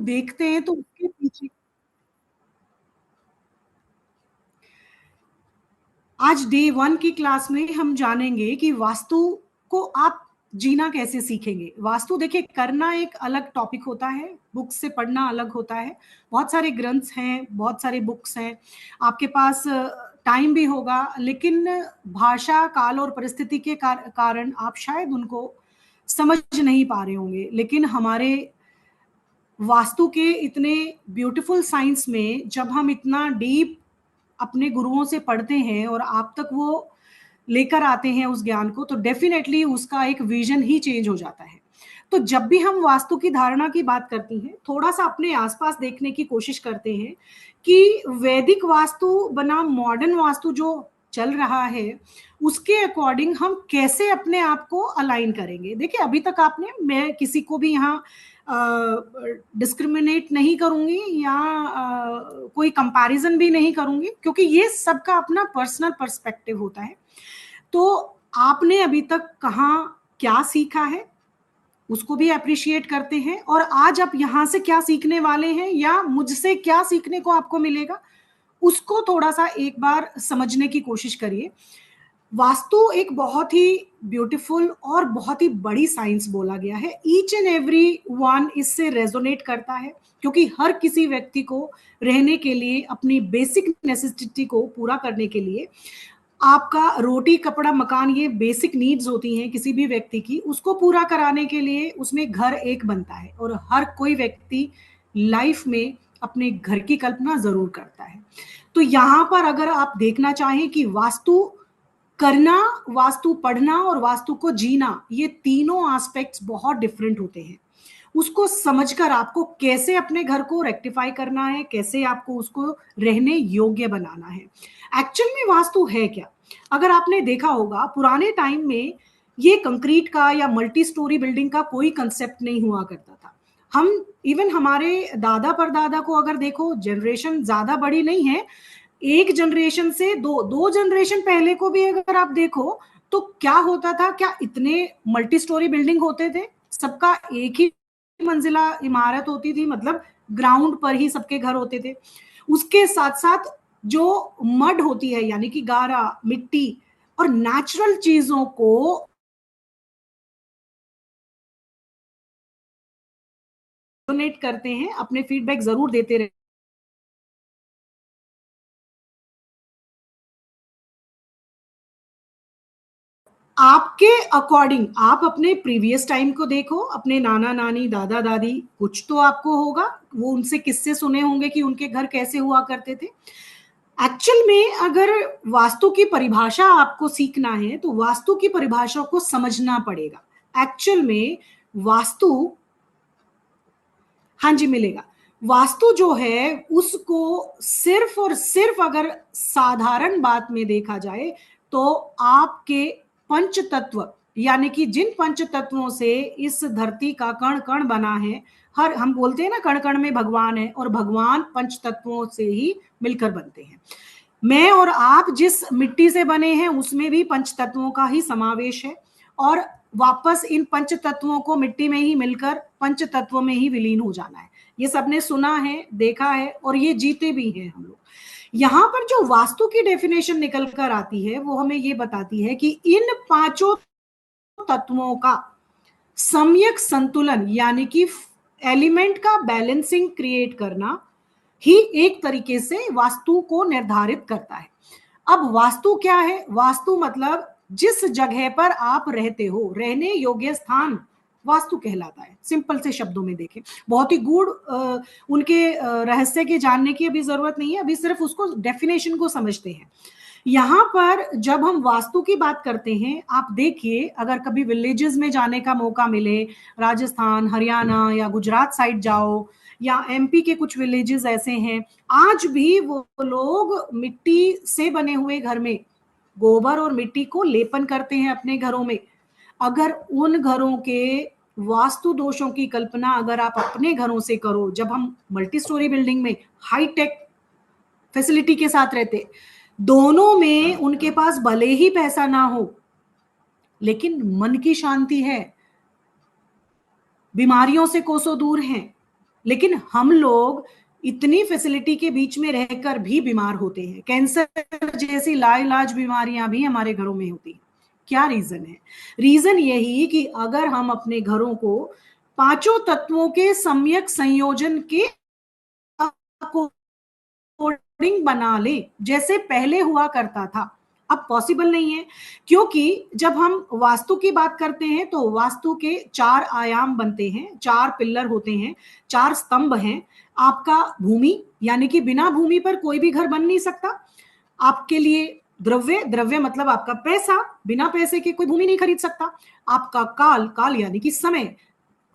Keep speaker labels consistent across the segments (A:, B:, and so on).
A: देखते हैं तो उसके पीछे आज डे 1 की क्लास में हम जानेंगे कि वास्तु को आप जीना कैसे सीखेंगे। वास्तु देखिए करना एक अलग टॉपिक होता है, बुक से पढ़ना अलग होता है। बहुत सारे ग्रंथ्स हैं, बहुत सारे बुक्स हैं, आपके पास टाइम भी होगा, लेकिन भाषा, काल और परिस्थिति के कारण आप शायद उनको समझ नहीं पा रहे होंगे। लेकिन हमारे वास्तु के इतने ब्यूटीफुल साइंस में जब हम इतना डीप अपने गुरुओं से पढ़ते हैं और आप तक वो लेकर आते हैं उस ज्ञान को, तो डेफिनेटली उसका एक विजन ही चेंज हो जाता है। तो जब भी हम वास्तु की धारणा की बात करती हैं, थोड़ा सा अपने आसपास देखने की कोशिश करते हैं कि वैदिक वास्तु बनाम मॉडर्न वास्तु जो चल रहा है, उसके अकॉर्डिंग हम कैसे अपने आप को अलाइन करेंगे। देखिए अभी तक आपने, मैं किसी को भी यहाँ डिस्क्रिमिनेट नहीं करूंगी या कोई कंपैरिजन भी नहीं करूंगी, क्योंकि ये सबका अपना पर्सनल पर्सपेक्टिव होता है। तो आपने अभी तक कहाँ क्या सीखा है उसको भी अप्रिशिएट करते हैं, और आज आप यहां से क्या सीखने वाले हैं या मुझसे क्या सीखने को आपको मिलेगा, उसको थोड़ा सा एक बार समझने की कोशिश करिए। वास्तु एक बहुत ही ब्यूटीफुल और बहुत ही बड़ी साइंस बोला गया है। ईच एंड एवरी वन इससे रेजोनेट करता है, क्योंकि हर किसी व्यक्ति को रहने के लिए, अपनी बेसिक नेसेसिटी को पूरा करने के लिए, आपका रोटी कपड़ा मकान, ये बेसिक नीड्स होती हैं किसी भी व्यक्ति की, उसको पूरा कराने के लिए उसमें घर एक बनता है। और हर कोई व्यक्ति लाइफ में अपने घर की कल्पना जरूर करता है। तो यहां पर अगर आप देखना चाहें कि वास्तु करना, वास्तु पढ़ना और वास्तु को जीना, ये तीनों एस्पेक्ट्स बहुत डिफरेंट होते हैं। उसको समझकर आपको कैसे अपने घर को रेक्टिफाई करना है, कैसे आपको उसको रहने योग्य बनाना है। एक्चुअल में वास्तु है क्या? अगर आपने देखा होगा पुराने टाइम में ये कंक्रीट का या मल्टी स्टोरी बिल्डिंग का कोई कंसेप्ट नहीं हुआ करता था। हम इवन हमारे दादा परदादा को अगर देखो, जनरेशन ज्यादा बड़ी नहीं है, एक जनरेशन से दो दो जनरेशन पहले को भी अगर आप देखो, तो क्या होता था, क्या इतने मल्टी स्टोरी बिल्डिंग होते थे? सबका एक ही मंजिला इमारत होती थी, मतलब ग्राउंड पर ही सबके घर होते थे। उसके साथ साथ जो मड होती है, यानी कि गारा, मिट्टी और नेचुरल चीजों को डोनेट करते हैं, अपने फीडबैक जरूर देते रहे। आपके अकॉर्डिंग आप अपने प्रीवियस टाइम को देखो, अपने नाना नानी, दादा दादी, कुछ तो आपको होगा, वो उनसे किस्से सुने होंगे कि उनके घर कैसे हुआ करते थे। एक्चुअल में अगर वास्तु की परिभाषा आपको सीखना है तो वास्तु की परिभाषा को समझना पड़ेगा। एक्चुअल में वास्तु, हाँ जी मिलेगा, वास्तु जो है उसको सिर्फ और सिर्फ अगर साधारण बात में देखा जाए तो आपके पंच तत्व, यानी कि जिन पंच तत्वों से इस धरती का कण कण बना है, हर, हम बोलते हैं ना कण कण में भगवान है, और भगवान पंच तत्वों से ही मिलकर बनते हैं। मैं और आप जिस मिट्टी से बने हैं उसमें भी पंच तत्वों का ही समावेश है, और वापस इन पंच तत्वों को मिट्टी में ही मिलकर पंच तत्वों में ही विलीन हो जाना है। ये सबने सुना है, देखा है, और ये जीते भी हैं हम लोग। यहाँ पर जो वास्तु की डेफिनेशन निकल कर आती है वो हमें ये बताती है कि इन पांचों तत्वों का सम्यक संतुलन, यानी कि एलिमेंट का बैलेंसिंग क्रिएट करना ही एक तरीके से वास्तु को निर्धारित करता है। अब वास्तु क्या है? वास्तु मतलब जिस जगह पर आप रहते हो, रहने योग्य स्थान वास्तु कहलाता है। सिंपल से शब्दों में देखें, बहुत ही गूढ़ उनके रहस्य के जानने की अभी जरूरत नहीं है, अभी सिर्फ उसको डेफिनेशन को समझते हैं। यहाँ पर जब हम वास्तु की बात करते हैं, आप देखिए अगर कभी विलेजेस में जाने का मौका मिले, राजस्थान, हरियाणा या गुजरात साइड जाओ, या एमपी के कुछ विलेजेस ऐसे हैं, आज भी वो लोग मिट्टी से बने हुए घर में गोबर और मिट्टी को लेपन करते हैं अपने घरों में। अगर उन घरों के वास्तु दोषों की कल्पना अगर आप अपने घरों से करो, जब हम मल्टी स्टोरी बिल्डिंग में हाई टेक फैसिलिटी के साथ रहते, दोनों में उनके पास भले ही पैसा ना हो लेकिन मन की शांति है, बीमारियों से कोसों दूर हैं, लेकिन हम लोग इतनी फैसिलिटी के बीच में रहकर भी बीमार होते हैं। कैंसर जैसी लाइलाज बीमारियां भी हमारे घरों में होती हैं। क्या रीजन है? रीजन यही कि अगर हम अपने घरों को पांचों तत्वों के सम्यक संयोजन के अकॉर्डिंग बना ले जैसे पहले हुआ करता था, अब पॉसिबल नहीं है। क्योंकि जब हम वास्तु की बात करते हैं तो वास्तु के चार आयाम बनते हैं, चार पिल्लर होते हैं, चार स्तंभ हैं। आपका भूमि, यानी कि बिना भूमि पर कोई भी घर बन नहीं सकता। आपके लिए द्रव्य, द्रव्य मतलब आपका पैसा, बिना पैसे के कोई भूमि नहीं खरीद सकता। आपका काल, काल यानी कि समय,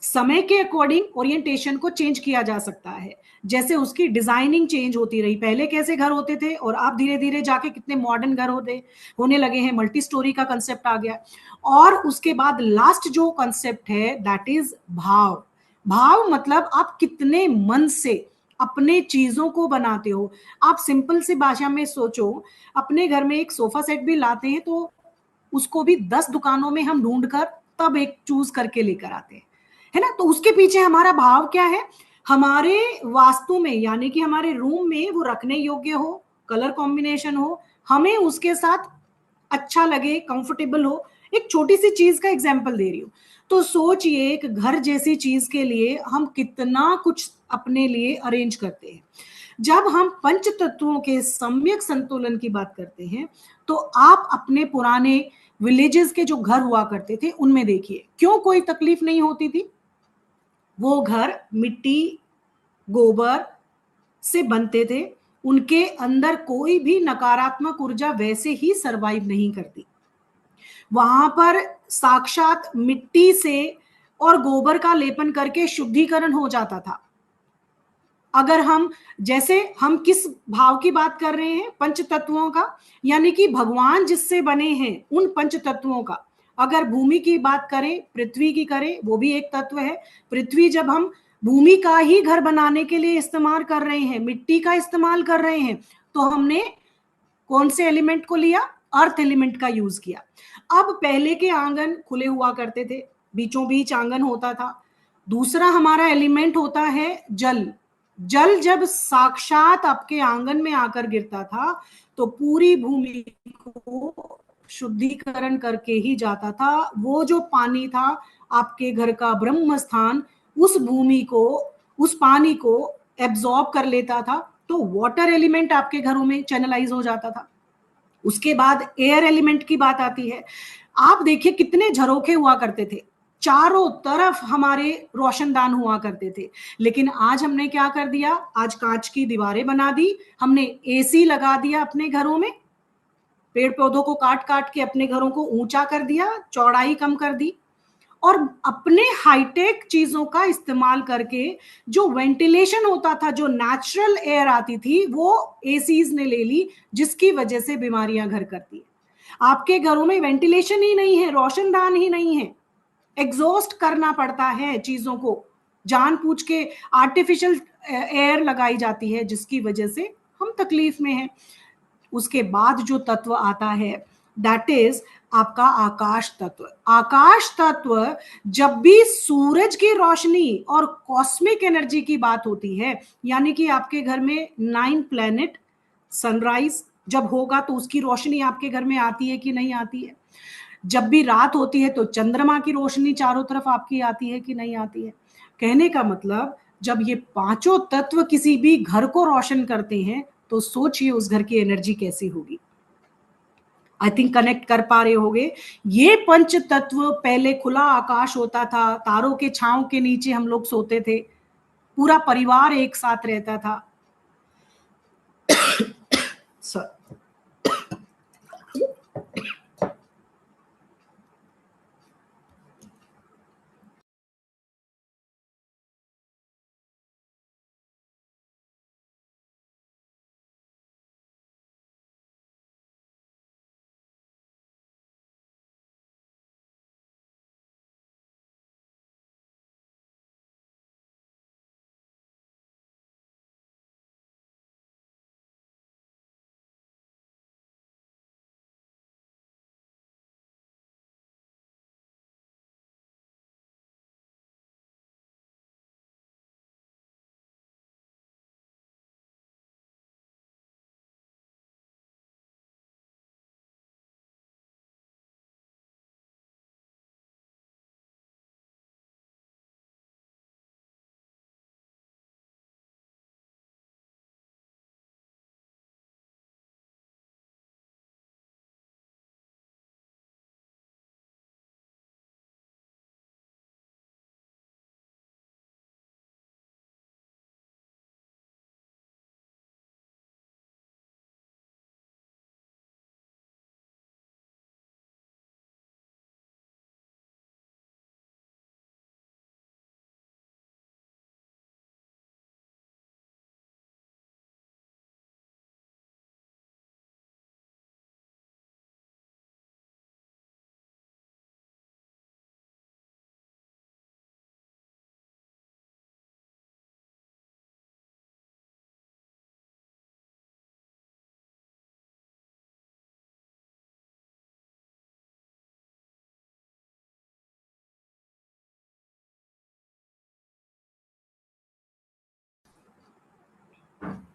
A: समय के अकॉर्डिंग ओरिएंटेशन को चेंज किया जा सकता है। जैसे उसकी डिजाइनिंग चेंज होती रही, पहले कैसे घर होते थे और आप धीरे धीरे जाके कितने मॉडर्न घर होने लगे हैं, मल्टी स्टोरी का कंसेप्ट आ गया। और उसके बाद लास्ट जो कंसेप्ट है दैट इज भाव। भाव मतलब आप कितने मन से अपने चीजों को बनाते हो। आप सिंपल सी भाषा में सोचो, अपने घर में एक सोफा सेट भी लाते हैं तो उसको भी 10 दुकानों में हम ढूंढ कर तब एक चूज करके लेकर आते हैं, है ना? तो उसके पीछे हमारा भाव क्या है? हमारे वास्तु में, यानी कि हमारे रूम में वो रखने योग्य हो, कलर कॉम्बिनेशन हो, हमें उसके साथ अच्छा लगे, कंफर्टेबल हो। एक छोटी सी चीज का एग्जांपल दे रही हूँ। तो सोचिए एक घर जैसी चीज के लिए हम कितना कुछ अपने लिए अरेंज करते हैं। जब हम पंच तत्वों के सम्यक संतुलन की बात करते हैं तो आप अपने पुराने विलेजेस के जो घर हुआ करते थे उनमें देखिए, क्यों कोई तकलीफ नहीं होती थी। वो घर मिट्टी, गोबर से बनते थे। उनके अंदर कोई भी नकारात्मक ऊर्जा वैसे ही सरवाइव नहीं करती। वहां पर साक्षात मिट्टी से और गोबर का लेपन करके शुद्धिकरण हो जाता था। अगर हम, जैसे हम किस भाव की बात कर रहे हैं? पंच तत्वों का, यानी कि भगवान जिससे बने हैं उन पंच तत्वों का। अगर भूमि की बात करें, पृथ्वी की करें, वो भी एक तत्व है। पृथ्वी जब हम भूमि का ही घर बनाने के लिए इस्तेमाल कर रहे हैं, मिट्टी का इस्तेमाल कर रहे हैं, तो हमने कौन से एलिमेंट को लिया? अर्थ एलिमेंट का यूज किया। अब पहले के आंगन खुले हुआ करते थे, बीचों बीच आंगन होता था। दूसरा हमारा एलिमेंट होता है जल। जल जब साक्षात आपके आंगन में आकर गिरता था तो पूरी भूमि को शुद्धिकरण करके ही जाता था। वो जो पानी था आपके घर का ब्रह्म स्थान, उस भूमि को, उस पानी को एब्जॉर्ब कर लेता था। तो वाटर एलिमेंट आपके घरों में चैनलाइज हो जाता था। उसके बाद एयर एलिमेंट की बात आती है। आप देखिए कितने झरोखे हुआ करते थे, चारों तरफ हमारे रोशनदान हुआ करते थे। लेकिन आज हमने क्या कर दिया? आज कांच की दीवारें बना दी, हमने एसी लगा दिया अपने घरों में, पेड़ पौधों को काट काट के अपने घरों को ऊंचा कर दिया, चौड़ाई कम कर दी। और अपने हाईटेक चीजों का इस्तेमाल करके जो वेंटिलेशन होता था, जो नेचुरल एयर आती थी, वो एसीज ने ले ली, जिसकी वजह से बीमारियां घर करती है। आपके घरों में वेंटिलेशन ही नहीं है, रोशनदान ही नहीं है, एग्जॉस्ट करना पड़ता है चीजों को, जानबूझ के आर्टिफिशियल एयर लगाई जाती है, जिसकी वजह से हम तकलीफ में हैं। उसके बाद जो तत्व आता है दैट इज आपका आकाश तत्व। आकाश तत्व, जब भी सूरज की रोशनी और कॉस्मिक एनर्जी की बात होती है, यानी कि आपके घर में 9 प्लेनेट, सनराइज जब होगा तो उसकी रोशनी आपके घर में आती है कि नहीं आती है? जब भी रात होती है तो चंद्रमा की रोशनी चारों तरफ आपकी आती है कि नहीं आती है? कहने का मतलब, जब ये पांचों तत्व किसी भी घर को रोशन करते हैं तो सोचिए उस घर की एनर्जी कैसी होगी। आई थिंक कनेक्ट कर पा रहे होगे। ये पंच तत्व, पहले खुला आकाश होता था, तारों के छांव के नीचे हम लोग सोते थे, पूरा परिवार एक साथ रहता था। Sir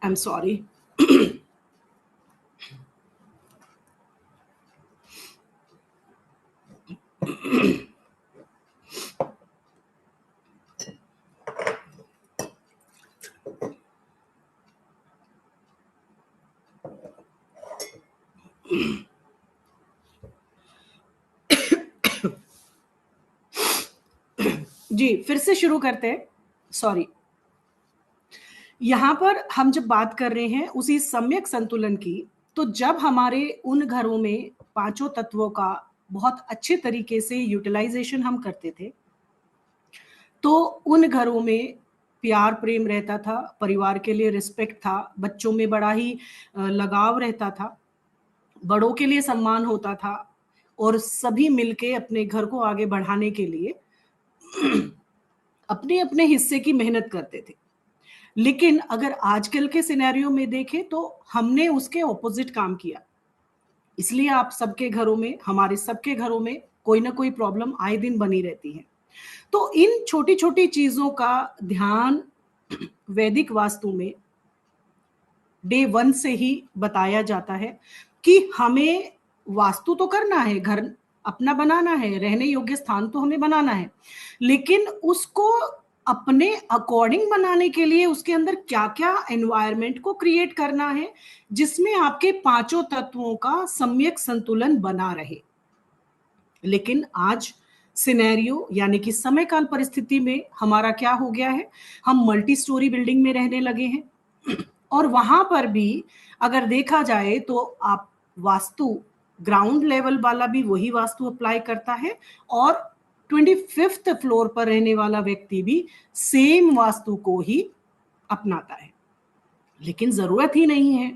A: I am sorry. जी, फिर से शुरू करते हैं। सॉरी। यहाँ पर हम जब बात कर रहे हैं उसी सम्यक संतुलन की, तो जब हमारे उन घरों में पांचों तत्वों का बहुत अच्छे तरीके से यूटिलाइजेशन हम करते थे, तो उन घरों में प्यार प्रेम रहता था, परिवार के लिए रिस्पेक्ट था, बच्चों में बड़ा ही लगाव रहता था, बड़ों के लिए सम्मान होता था, और सभी मिलके अपने घर को आगे बढ़ाने के लिए अपने अपने हिस्से की मेहनत करते थे। लेकिन अगर आजकल के सिनेरियो में देखें तो हमने उसके ऑपोजिट काम किया। इसलिए आप सबके घरों में, हमारे सबके घरों में कोई ना कोई प्रॉब्लम आए दिन बनी रहती है। तो इन छोटी छोटी चीजों का ध्यान वैदिक वास्तु में डे वन से ही बताया जाता है कि हमें वास्तु तो करना है, घर अपना बनाना है, रहने योग्य स्थान तो हमें बनाना है, लेकिन उसको अपने अकॉर्डिंग बनाने के लिए उसके अंदर क्या क्या एनवायरनमेंट को क्रिएट करना है जिसमें आपके पांचों तत्वों का सम्यक संतुलन बना रहे। लेकिन आज सिनेरियो यानी कि समय काल परिस्थिति में हमारा क्या हो गया है, हम मल्टी स्टोरी बिल्डिंग में रहने लगे हैं और वहां पर भी अगर देखा जाए तो आप वास्तु ग्राउंड लेवल वाला भी वही वास्तु अप्लाई करता है और 25th फ्लोर पर रहने वाला व्यक्ति भी सेम वास्तु को ही अपनाता है। लेकिन जरूरत ही नहीं है।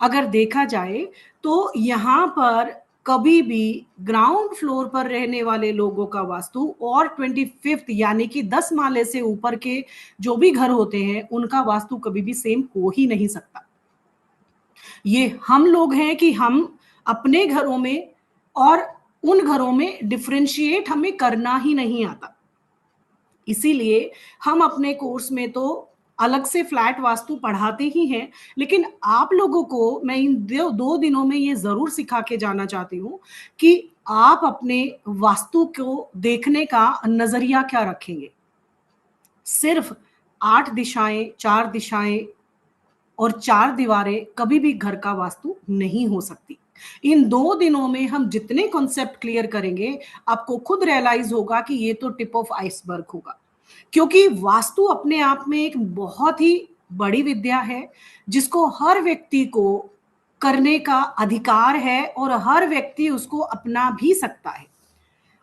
A: अगर देखा जाए तो यहाँ पर कभी भी ग्राउंड फ्लोर पर रहने वाले लोगों का वास्तु और 25th यानी कि 10 माले से ऊपर के जो भी घर होते हैं उनका वास्तु कभी भी सेम हो ही नहीं सकता। ये हम लोग हैं कि हम अपने घरों में और उन घरों में डिफरेंशिएट हमें करना ही नहीं आता। इसीलिए हम अपने कोर्स में तो अलग से फ्लैट वास्तु पढ़ाते ही हैं, लेकिन आप लोगों को मैं इन दो दिनों में ये जरूर सिखा के जाना चाहती हूँ कि आप अपने वास्तु को देखने का नजरिया क्या रखेंगे। सिर्फ 8 दिशाएं, 4 दिशाएं और 4 दीवारें कभी भी घर का वास्तु नहीं हो सकती। इन 2 दिनों में हम जितने कॉन्सेप्ट क्लियर करेंगे, आपको खुद रियलाइज होगा कि ये तो टिप ऑफ आइसबर्ग होगा, क्योंकि वास्तु अपने आप में एक बहुत ही बड़ी विद्या है जिसको हर व्यक्ति को करने का अधिकार है और हर व्यक्ति उसको अपना भी सकता है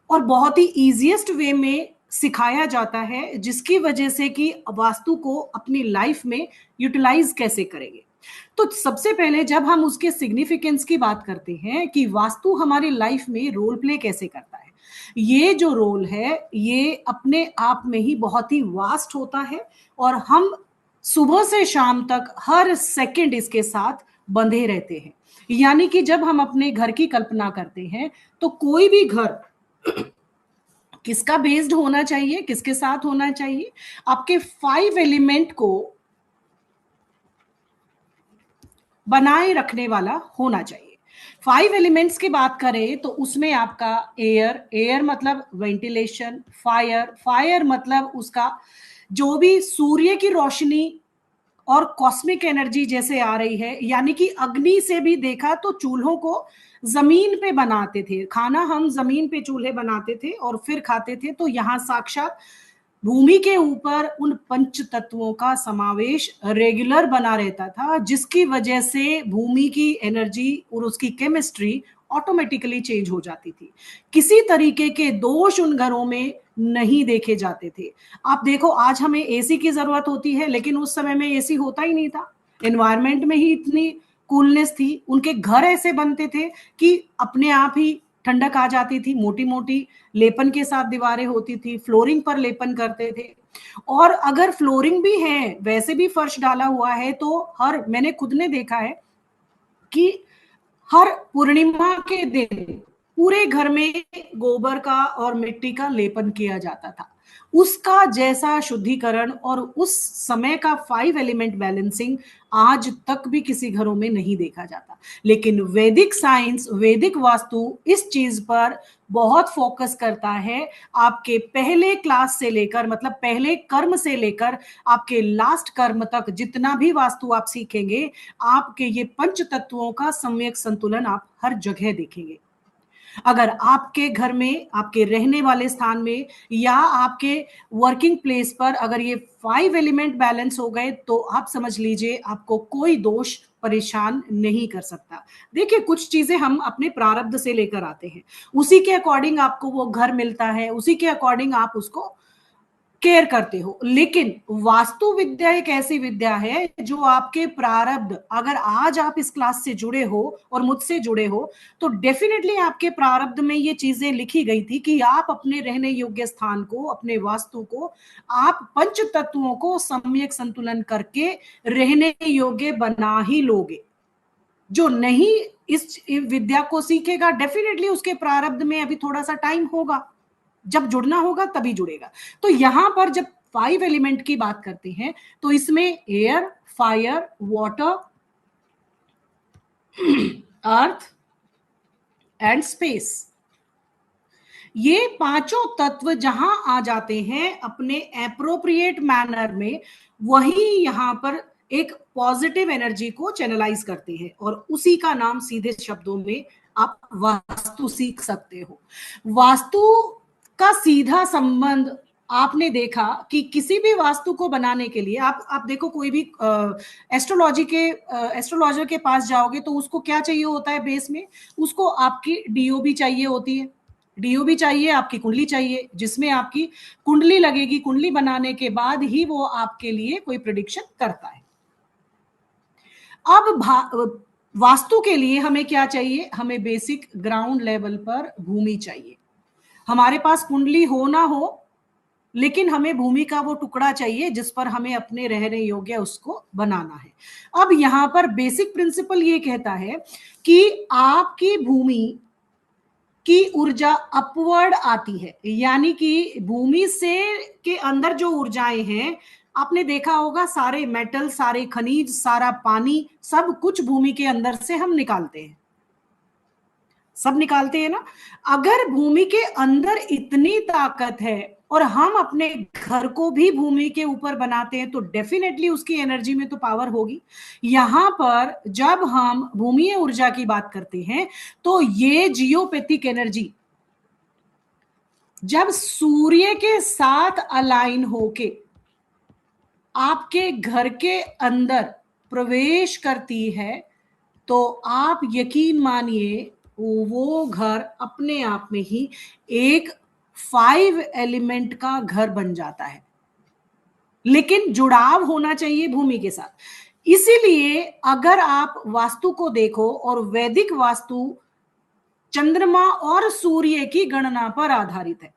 A: और बहुत ही इजीएस्ट वे में सिखाया जाता है, जिसकी वजह से कि वास्तु को अपनी लाइफ में यूटिलाइज कैसे करेंगे। तो सबसे पहले जब हम उसके सिग्निफिकेंस की बात करते हैं कि वास्तु हमारी लाइफ में रोल प्ले कैसे करता है, ये जो रोल है ये अपने आप में ही बहुत ही वास्ट होता है और हम सुबह से शाम तक हर सेकंड इसके साथ बंधे रहते हैं। यानी कि जब हम अपने घर की कल्पना करते हैं तो कोई भी घर किसका बेस्ड होना चाहिए, किसके साथ होना चाहिए, आपके 5 एलिमेंट को बनाए रखने वाला होना चाहिए। 5 एलिमेंट्स की बात करें तो उसमें आपका एयर, एयर मतलब वेंटिलेशन, फायर, फायर मतलब उसका जो भी सूर्य की रोशनी और कॉस्मिक एनर्जी जैसे आ रही है, यानी कि अग्नि से भी देखा तो चूल्हों को जमीन पे बनाते थे, खाना हम जमीन पे चूल्हे बनाते थे और फिर खाते थे, तो यहाँ साक्षात भूमि के ऊपर उन पंच तत्वों का समावेश रेगुलर बना रहता था, जिसकी वजह से भूमि की एनर्जी और उसकी केमिस्ट्री ऑटोमेटिकली चेंज हो जाती थी। किसी तरीके के दोष उन घरों में नहीं देखे जाते थे। आप देखो आज हमें एसी की जरूरत होती है, लेकिन उस समय में एसी होता ही नहीं था। एनवायरमेंट में ही इतनी कूलनेस थी, उनके घर ऐसे बनते थे कि अपने आप ही ठंडक आ जाती थी। मोटी मोटी लेपन के साथ दीवारें होती थी, फ्लोरिंग पर लेपन करते थे। और अगर फ्लोरिंग भी है, वैसे भी फर्श डाला हुआ है, तो हर मैंने खुद ने देखा है कि हर पूर्णिमा के दिन पूरे घर में गोबर का और मिट्टी का लेपन किया जाता था। उसका जैसा शुद्धिकरण और उस समय का 5 एलिमेंट बैलेंसिंग आज तक भी किसी घरों में नहीं देखा जाता। लेकिन वैदिक साइंस, वैदिक वास्तु इस चीज पर बहुत फोकस करता है। आपके पहले क्लास से लेकर, मतलब पहले कर्म से लेकर आपके लास्ट कर्म तक जितना भी वास्तु आप सीखेंगे, आपके ये पंच तत्वों का सम्यक संतुलन आप हर जगह देखेंगे। अगर आपके घर में, आपके रहने वाले स्थान में या आपके वर्किंग प्लेस पर अगर ये 5 एलिमेंट बैलेंस हो गए तो आप समझ लीजिए आपको कोई दोष परेशान नहीं कर सकता। देखिए, कुछ चीजें हम अपने प्रारब्ध से लेकर आते हैं, उसी के अकॉर्डिंग आपको वो घर मिलता है, उसी के अकॉर्डिंग आप उसको केयर करते हो। लेकिन वास्तु विद्या एक ऐसी विद्या है जो आपके प्रारब्ध, अगर आज आप इस क्लास से जुड़े हो और मुझसे जुड़े हो तो डेफिनेटली आपके प्रारब्ध में ये चीजें लिखी गई थी कि आप अपने रहने योग्य स्थान को, अपने वास्तु को, आप पंच तत्वों को सम्यक संतुलन करके रहने योग्य बना ही लोगे। जो नहीं इस विद्या को सीखेगा, डेफिनेटली उसके प्रारब्ध में अभी थोड़ा सा टाइम होगा, जब जुड़ना होगा तभी जुड़ेगा। तो यहां पर जब 5 एलिमेंट की बात करते हैं तो इसमें air, fire, water, earth and space, ये पांचों तत्व जहां आ जाते हैं अपने एप्रोप्रिएट मैनर में, वही यहां पर एक पॉजिटिव एनर्जी को चैनलाइज करते हैं और उसी का नाम सीधे शब्दों में आप वास्तु सीख सकते हो। वास्तु का सीधा संबंध आपने देखा कि किसी भी वास्तु को बनाने के लिए आप देखो, कोई भी एस्ट्रोलॉजर के पास जाओगे तो उसको क्या चाहिए होता है बेस में? उसको आपकी डीओबी चाहिए होती है, डीओबी चाहिए, आपकी कुंडली चाहिए, जिसमें आपकी कुंडली लगेगी। कुंडली बनाने के बाद ही वो आपके लिए कोई प्रेडिक्शन करता है। अब वास्तु के लिए हमें क्या चाहिए? हमें बेसिक ग्राउंड लेवल पर भूमि चाहिए। हमारे पास कुंडली हो ना हो, लेकिन हमें भूमि का वो टुकड़ा चाहिए जिस पर हमें अपने रहने योग्य उसको बनाना है। अब यहां पर बेसिक प्रिंसिपल ये कहता है कि आपकी भूमि की ऊर्जा अपवर्ड आती है, यानी कि भूमि से के अंदर जो ऊर्जाएं हैं, आपने देखा होगा सारे मेटल, सारे खनिज, सारा पानी, सब कुछ भूमि के अंदर से हम निकालते हैं, सब निकालते हैं ना। अगर भूमि के अंदर इतनी ताकत है और हम अपने घर को भी भूमि के ऊपर बनाते हैं तो डेफिनेटली उसकी एनर्जी में तो पावर होगी। यहां पर जब हम भूमिय ऊर्जा की बात करते हैं तो ये जियोपैथिक एनर्जी जब सूर्य के साथ अलाइन होके आपके घर के अंदर प्रवेश करती है तो आप यकीन मानिए वो घर अपने आप में ही एक 5 एलिमेंट का घर बन जाता है। लेकिन जुड़ाव होना चाहिए भूमि के साथ। इसीलिए अगर आप वास्तु को देखो, और वैदिक वास्तु चंद्रमा और सूर्य की गणना पर आधारित है।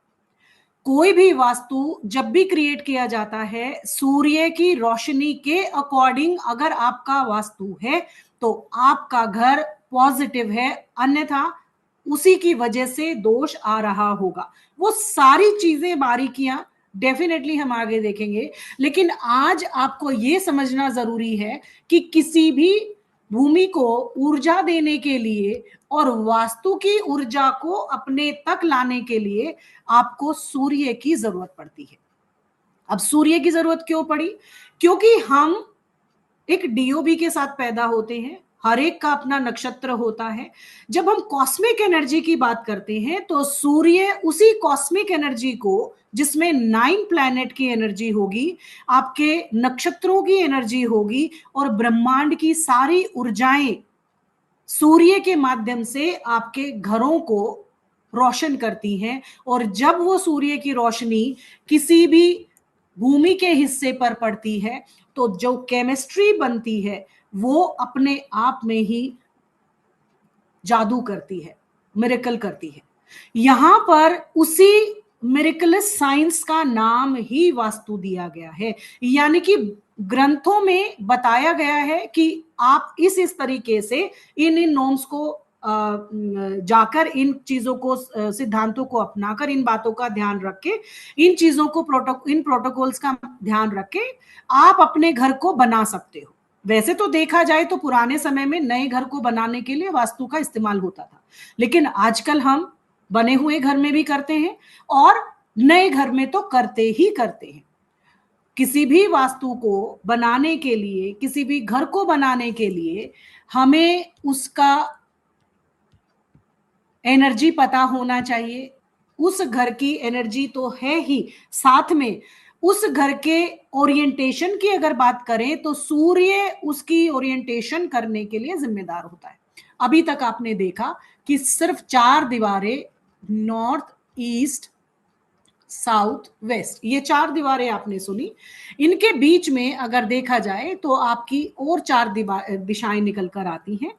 A: कोई भी वास्तु जब भी क्रिएट किया जाता है, सूर्य की रोशनी के अकॉर्डिंग अगर आपका वास्तु है तो आपका घर पॉजिटिव है, अन्यथा उसी की वजह से दोष आ रहा होगा। वो सारी चीजें, बारीकियां डेफिनेटली हम आगे देखेंगे, लेकिन आज आपको यह समझना जरूरी है कि किसी भी भूमि को ऊर्जा देने के लिए और वास्तु की ऊर्जा को अपने तक लाने के लिए आपको सूर्य की जरूरत पड़ती है। अब सूर्य की जरूरत क्यों पड़ी? क्योंकि हम एक डीओबी के साथ पैदा होते हैं, हर एक का अपना नक्षत्र होता है। जब हम कॉस्मिक एनर्जी की बात करते हैं तो सूर्य उसी कॉस्मिक एनर्जी को, जिसमें 9 प्लैनेट की एनर्जी होगी, आपके नक्षत्रों की एनर्जी होगी और ब्रह्मांड की सारी ऊर्जाएं सूर्य के माध्यम से आपके घरों को रोशन करती हैं। और जब वो सूर्य की रोशनी किसी भी भूमि के हिस्से पर पड़ती है तो जो केमिस्ट्री बनती है वो अपने आप में ही जादू करती है, मिरेकल करती है। यहां पर उसी मिरेकलस साइंस का नाम ही वास्तु दिया गया है। यानी कि ग्रंथों में बताया गया है कि आप इस तरीके से इन नॉर्म्स को जाकर इन चीजों को, सिद्धांतों को अपनाकर, इन बातों का ध्यान रख के, इन चीजों को इन प्रोटोकॉल्स का ध्यान रख के आप अपने घर को बना सकते हो। वैसे तो देखा जाए तो पुराने समय में नए घर को बनाने के लिए वास्तु का इस्तेमाल होता था, लेकिन आजकल हम बने हुए घर में भी करते हैं और नए घर में तो करते ही करते हैं। किसी भी वास्तु को बनाने के लिए, किसी भी घर को बनाने के लिए हमें उसका एनर्जी पता होना चाहिए। उस घर की एनर्जी तो है ही, साथ में उस घर के ओरिएंटेशन की अगर बात करें तो सूर्य उसकी ओरिएंटेशन करने के लिए जिम्मेदार होता है। अभी तक आपने देखा कि सिर्फ 4 दीवारें, नॉर्थ, ईस्ट, साउथ, वेस्ट, ये 4 दीवारें आपने सुनी। इनके बीच में अगर देखा जाए तो आपकी और 4 दिशाएं निकल कर आती हैं।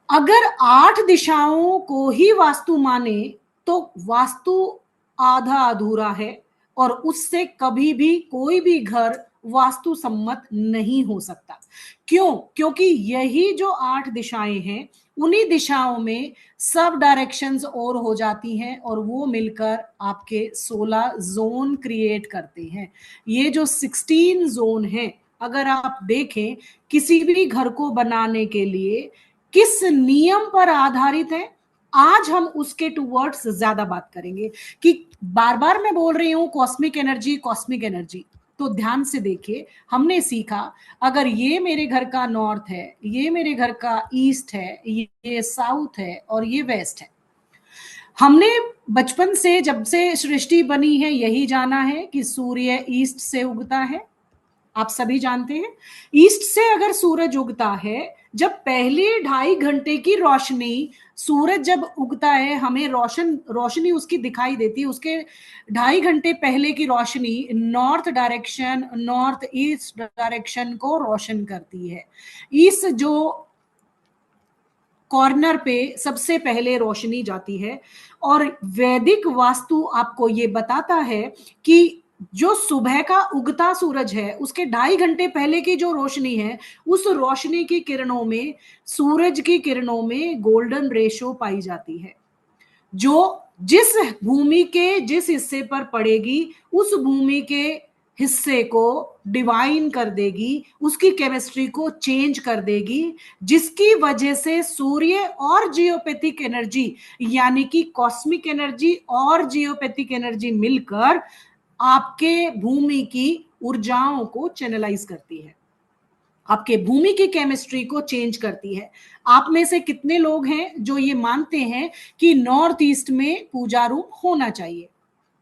A: अगर 8 दिशाओं को ही वास्तु माने तो वास्तु आधा अधूरा है और उससे कभी भी कोई भी घर वास्तु सम्मत नहीं हो सकता। क्यों? क्योंकि यही जो 8 दिशाएं हैं, उन्हीं दिशाओं में सब डायरेक्शंस और हो जाती हैं और वो मिलकर आपके 16 जोन क्रिएट करते हैं। ये जो 16 जोन है, अगर आप देखें किसी भी घर को बनाने के लिए किस नियम पर आधारित है, आज हम उसके टूवर्ड्स ज्यादा बात करेंगे। कि बार बार मैं बोल रही हूं कॉस्मिक एनर्जी, कॉस्मिक एनर्जी, तो ध्यान से देखिए। हमने सीखा अगर ये मेरे घर का नॉर्थ है, ये मेरे घर का ईस्ट है, ये साउथ है और ये वेस्ट है। हमने बचपन से, जब से सृष्टि बनी है, यही जाना है कि सूर्य ईस्ट से उगता है। आप सभी जानते हैं ईस्ट से अगर सूरज उगता है, जब पहले 2.5 घंटे की रोशनी, सूरज जब उगता है हमें रोशनी उसकी दिखाई देती है, उसके 2.5 घंटे पहले की रोशनी north direction, north east direction को रोशन करती है। इस जो कॉर्नर पे सबसे पहले रोशनी जाती है और वैदिक वास्तु आपको ये बताता है कि जो सुबह का उगता सूरज है उसके 2.5 घंटे पहले की जो रोशनी है, उस रोशनी की किरणों में, सूरज की किरणों में गोल्डन रेशो पाई जाती है, जो जिस भूमि के जिस हिस्से पर पड़ेगी उस भूमि के हिस्से को डिवाइन कर देगी, उसकी केमिस्ट्री को चेंज कर देगी, जिसकी वजह से सूर्य और जियोपैथिक एनर्जी, यानी कि कॉस्मिक एनर्जी और जियोपैथिक एनर्जी मिलकर आपके भूमि की ऊर्जाओं को चैनलाइज करती है, आपके भूमि की केमिस्ट्री को चेंज करती है। आप में से कितने लोग हैं जो ये मानते हैं कि नॉर्थ ईस्ट में पूजा रूम होना चाहिए?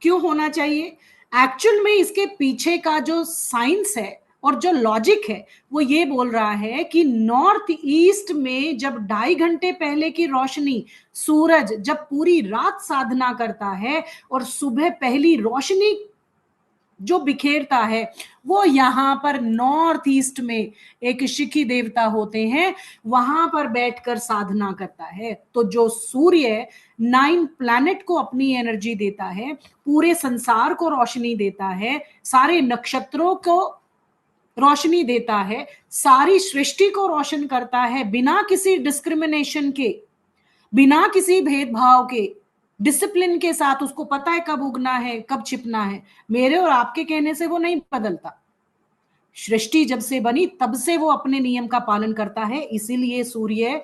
A: क्यों होना चाहिए? एक्चुअल में इसके पीछे का जो साइंस है और जो लॉजिक है वो ये बोल रहा है कि नॉर्थ ईस्ट में जब 2.5 घंटे पहले की रोशनी, सूरज जब पूरी रात साधना करता है और सुबह पहली रोशनी जो बिखेरता है, वो यहां पर नॉर्थ ईस्ट में एक शिखी देवता होते हैं, वहां पर बैठकर साधना करता है। तो जो सूर्य 9 प्लैनेट को अपनी एनर्जी देता है, पूरे संसार को रोशनी देता है, सारे नक्षत्रों को रोशनी देता है, सारी सृष्टि को रोशन करता है, बिना किसी डिस्क्रिमिनेशन के, बिना किसी भेदभाव के, डिसिप्लिन के साथ। उसको पता है कब उगना है, कब छिपना है। मेरे और आपके कहने से वो नहीं बदलता। सृष्टि जब से बनी तब से वो अपने नियम का पालन करता है, इसीलिए सूर्य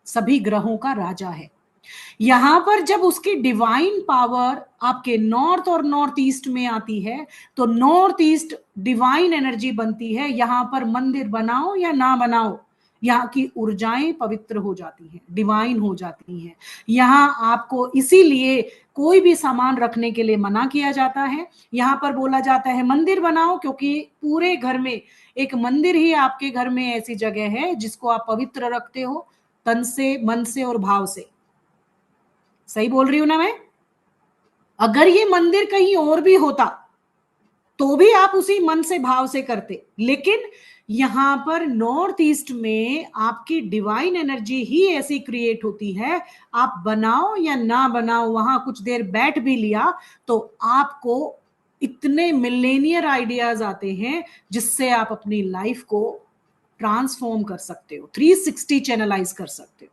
A: सभी ग्रहों का राजा है। यहां पर जब उसकी डिवाइन पावर आपके नॉर्थ और नॉर्थ ईस्ट में आती है तो नॉर्थ ईस्ट डिवाइन एनर्जी बनती है। यहां पर मंदिर बनाओ या ना बनाओ, यहाँ की ऊर्जाएं पवित्र हो जाती हैं, डिवाइन हो जाती हैं। यहाँ आपको इसीलिए कोई भी सामान रखने के लिए मना किया जाता है। यहाँ पर बोला जाता है मंदिर बनाओ, क्योंकि पूरे घर में एक मंदिर ही आपके घर में ऐसी जगह है जिसको आप पवित्र रखते हो, तन से, मन से और भाव से। सही बोल रही हूं ना मैं? अगर ये मंदिर कहीं और भी होता तो भी आप उसी मन से, भाव से करते, लेकिन यहां पर नॉर्थ ईस्ट में आपकी डिवाइन एनर्जी ही ऐसी क्रिएट होती है, आप बनाओ या ना बनाओ, वहां कुछ देर बैठ भी लिया तो आपको इतने मिलेनियर आइडियाज आते हैं जिससे आप अपनी लाइफ को ट्रांसफॉर्म कर सकते हो, 360 चैनलाइज कर सकते हो।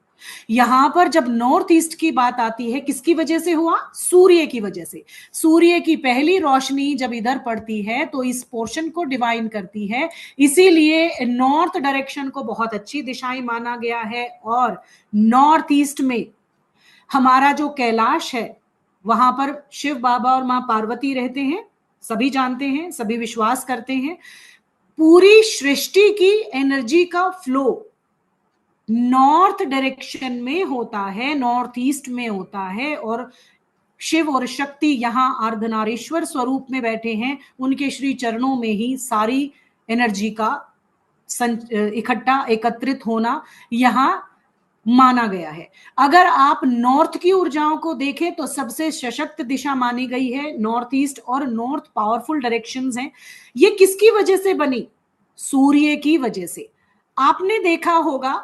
A: यहां पर जब नॉर्थ ईस्ट की बात आती है, किसकी वजह से हुआ? सूर्य की वजह से। सूर्य की पहली रोशनी जब इधर पड़ती है तो इस पोर्शन को डिवाइन करती है, इसीलिए नॉर्थ डायरेक्शन को बहुत अच्छी दिशाएं माना गया है। और नॉर्थ ईस्ट में हमारा जो कैलाश है, वहां पर शिव बाबा और मां पार्वती रहते हैं, सभी जानते हैं, सभी विश्वास करते हैं। पूरी सृष्टि की एनर्जी का फ्लो नॉर्थ डायरेक्शन में होता है, नॉर्थ ईस्ट में होता है। और शिव और शक्ति यहां अर्धनारीश्वर स्वरूप में बैठे हैं, उनके श्री चरणों में ही सारी एनर्जी का इकट्ठा एकत्रित होना यहां माना गया है। अगर आप नॉर्थ की ऊर्जाओं को देखें तो सबसे सशक्त दिशा मानी गई है नॉर्थ ईस्ट, और नॉर्थ पावरफुल डायरेक्शंस हैं। ये किसकी वजह से बनी? सूर्य की वजह से। आपने देखा होगा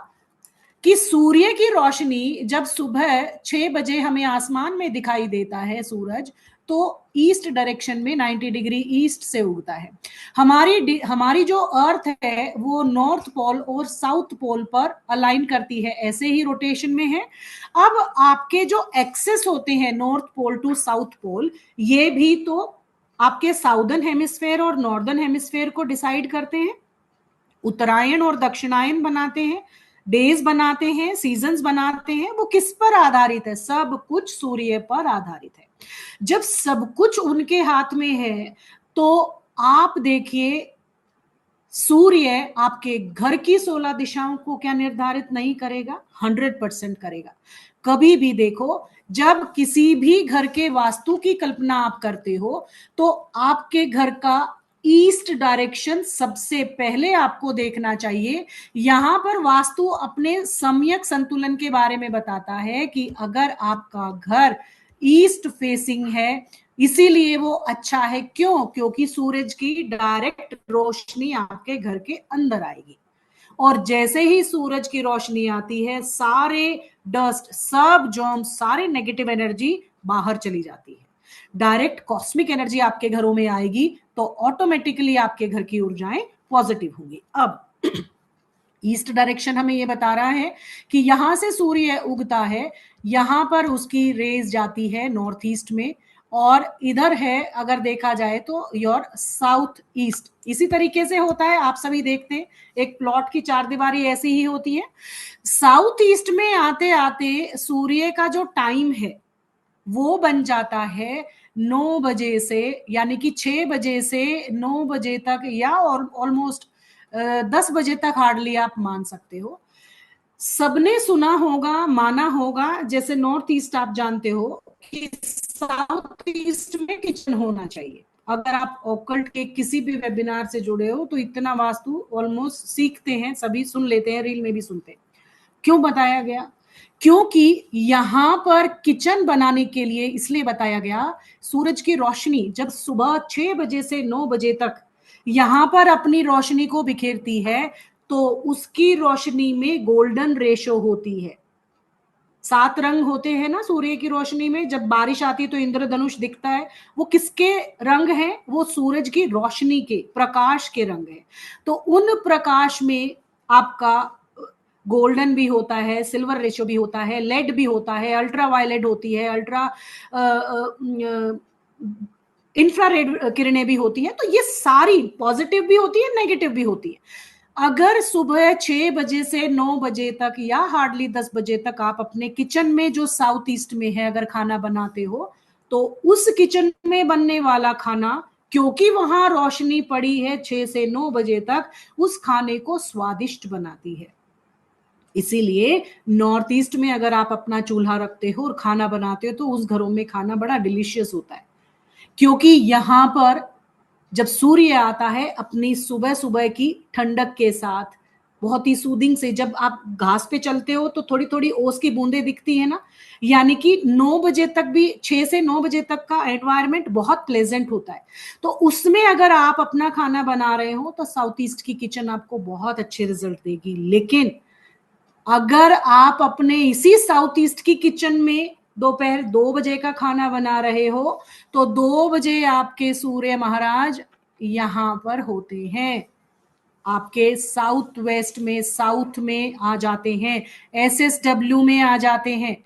A: कि सूर्य की रोशनी जब सुबह 6 बजे हमें आसमान में दिखाई देता है सूरज, तो ईस्ट डायरेक्शन में 90 डिग्री ईस्ट से उगता है। हमारी जो अर्थ है वो नॉर्थ पोल और साउथ पोल पर अलाइन करती है, ऐसे ही रोटेशन में है। अब आपके जो एक्सेस होते हैं north pole to south pole, ये भी तो आपके साउदर्न हेमिस्फेयर और नॉर्दर्न हेमिस्फेयर को डिसाइड करते हैं, उत्तरायण और दक्षिणायन बनाते हैं, डेज बनाते हैं, सीजन्स बनाते हैं। वो किस पर आधारित है? सब कुछ सूर्य पर आधारित है। जब सब कुछ उनके हाथ में है तो आप देखिए, सूर्य आपके घर की 16 दिशाओं को क्या निर्धारित नहीं करेगा? 100% करेगा। कभी भी देखो, जब किसी भी घर के वास्तु की कल्पना आप करते हो तो आपके घर का ईस्ट डायरेक्शन सबसे पहले आपको देखना चाहिए। यहां पर वास्तु अपने सम्यक संतुलन के बारे में बताता है कि अगर आपका घर ईस्ट फेसिंग है, इसीलिए वो अच्छा है। क्यों? क्योंकि सूरज की डायरेक्ट रोशनी आपके घर के अंदर आएगी, और जैसे ही सूरज की रोशनी आती है, सारे डस्ट, सब जर्म्स, सारे नेगेटिव एनर्जी बाहर चली जाती है। डायरेक्ट कॉस्मिक एनर्जी आपके घरों में आएगी तो ऑटोमेटिकली आपके घर की ऊर्जाएं पॉजिटिव होंगी। अब ईस्ट डायरेक्शन हमें ये बता रहा है कि यहां से सूर्य उगता है, यहां पर उसकी रेज जाती है नॉर्थ ईस्ट में, और इधर है अगर देखा जाए तो योर साउथ ईस्ट। इसी तरीके से होता है, आप सभी देखते हैं एक प्लॉट की चार दीवारी ऐसी ही होती है। साउथ ईस्ट में आते आते सूर्य का जो टाइम है वो बन जाता है 9 बजे से, यानी कि 6 बजे से 9 बजे तक, या और ऑलमोस्ट 10 बजे तक हार्डली आप मान सकते हो। सबने सुना होगा, माना होगा, जैसे नॉर्थ ईस्ट आप जानते हो कि साउथ ईस्ट में किचन होना चाहिए। अगर आप ऑकल्ट के किसी भी वेबिनार से जुड़े हो तो इतना वास्तु ऑलमोस्ट सीखते हैं, सभी सुन लेते हैं, रील में भी सुनते हैं। क्यों बताया गया? क्योंकि यहां पर किचन बनाने के लिए इसलिए बताया गया, सूरज की रोशनी जब सुबह 6 बजे से 9 बजे तक यहां पर अपनी रोशनी को बिखेरती है तो उसकी रोशनी में गोल्डन रेशो होती है। 7 रंग होते हैं ना सूर्य की रोशनी में, जब बारिश आती है तो इंद्रधनुष दिखता है, वो किसके रंग है? वो सूरज की रोशनी के, प्रकाश के रंग है। तो उन प्रकाश में आपका गोल्डन भी होता है, सिल्वर रेशो भी होता है, लेड भी होता है, अल्ट्रा वायलेट होती है, अल्ट्रा इंफ्रारेड किरणें भी होती हैं। तो ये सारी पॉजिटिव भी होती है, नेगेटिव भी होती है। अगर सुबह 6 बजे से 9 बजे तक या हार्डली 10 बजे तक आप अपने किचन में जो साउथ ईस्ट में है अगर खाना बनाते हो, तो उस किचन में बनने वाला खाना, क्योंकि वहां रोशनी पड़ी है 6 से 9 बजे तक, उस खाने को स्वादिष्ट बनाती है। इसीलिए नॉर्थ ईस्ट में अगर आप अपना चूल्हा रखते हो और खाना बनाते हो तो उस घरों में खाना बड़ा डिलीशियस होता है, क्योंकि यहां पर जब सूर्य आता है अपनी सुबह सुबह की ठंडक के साथ, बहुत ही सूदिंग से, जब आप घास पे चलते हो तो थोड़ी थोड़ी ओस की बूंदें दिखती है ना, यानी कि 9 बजे तक भी, 6 से 9 बजे तक का एनवायरनमेंट बहुत प्लेजेंट होता है। तो उसमें अगर आप अपना खाना बना रहे हो तो साउथ ईस्ट की किचन आपको बहुत अच्छे रिजल्ट देगी। लेकिन अगर आप अपने इसी साउथ ईस्ट की किचन में दोपहर 2 बजे का खाना बना रहे हो तो 2 बजे आपके सूर्य महाराज यहां पर होते हैं। आपके साउथ वेस्ट में, साउथ में आ जाते हैं, SSW में आ जाते हैं।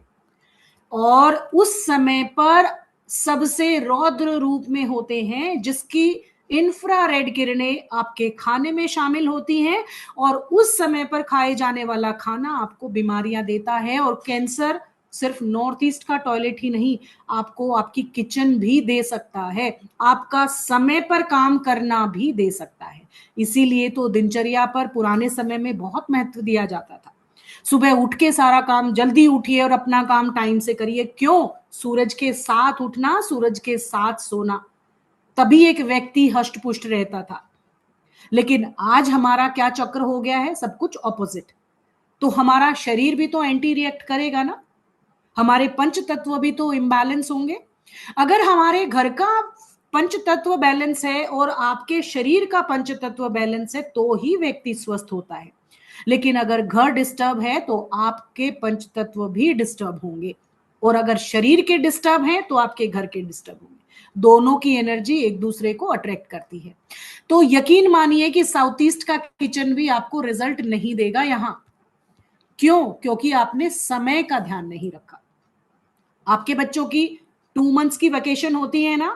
A: और उस समय पर सबसे रौद्र रूप में होते हैं, जिसकी इंफ्रारेड किरणें आपके खाने में शामिल होती हैं, और उस समय पर खाए जाने वाला खाना आपको बीमारियां देता है। और कैंसर सिर्फ नॉर्थ ईस्ट का टॉयलेट ही नहीं, आपको आपकी किचन भी दे सकता है, आपका समय पर काम करना भी दे सकता है। इसीलिए तो दिनचर्या पर पुराने समय में बहुत महत्व दिया जाता था। सुबह उठ के सारा काम, जल्दी उठिए और अपना काम टाइम से करिए। क्यों? सूरज के साथ उठना, सूरज के साथ सोना, तभी एक व्यक्ति हष्ट पुष्ट रहता था। लेकिन आज हमारा क्या चक्र हो गया है? सब कुछ ऑपोजिट। तो हमारा शरीर भी तो एंटी रिएक्ट करेगा ना, हमारे पंच तत्व भी तो इम्बैलेंस होंगे। अगर हमारे घर का पंच तत्व बैलेंस है और आपके शरीर का पंच तत्व बैलेंस है, तो ही व्यक्ति स्वस्थ होता है। लेकिन अगर घर डिस्टर्ब है तो आपके पंच तत्व भी डिस्टर्ब होंगे, और अगर शरीर के डिस्टर्ब हैं तो आपके घर के डिस्टर्ब होंगे। दोनों की एनर्जी एक दूसरे को अट्रैक्ट करती है। तो यकीन मानिए कि साउथ ईस्ट का किचन भी आपको रिजल्ट नहीं देगा यहां। क्यों? क्योंकि आपने समय का ध्यान नहीं रखा। आपके बच्चों की 2 मंथ्स की वेकेशन होती है ना,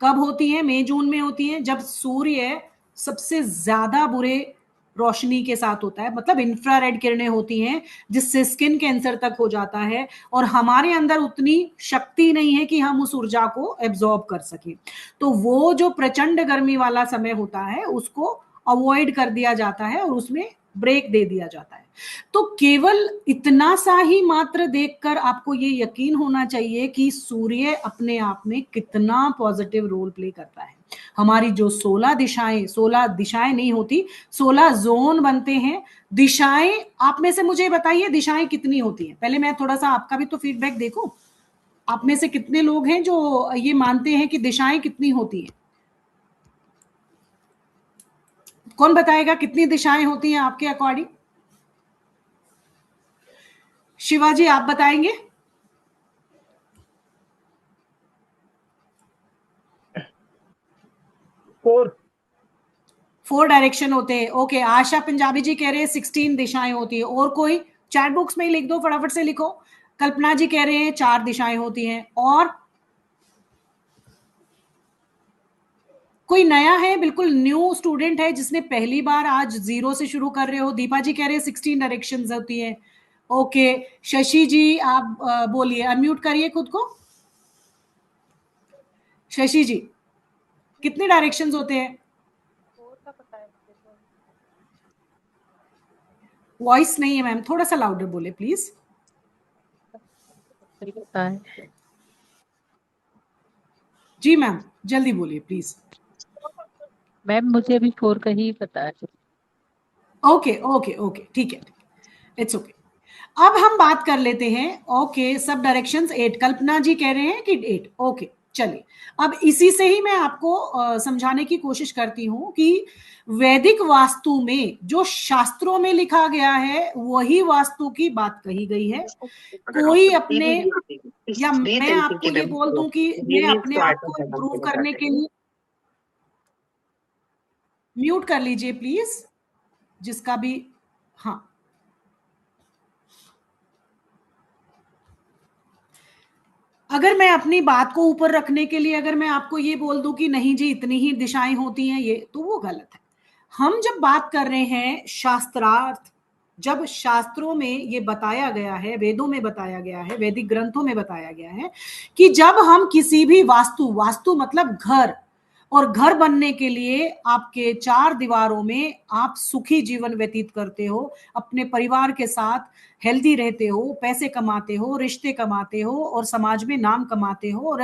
A: कब होती है? मई जून में होती है, जब सूर्य सबसे ज्यादा बुरे रोशनी के साथ होता है, मतलब इंफ्रारेड किरणें होती हैं, जिससे स्किन कैंसर तक हो जाता है, और हमारे अंदर उतनी शक्ति नहीं है कि हम उस ऊर्जा को एब्जॉर्ब कर सकें। तो वो जो प्रचंड गर्मी वाला समय होता है, उसको अवॉइड कर दिया जाता है और उसमें ब्रेक दे दिया जाता है। तो केवल इतना सा ही मात्र देखकर आपको ये यकीन होना चाहिए कि सूर्य अपने आप में कितना पॉजिटिव रोल प्ले करता है। हमारी जो 16 दिशाएं नहीं होती, 16 जोन बनते हैं। दिशाएं, आप में से मुझे बताइए दिशाएं कितनी होती हैं? पहले मैं थोड़ा सा आपका भी तो फीडबैक देखूं। आप में से कितने लोग हैं जो ये मानते हैं कि दिशाएं कितनी होती हैं? कौन बताएगा कितनी दिशाएं होती हैं आपके अकॉर्डिंग? शिवाजी, आप बताएंगे? 4 डायरेक्शन होते हैं। ओके, आशा पंजाबी जी कह रहे हैं 16 दिशाएं होती है। और कोई? चैट बॉक्स में ही लिख दो, फटाफट से लिखो। कल्पना जी कह रहे हैं 4 दिशाएं होती हैं। और कोई नया है, बिल्कुल न्यू स्टूडेंट है जिसने पहली बार आज 0 से शुरू कर रहे हो? दीपा जी कह रहे हैं 16 डायरेक्शंस होती है। ओके, शशि जी आप बोलिए, अनम्यूट करिए खुद को। शशि जी, कितने डायरेक्शंस होते हैं? वॉइस नहीं है मैम, थोड़ा सा लाउडर बोले प्लीज। जी मैम, जल्दी बोलिए प्लीज।
B: मैम मुझे अभी 4 का ही पता है।
A: ओके ओके ओके, ठीक है, इट्स ओके। अब हम बात कर लेते हैं। ओके, सब डायरेक्शंस 8, कल्पना जी कह रहे हैं कि 8। ओके, चलिए। अब इसी से ही मैं आपको समझाने की कोशिश करती हूं कि वैदिक वास्तु में जो शास्त्रों में लिखा गया है वही वास्तु की बात कही गई है। कोई अपने, या मैं आपको ये बोल दूं कि मैं अपने आप को इम्प्रूव करने के लिए, म्यूट कर लीजिए प्लीज जिसका भी। हाँ, अगर मैं अपनी बात को ऊपर रखने के लिए अगर मैं आपको ये बोल दूं कि नहीं जी इतनी ही दिशाएं होती हैं, ये तो वो गलत है। हम जब बात कर रहे हैं शास्त्रार्थ, जब शास्त्रों में ये बताया गया है, वेदों में बताया गया है, वैदिक ग्रंथों में बताया गया है कि जब हम किसी भी वास्तु, वास्तु मतलब घर, और घर बनने के लिए आपके 4 दीवारों में आप सुखी जीवन व्यतीत करते हो, अपने परिवार के साथ हेल्दी रहते हो, पैसे कमाते हो, रिश्ते कमाते हो, और समाज में नाम कमाते हो, और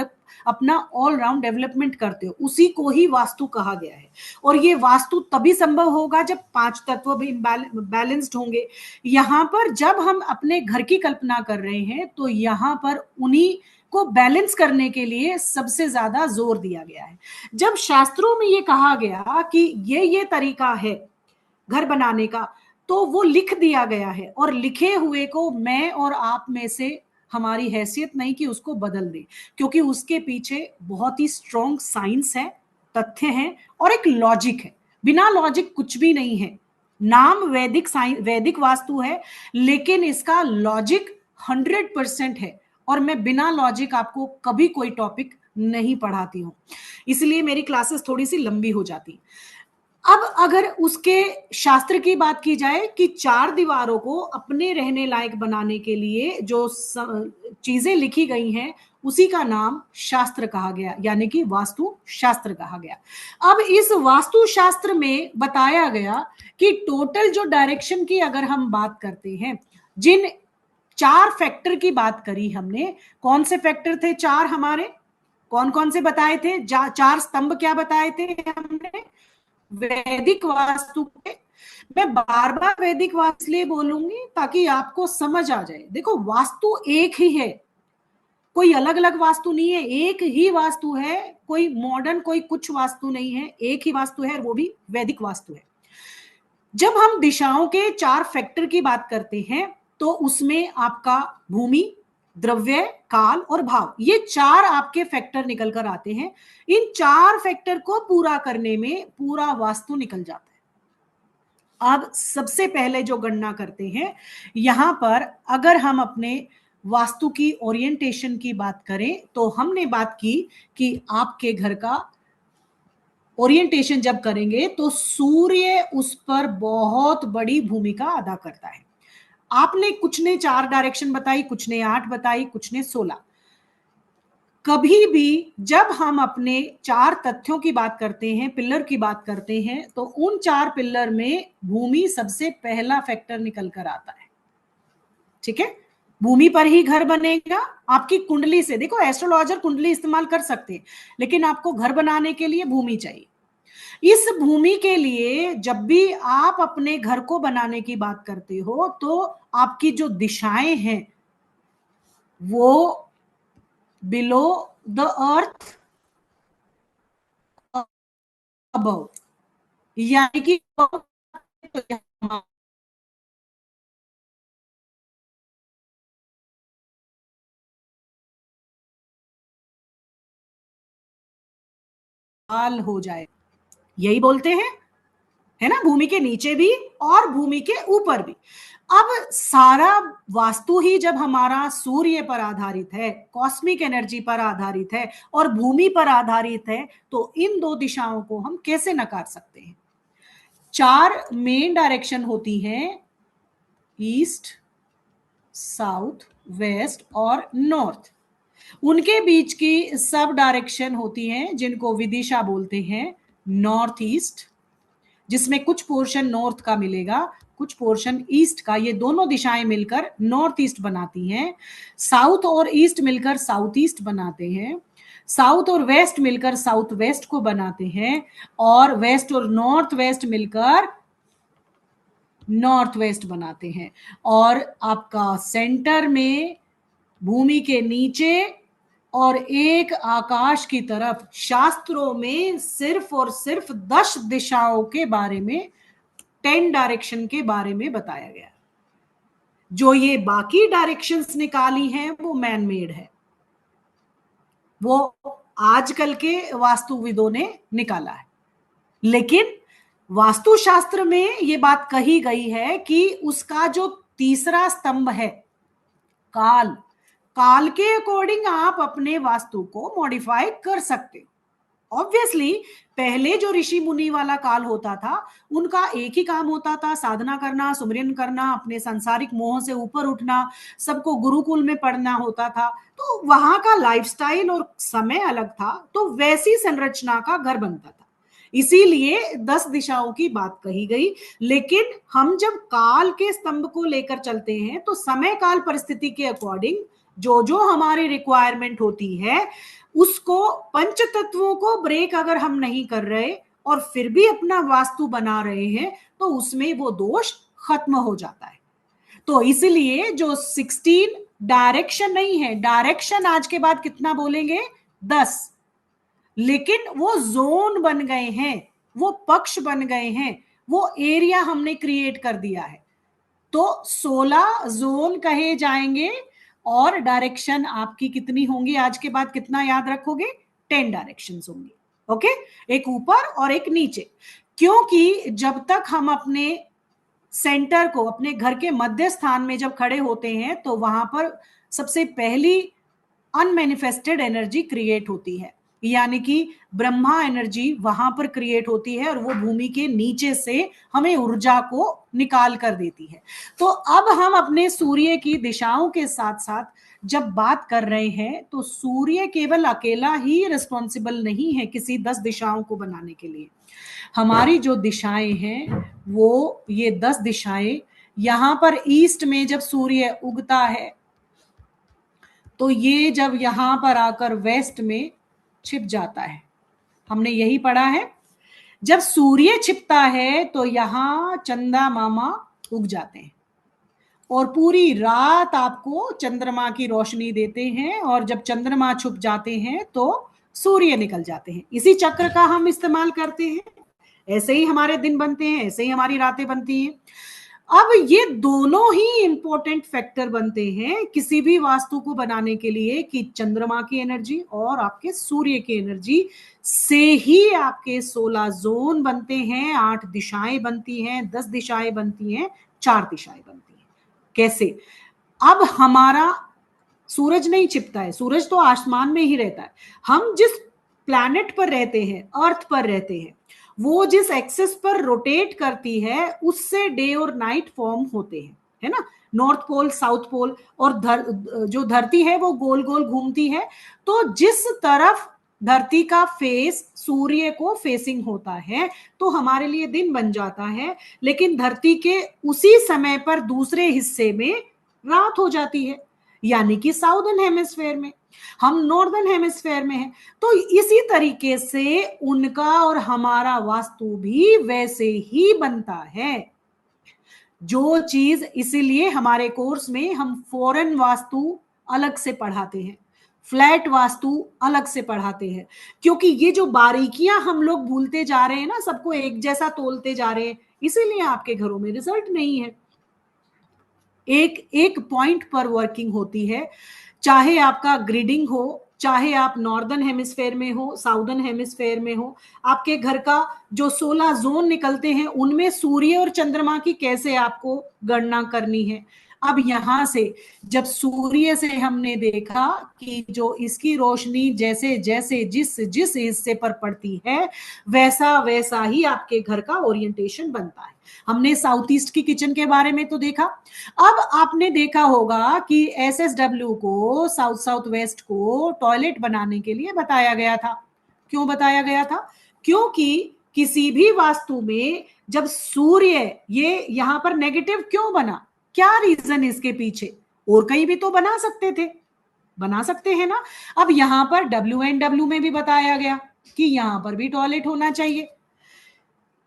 A: अपना ऑल राउंड डेवलपमेंट करते हो, उसी को ही वास्तु कहा गया है। और ये वास्तु तभी संभव होगा जब 5 तत्व भी बैलेंस्ड होंगे। यहाँ पर जब हम अपने घर की कल्पना कर रहे हैं तो यहाँ पर उन्हीं को बैलेंस करने के लिए सबसे ज्यादा जोर दिया गया है। जब शास्त्रों में ये कहा गया कि ये तरीका है घर बनाने का, तो वो लिख दिया गया है, और लिखे हुए को मैं और आप में से हमारी हैसियत नहीं कि उसको बदल दे, क्योंकि उसके पीछे बहुत ही स्ट्रॉन्ग साइंस है, तथ्य हैं, और एक लॉजिक है। बिना लॉजिक कुछ भी नहीं है। नाम वैदिक वास्तु है, लेकिन इसका लॉजिक 100% है, और मैं बिना लॉजिक आपको कभी कोई टॉपिक नहीं पढ़ाती हूं, इसलिए मेरी क्लासेस थोड़ी सी लंबी हो जाती। अब अगर उसके शास्त्र की बात की जाए कि चार दीवारों को अपने रहने लायक बनाने के लिए जो चीजें लिखी गई हैं, उसी का नाम शास्त्र कहा गया, यानी कि वास्तु शास्त्र कहा गया। अब इस वास्तु शास्त्र में बताया गया कि टोटल जो डायरेक्शन की अगर हम बात करते हैं, जिन चार फैक्टर की बात करी हमने, कौन से फैक्टर थे चार हमारे, कौन कौन से बताए थे, चार स्तंभ क्या बताए थे हमने वैदिक वास्तु के। मैं बार बार वैदिक वास्तु इसलिए बोलूंगी ताकि आपको समझ आ जाए। देखो, वास्तु एक ही है, कोई अलग अलग वास्तु नहीं है, एक ही वास्तु है, कोई मॉडर्न कोई कुछ वास्तु नहीं है, एक ही वास्तु है, वो भी वैदिक वास्तु है। जब हम दिशाओं के चार फैक्टर की बात करते हैं तो उसमें आपका भूमि, द्रव्य, काल और भाव, ये चार आपके फैक्टर निकल कर आते हैं। इन चार फैक्टर को पूरा करने में पूरा वास्तु निकल जाता है। अब सबसे पहले जो गणना करते हैं यहां पर, अगर हम अपने वास्तु की ओरिएंटेशन की बात करें तो हमने बात की कि आपके घर का ओरिएंटेशन जब करेंगे तो सूर्य उस पर बहुत बड़ी भूमिका अदा करता है। आपने कुछ ने 4 डायरेक्शन बताई, कुछ ने 8 बताई, कुछ ने 16। कभी भी जब हम अपने 4 तथ्यों की बात करते हैं, पिलर की बात करते हैं, तो उन 4 पिलर में भूमि सबसे पहला फैक्टर निकल कर आता है। ठीक है, भूमि पर ही घर बनेगा। आपकी कुंडली से, देखो एस्ट्रोलॉजर कुंडली इस्तेमाल कर सकते हैं, लेकिन आपको घर बनाने के लिए भूमि चाहिए। इस भूमि के लिए जब भी आप अपने घर को बनाने की बात करते हो तो आपकी जो दिशाएं हैं वो बिलो द अर्थ अबव, यानी कि हाल हो जाए, यही बोलते हैं, है ना, भूमि के नीचे भी और भूमि के ऊपर भी। अब सारा वास्तु ही जब हमारा सूर्य पर आधारित है, कॉस्मिक एनर्जी पर आधारित है और भूमि पर आधारित है, तो इन दो दिशाओं को हम कैसे नकार सकते हैं। 4 मेन डायरेक्शन होती हैं, ईस्ट, साउथ, वेस्ट और नॉर्थ। उनके बीच की सब डायरेक्शन होती हैं जिनको विदिशा बोलते हैं, नॉर्थ ईस्ट, जिसमें कुछ पोर्शन नॉर्थ का मिलेगा, कुछ पोर्शन ईस्ट का, ये दोनों दिशाएं मिलकर नॉर्थ ईस्ट बनाती हैं। साउथ और ईस्ट मिलकर साउथ ईस्ट बनाते हैं, साउथ और वेस्ट मिलकर साउथ वेस्ट को बनाते हैं, और वेस्ट और नॉर्थ वेस्ट मिलकर नॉर्थ वेस्ट बनाते हैं। और आपका सेंटर में भूमि के नीचे और एक आकाश की तरफ, शास्त्रों में सिर्फ और सिर्फ 10 दिशाओं के बारे में, 10 डायरेक्शन के बारे में बताया गया। जो ये बाकी डायरेक्शंस निकाली हैं वो मैन मेड है, वो आजकल के वास्तुविदों ने निकाला है। लेकिन वास्तुशास्त्र में ये बात कही गई है कि उसका जो तीसरा स्तंभ है, काल, काल के अकॉर्डिंग आप अपने वास्तु को मॉडिफाई कर सकते हो। ऑब्वियसली पहले जो ऋषि मुनि वाला काल होता था, उनका एक ही काम होता था, साधना करना, सुमिरन करना, अपने सांसारिक मोह से ऊपर उठना, सबको गुरुकुल में पढ़ना होता था, तो वहां का लाइफस्टाइल और समय अलग था, तो वैसी संरचना का घर बनता था, इसीलिए 10 दिशाओं की बात कही गई। लेकिन हम जब काल के स्तंभ को लेकर चलते हैं तो समय काल परिस्थिति के अकॉर्डिंग जो जो हमारी रिक्वायरमेंट होती है, उसको, पंच तत्वों को ब्रेक अगर हम नहीं कर रहे और फिर भी अपना वास्तु बना रहे हैं, तो उसमें वो दोष खत्म हो जाता है। तो इसलिए जो 16 डायरेक्शन नहीं है, डायरेक्शन आज के बाद कितना बोलेंगे, 10, लेकिन वो जोन बन गए हैं, वो पक्ष बन गए हैं, वो एरिया हमने क्रिएट कर दिया है। तो 16 जोन कहे जाएंगे और डायरेक्शन आपकी कितनी होंगी, आज के बाद कितना याद रखोगे, 10 डायरेक्शंस होंगी। ओके, एक ऊपर और एक नीचे, क्योंकि जब तक हम अपने सेंटर को, अपने घर के मध्य स्थान में जब खड़े होते हैं तो वहां पर सबसे पहली अनमैनिफेस्टेड एनर्जी क्रिएट होती है, यानी कि ब्रह्मा एनर्जी वहां पर क्रिएट होती है और वो भूमि के नीचे से हमें ऊर्जा को निकाल कर देती है। तो अब हम अपने सूर्य की दिशाओं के साथ साथ जब बात कर रहे हैं तो सूर्य केवल अकेला ही रिस्पॉन्सिबल नहीं है किसी 10 दिशाओं को बनाने के लिए। हमारी जो दिशाएं हैं वो ये 10 दिशाएं, यहां पर ईस्ट में जब सूर्य उगता है तो ये जब यहां पर आकर वेस्ट में छिप जाता है, हमने यही पढ़ा है। जब सूर्य छिपता है तो यहां चंदा मामा उग जाते हैं और पूरी रात आपको चंद्रमा की रोशनी देते हैं, और जब चंद्रमा छुप जाते हैं तो सूर्य निकल जाते हैं। इसी चक्र का हम इस्तेमाल करते हैं, ऐसे ही हमारे दिन बनते हैं, ऐसे ही हमारी रातें बनती हैं। अब ये दोनों ही इंपॉर्टेंट फैक्टर बनते हैं किसी भी वास्तु को बनाने के लिए कि चंद्रमा की एनर्जी और आपके सूर्य की एनर्जी से ही आपके 16 जोन बनते हैं, 8 दिशाएं बनती हैं, 10 दिशाएं बनती हैं, 4 दिशाएं बनती हैं। कैसे? अब हमारा सूरज नहीं छिपता है, सूरज तो आसमान में ही रहता है। हम जिस प्लैनेट पर रहते हैं, अर्थ पर रहते हैं, वो जिस एक्सिस पर रोटेट करती है उससे डे और नाइट फॉर्म होते हैं, है ना। नॉर्थ पोल, साउथ पोल, और जो धरती है वो गोल गोल घूमती है। तो जिस तरफ धरती का फेस सूर्य को फेसिंग होता है तो हमारे लिए दिन बन जाता है, लेकिन धरती के उसी समय पर दूसरे हिस्से में रात हो जाती है, यानी कि साउदर्न हेमिस्फेयर में। हम नॉर्दर्न हेमिस्फेयर में हैं। तो इसी तरीके से उनका और हमारा वास्तु भी वैसे ही बनता है। जो चीज, इसीलिए हमारे कोर्स में हम फॉरेन वास्तु अलग से पढ़ाते हैं, फ्लैट वास्तु अलग से पढ़ाते हैं, क्योंकि ये जो बारीकियां हम लोग भूलते जा रहे हैं ना, सबको एक जैसा तोलते जा रहे हैं, इसीलिए आपके घरों में रिजल्ट नहीं है। एक एक पॉइंट पर वर्किंग होती है, चाहे आपका ग्रिडिंग हो, चाहे आप नॉर्दर्न हेमिस्फेयर में हो, साउदर्न हेमिस्फेयर में हो, आपके घर का जो 16 जोन निकलते हैं उनमें सूर्य और चंद्रमा की कैसे आपको गणना करनी है। अब यहां से जब सूर्य से हमने देखा कि जो इसकी रोशनी जैसे जैसे जिस जिस हिस्से पर पड़ती है वैसा वैसा ही आपके घर का ओरिएंटेशन बनता है। हमने साउथ ईस्ट की किचन के बारे में तो देखा। अब आपने देखा होगा कि एसएसडब्ल्यू को, साउथ साउथ वेस्ट को टॉयलेट बनाने के लिए बताया गया था। क्यों बताया गया था? क्योंकि किसी भी वास्तु में जब सूर्य ये यहां पर नेगेटिव क्यों बना, क्या रीजन इसके पीछे? और कहीं भी तो बना सकते थे, बना सकते हैं ना। अब यहां पर WNW में भी बताया गया कि यहां पर भी टॉयलेट होना चाहिए।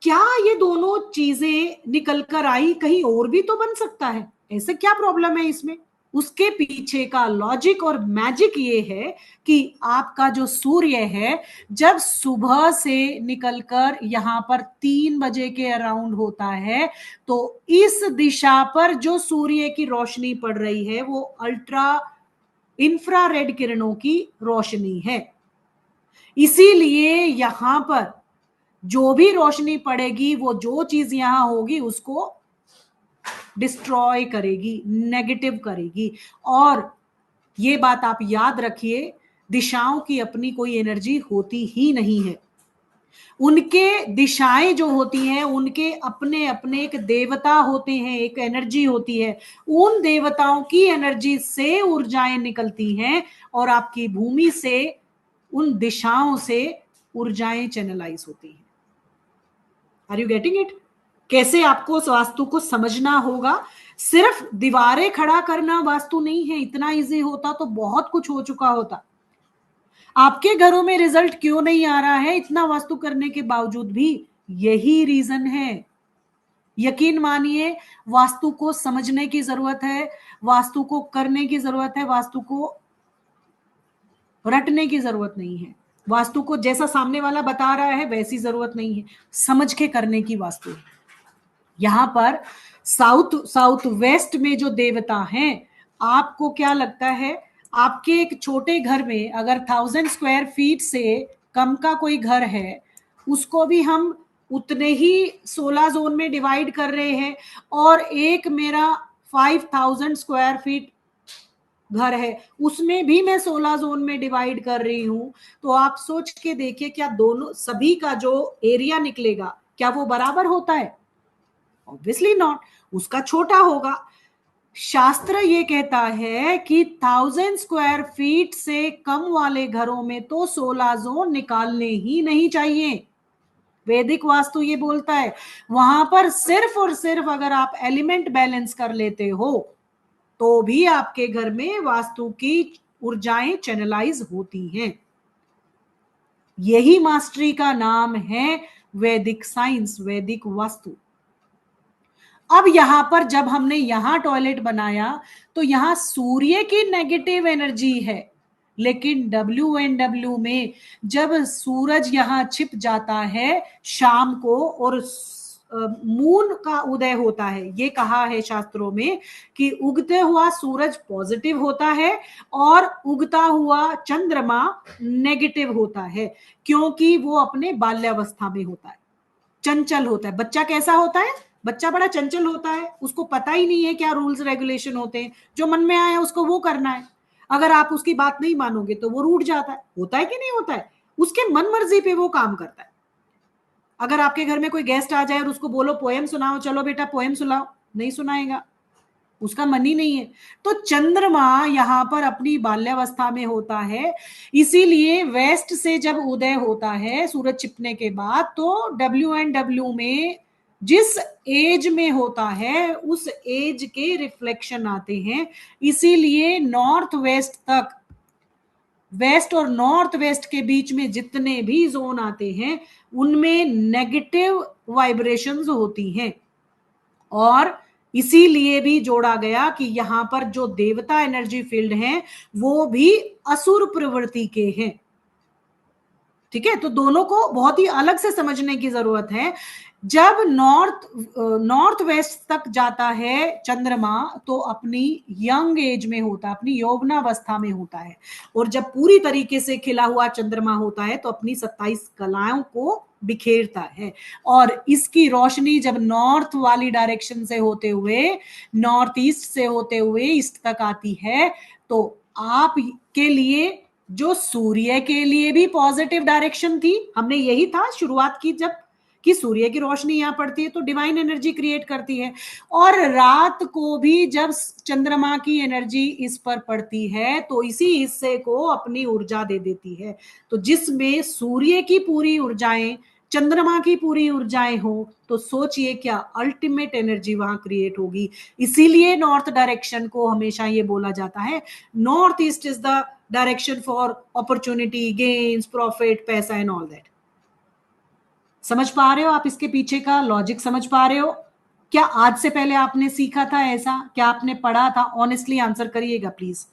A: क्या ये दोनों चीजें निकल कर आई, कहीं और भी तो बन सकता है, ऐसे क्या प्रॉब्लम है इसमें? उसके पीछे का लॉजिक और मैजिक ये है कि आपका जो सूर्य है जब सुबह से निकलकर यहां पर 3 बजे के अराउंड होता है तो इस दिशा पर जो सूर्य की रोशनी पड़ रही है वो अल्ट्रा इंफ्रारेड किरणों की रोशनी है। इसीलिए यहां पर जो भी रोशनी पड़ेगी वो जो चीज यहां होगी उसको डिस्ट्रॉय करेगी, नेगेटिव करेगी। और ये बात आप याद रखिए, दिशाओं की अपनी कोई एनर्जी होती ही नहीं है। उनके दिशाएं जो होती हैं उनके अपने अपने एक देवता होते हैं, एक एनर्जी होती है। उन देवताओं की एनर्जी से ऊर्जाएं निकलती हैं और आपकी भूमि से, उन दिशाओं से ऊर्जाएं चैनलाइज होती हैं। Are you getting it? कैसे आपको वास्तु को समझना होगा। सिर्फ दीवारें खड़ा करना वास्तु नहीं है, इतना इजी होता तो बहुत कुछ हो चुका होता। आपके घरों में रिजल्ट क्यों नहीं आ रहा है इतना वास्तु करने के बावजूद भी? यही रीजन है। यकीन मानिए, वास्तु को समझने की जरूरत है, वास्तु को करने की जरूरत है, वास्तु को रटने की जरूरत नहीं है। वास्तु को जैसा सामने वाला बता रहा है वैसी जरूरत नहीं है, समझ के करने की वास्तु है। यहां पर साउथ साउथ वेस्ट में जो देवता हैं, आपको क्या लगता है आपके एक छोटे घर में अगर 1000 स्क्वायर फीट से कम का कोई घर है, उसको भी हम उतने ही 16 जोन में डिवाइड कर रहे हैं, और एक मेरा 5000 स्क्वायर फीट घर है, उसमें भी मैं 16 जोन में डिवाइड कर रही हूं। तो आप सोच के देखिए, क्या दोनों सभी का जो एरिया निकलेगा क्या वो बराबर होता है? ऑब्वियसली नॉट, उसका छोटा होगा। शास्त्र ये कहता है कि 1000 स्क्वायर फीट से कम वाले घरों में तो 16 जोन निकालने ही नहीं चाहिए। वैदिक वास्तु ये बोलता है, वहां पर सिर्फ और सिर्फ अगर आप एलिमेंट बैलेंस कर लेते हो तो भी आपके घर में वास्तु की ऊर्जाएं चैनलाइज होती हैं। यही मास्टरी का नाम है वैदिक साइंस, वैदिक वास्तु। अब यहां पर जब हमने यहां टॉयलेट बनाया तो यहां सूर्य की नेगेटिव एनर्जी है, लेकिन WNW में जब सूरज यहां छिप जाता है शाम को और मून का उदय होता है, ये कहा है शास्त्रों में कि उगते हुआ सूरज पॉजिटिव होता है और उगता हुआ चंद्रमा नेगेटिव होता है, क्योंकि वो अपने बाल्यावस्था में होता है, चंचल होता है। बच्चा कैसा होता है? बच्चा बड़ा चंचल होता है, उसको पता ही नहीं है क्या रूल्स रेगुलेशन होते हैं, जो मन में आया उसको वो करना है। अगर आप उसकी बात नहीं मानोगे तो वो रूठ जाता है। होता है कि नहीं होता है? उसके मन मर्जी पे वो काम करता है। अगर आपके घर में कोई गेस्ट आ जाए और उसको बोलो पोएम सुनाओ, चलो बेटा पोएम सुनाओ, नहीं सुनाएगा, उसका मन ही नहीं है। तो चंद्रमा यहां पर अपनी बाल्यावस्था में होता है, इसीलिए वेस्ट से जब उदय होता है सूरज छिपने के बाद, तो WNW में जिस एज में होता है उस एज के रिफ्लेक्शन आते हैं। इसीलिए नॉर्थ वेस्ट तक, वेस्ट और नॉर्थ वेस्ट के बीच में जितने भी जोन आते हैं उनमें नेगेटिव वाइब्रेशंस होती हैं, और इसीलिए भी जोड़ा गया कि यहां पर जो देवता एनर्जी फील्ड हैं वो भी असुर प्रवृत्ति के हैं। ठीक है, तो दोनों को बहुत ही अलग से समझने की जरूरत है। जब नॉर्थ वेस्ट तक जाता है चंद्रमा तो अपनी यंग एज में होता है, अपनी यौवनावस्था में होता है, और जब पूरी तरीके से खिला हुआ चंद्रमा होता है तो अपनी 27 कलाओं को बिखेरता है। और इसकी रोशनी जब नॉर्थ वाली डायरेक्शन से होते हुए, नॉर्थ ईस्ट से होते हुए ईस्ट तक आती है, तो आप के लिए जो सूर्य के लिए भी पॉजिटिव डायरेक्शन थी, हमने यही था शुरुआत की जब, कि सूर्य की रोशनी यहां पड़ती है तो डिवाइन एनर्जी क्रिएट करती है, और रात को भी जब चंद्रमा की एनर्जी इस पर पड़ती है तो इसी हिस्से को अपनी ऊर्जा दे देती है। तो जिसमें सूर्य की पूरी ऊर्जाएं, चंद्रमा की पूरी ऊर्जाएं हो, तो सोचिए क्या अल्टीमेट एनर्जी वहां क्रिएट होगी। इसीलिए नॉर्थ डायरेक्शन को हमेशा ये बोला जाता है, north east is the direction for opportunity, gains, profit, पैसा एंड ऑल दैट। समझ पा रहे हो आप इसके पीछे का लॉजिक? समझ पा रहे हो? क्या आज से पहले आपने सीखा था ऐसा? क्या आपने पढ़ा था? ऑनेस्टली आंसर करिएगा प्लीज,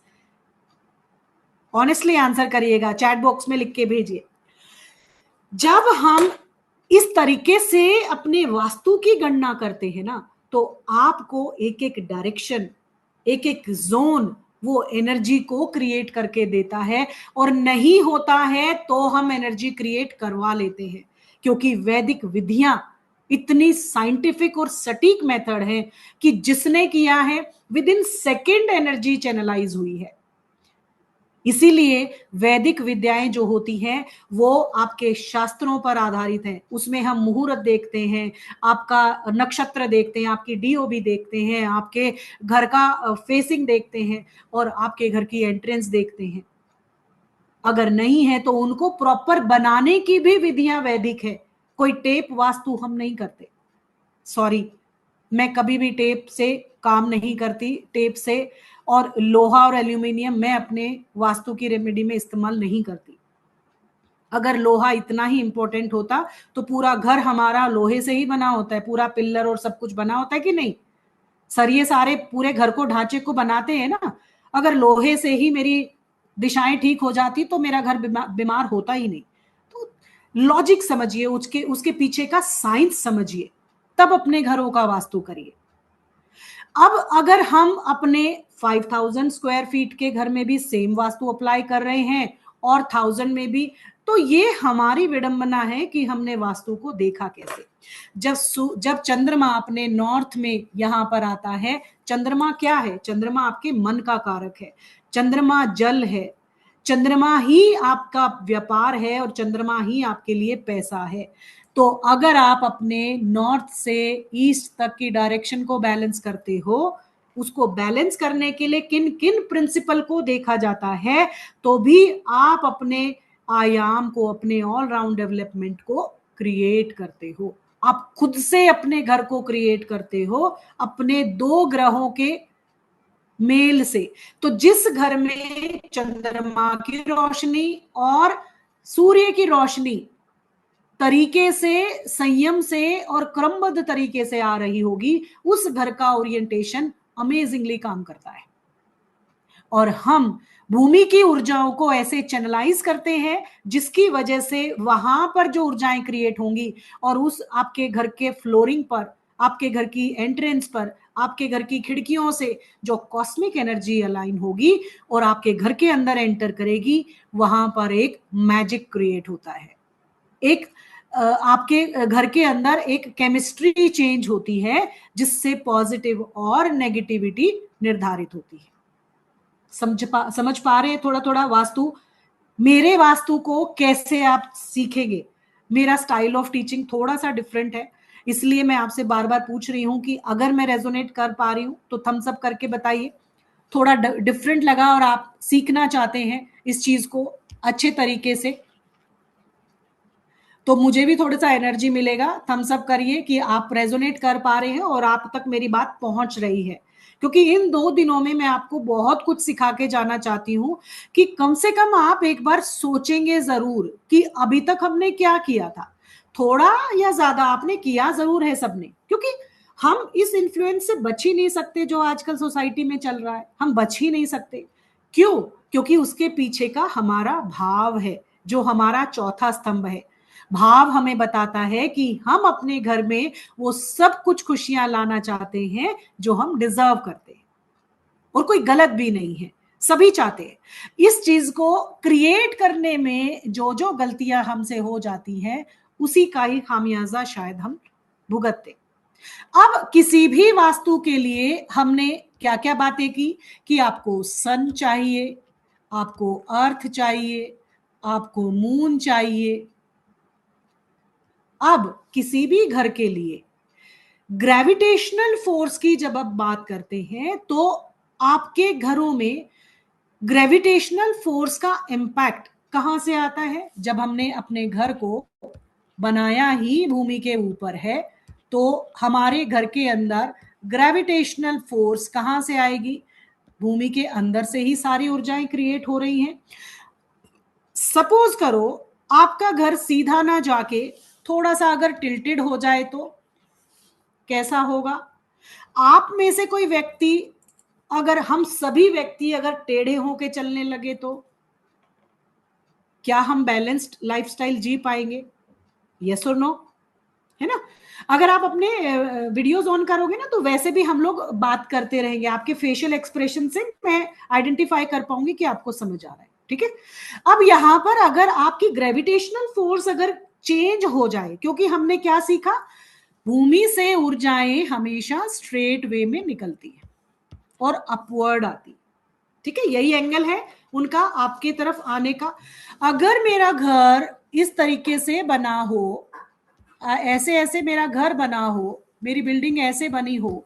A: ऑनेस्टली आंसर करिएगा, चैट बॉक्स में लिख के भेजिए। जब हम इस तरीके से अपने वास्तु की गणना करते हैं ना, तो आपको एक एक डायरेक्शन, एक एक जोन वो एनर्जी को क्रिएट करके देता है, और नहीं होता है तो हम एनर्जी क्रिएट करवा लेते हैं, क्योंकि वैदिक विधियां इतनी साइंटिफिक और सटीक मेथड है कि जिसने किया है within second energy channelize हुई है। इसीलिए वैदिक विद्याएं जो होती हैं वो आपके शास्त्रों पर आधारित हैं। उसमें हम मुहूर्त देखते हैं, आपका नक्षत्र देखते हैं, आपकी DOB देखते हैं, आपके घर का फेसिंग देखते हैं, और आपके घर की एंट्रेंस देखते हैं। अगर नहीं है तो उनको प्रॉपर बनाने की भी विधियां वैदिक है। कोई टेप वास्तु हम नहीं करते, सॉरी, मैं कभी भी टेप से काम नहीं करती। टेप से और लोहा और एल्यूमिनियम मैं अपने वास्तु की रेमेडी में इस्तेमाल नहीं करती। अगर लोहा इतना ही इंपॉर्टेंट होता तो पूरा घर हमारा लोहे से ही बना होता है, पूरा पिल्लर और सब कुछ बना होता है कि नहीं? सर ये सारे पूरे घर को, ढांचे को बनाते हैं ना। अगर लोहे से ही मेरी दिशाएं ठीक हो जाती तो मेरा घर बीमार होता ही नहीं। तो लॉजिक समझिए, उसके उसके पीछे का साइंस समझिए, तब अपने घरों का वास्तु करिए। अब अगर हम अपने 5000 स्क्वायर फीट के घर में भी सेम वास्तु अप्लाई कर रहे हैं और 1000 में भी, तो ये हमारी विडंबना है कि हमने वास्तु को देखा कैसे। जब चंद्रमा अपने नॉर्थ में यहां पर आता है, चंद्रमा क्या है? चंद्रमा आपके मन का कारक है, चंद्रमा जल है, चंद्रमा ही आपका व्यापार है और चंद्रमा ही आपके लिए पैसा है। तो अगर आप अपने नॉर्थ से ईस्ट तक की डायरेक्शन को बैलेंस करते हो, उसको बैलेंस करने के लिए किन किन प्रिंसिपल को देखा जाता है, तो भी आप अपने आयाम को, अपने ऑलराउंड डेवलपमेंट को क्रिएट करते हो। आप खुद से अपने घर को क्रिएट करते हो अपने दो ग्रहों के मेल से। तो जिस घर में चंद्रमा की रोशनी और सूर्य की रोशनी तरीके से, संयम से और क्रमबद्ध तरीके से आ रही होगी, उस घर का ओरिएंटेशन अमेजिंगली काम करता है। और हम भूमि की ऊर्जाओं को ऐसे चैनलाइज करते हैं जिसकी वजह से वहां पर जो ऊर्जाएं क्रिएट होंगी और उस आपके घर के फ्लोरिंग पर, आपके घर की एंट्रेंस पर, आपके घर की खिड़कियों से जो कॉस्मिक एनर्जी अलाइन होगी और आपके घर के अंदर एंटर करेगी, वहां पर एक मैजिक क्रिएट होता है। एक आपके घर के अंदर एक केमिस्ट्री चेंज होती है जिससे पॉजिटिव और नेगेटिविटी निर्धारित होती है। समझ पा रहे हैं थोड़ा थोड़ा वास्तु? मेरे वास्तु को कैसे आप सीखेंगे? मेरा स्टाइल ऑफ टीचिंग थोड़ा सा डिफरेंट है, इसलिए मैं आपसे बार बार पूछ रही हूं कि अगर मैं रेजोनेट कर पा रही हूं तो थम्स अप करके बताइए। थोड़ा डिफरेंट लगा और आप सीखना चाहते हैं इस चीज को अच्छे तरीके से, तो मुझे भी थोड़ा सा एनर्जी मिलेगा। थम्स अप करिए कि आप रेजोनेट कर पा रहे हैं और आप तक मेरी बात पहुंच रही है, क्योंकि इन 2 दिनों में मैं आपको बहुत कुछ सिखा के जाना चाहती हूं कि कम से कम आप एक बार सोचेंगे जरूर कि अभी तक हमने क्या किया था। थोड़ा या ज्यादा आपने किया जरूर है सबने, क्योंकि हम इस इन्फ्लुएंस से बच ही नहीं सकते जो आजकल सोसाइटी में चल रहा है। हम बच ही नहीं सकते। क्यों? क्योंकि उसके पीछे का हमारा भाव है, जो हमारा चौथा स्तंभ है। भाव हमें बताता है कि हम अपने घर में वो सब कुछ खुशियां लाना चाहते हैं जो हम डिजर्व करते हैं, और कोई गलत भी नहीं है, सभी चाहते हैं। इस चीज को क्रिएट करने में जो जो गलतियां हमसे हो जाती हैं, उसी का ही खामियाजा शायद हम भुगतते। अब किसी भी वास्तु के लिए हमने क्या क्या बातें की कि आपको सन चाहिए, आपको अर्थ चाहिए, आपको मून चाहिए। अब किसी भी घर के लिए ग्रेविटेशनल फोर्स की जब आप बात करते हैं, तो आपके घरों में ग्रेविटेशनल फोर्स का इंपैक्ट कहां से आता है? जब हमने अपने घर को बनाया ही भूमि के ऊपर है, तो हमारे घर के अंदर ग्रेविटेशनल फोर्स कहां से आएगी? भूमि के अंदर से ही सारी ऊर्जाएं क्रिएट हो रही हैं। सपोज करो आपका घर सीधा ना जाके थोड़ा सा अगर टिल्टेड हो जाए तो कैसा होगा? आप में से कोई व्यक्ति, अगर हम सभी व्यक्ति अगर टेढ़े होके चलने लगे तो क्या हम बैलेंस्ड लाइफस्टाइल जी पाएंगे? यस और नो? है ना? अगर आप अपने वीडियोस ऑन करोगे ना, तो वैसे भी हम लोग बात करते रहेंगे, आपके फेशियल एक्सप्रेशन से मैं आइडेंटिफाई कर पाऊंगी कि आपको समझ आ रहा है। ठीक है? अब यहां पर अगर आपकी ग्रेविटेशनल फोर्स अगर चेंज हो जाए, क्योंकि हमने क्या सीखा, भूमि से ऊर्जाएं हमेशा स्ट्रेट वे में निकलती है और अपवर्ड आती। ठीक है? यही एंगल है उनका आपके तरफ आने का। अगर मेरा घर इस तरीके से बना हो, ऐसे ऐसे मेरा घर बना हो, मेरी बिल्डिंग ऐसे बनी हो,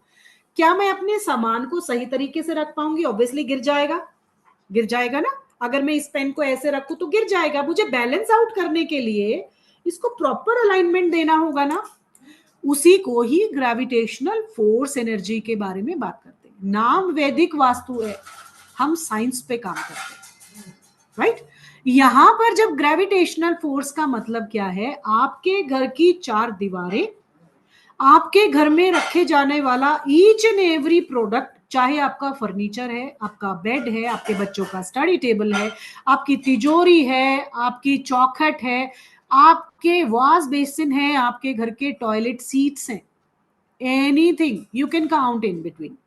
A: क्या मैं अपने सामान को सही तरीके से रख पाऊंगी? ऑब्वियसली गिर जाएगा, गिर जाएगा ना। अगर मैं इस पेन को ऐसे रखूं तो गिर जाएगा। मुझे बैलेंस आउट करने के लिए इसको प्रॉपर अलाइनमेंट देना होगा ना। उसी को ही ग्रेविटेशनल फोर्स एनर्जी के बारे में बात करते हैं। नाम वैदिक वास्तु है, हम साइंस पे काम करते हैं, राइट? यहां पर जब ग्रेविटेशनल फोर्स का मतलब क्या है, आपके घर की 4 दीवारें, आपके घर में रखे जाने वाला ईच एंड एवरी प्रोडक्ट, चाहे आपका फर्नीचर है, आपका बेड है, आपके बच्चों का स्टडी टेबल है, आपकी तिजोरी है, आपकी चौखट है, आपके वॉश बेसिन है, आपके घर के टॉयलेट सीट्स हैं, anything you can count in between.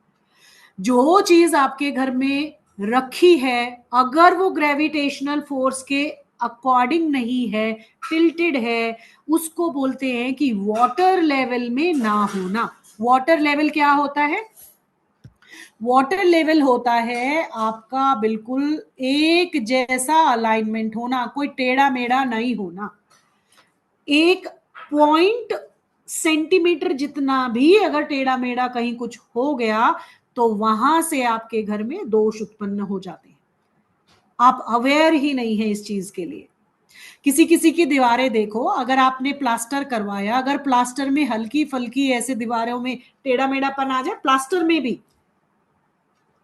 A: जो चीज आपके घर में रखी है, अगर वो ग्रेविटेशनल फोर्स के अकॉर्डिंग नहीं है, टिल्टेड है, उसको बोलते हैं कि वाटर लेवल में ना होना। वाटर लेवल क्या होता है? वाटर लेवल होता है आपका बिल्कुल एक जैसा अलाइनमेंट होना, कोई टेढ़ा मेढ़ा नहीं होना। एक पॉइंट सेंटीमीटर जितना भी अगर टेढ़ा मेढ़ा कहीं कुछ हो गया तो वहां से आपके घर में दोष उत्पन्न हो जाते हैं। आप अवेयर ही नहीं है इस चीज के लिए। किसी किसी की दीवारें देखो, अगर आपने प्लास्टर करवाया, अगर प्लास्टर में हल्की फल्की ऐसे दीवारों में टेढ़ा मेढ़ापन आ जाए प्लास्टर में भी,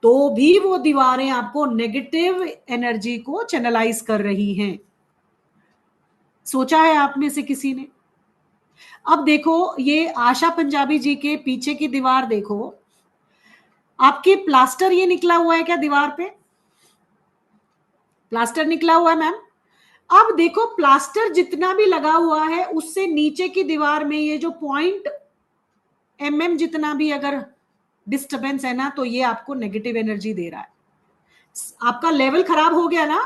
A: तो भी वो दीवारें आपको नेगेटिव एनर्जी को चैनलाइज कर रही हैं। सोचा है आप में से किसी ने? अब देखो, ये आशा पंजाबी जी के पीछे की दीवार देखो, आपके प्लास्टर ये निकला हुआ है क्या दीवार पे? प्लास्टर निकला हुआ है मैम। अब देखो, प्लास्टर जितना भी लगा हुआ है उससे नीचे की दीवार में ये जो पॉइंट जितना भी अगर डिस्टरबेंस है ना, तो ये आपको नेगेटिव एनर्जी दे रहा है, आपका लेवल खराब हो गया ना।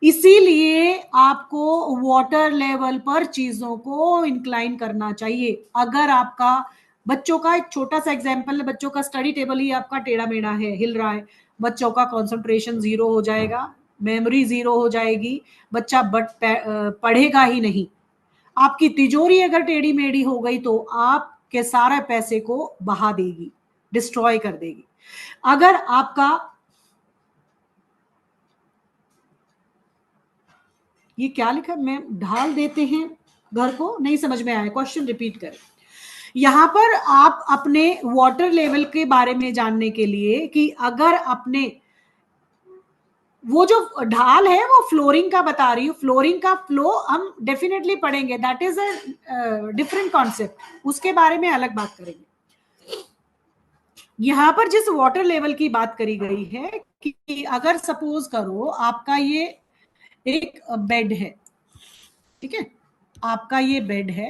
A: इसीलिए आपको वाटर लेवल पर चीजों को इंक्लाइन करना चाहिए। अगर आपका बच्चों का एक छोटा सा एग्जांपल है, बच्चों का स्टडी टेबल ही आपका टेढ़ा मेढ़ा है, हिल रहा है, बच्चों का कंसंट्रेशन जीरो हो जाएगा, मेमोरी जीरो हो जाएगी, बच्चा पढ़ेगा ही नहीं। आपकी तिजोरी अगर टेढ़ी मेढ़ी हो गई तो आपके सारे पैसे को बहा देगी, डिस्ट्रॉय कर देगी। अगर आपका ये क्या लिखा, मैं ढाल देते हैं घर को, नहीं समझ में आया, क्वेश्चन रिपीट करें। यहां पर आप अपने वाटर लेवल के बारे में जानने के लिए कि अगर अपने वो जो ढाल है वो फ्लोरिंग का बता रही हूँ, फ्लोरिंग का फ्लो हम डेफिनेटली पढ़ेंगे, that is a different concept, उसके बारे में अलग बात करेंगे। यहां पर जिस वाटर लेवल की बात करी गई है कि अगर सपोज करो आपका ये एक बेड है, ठीक है, आपका ये बेड है,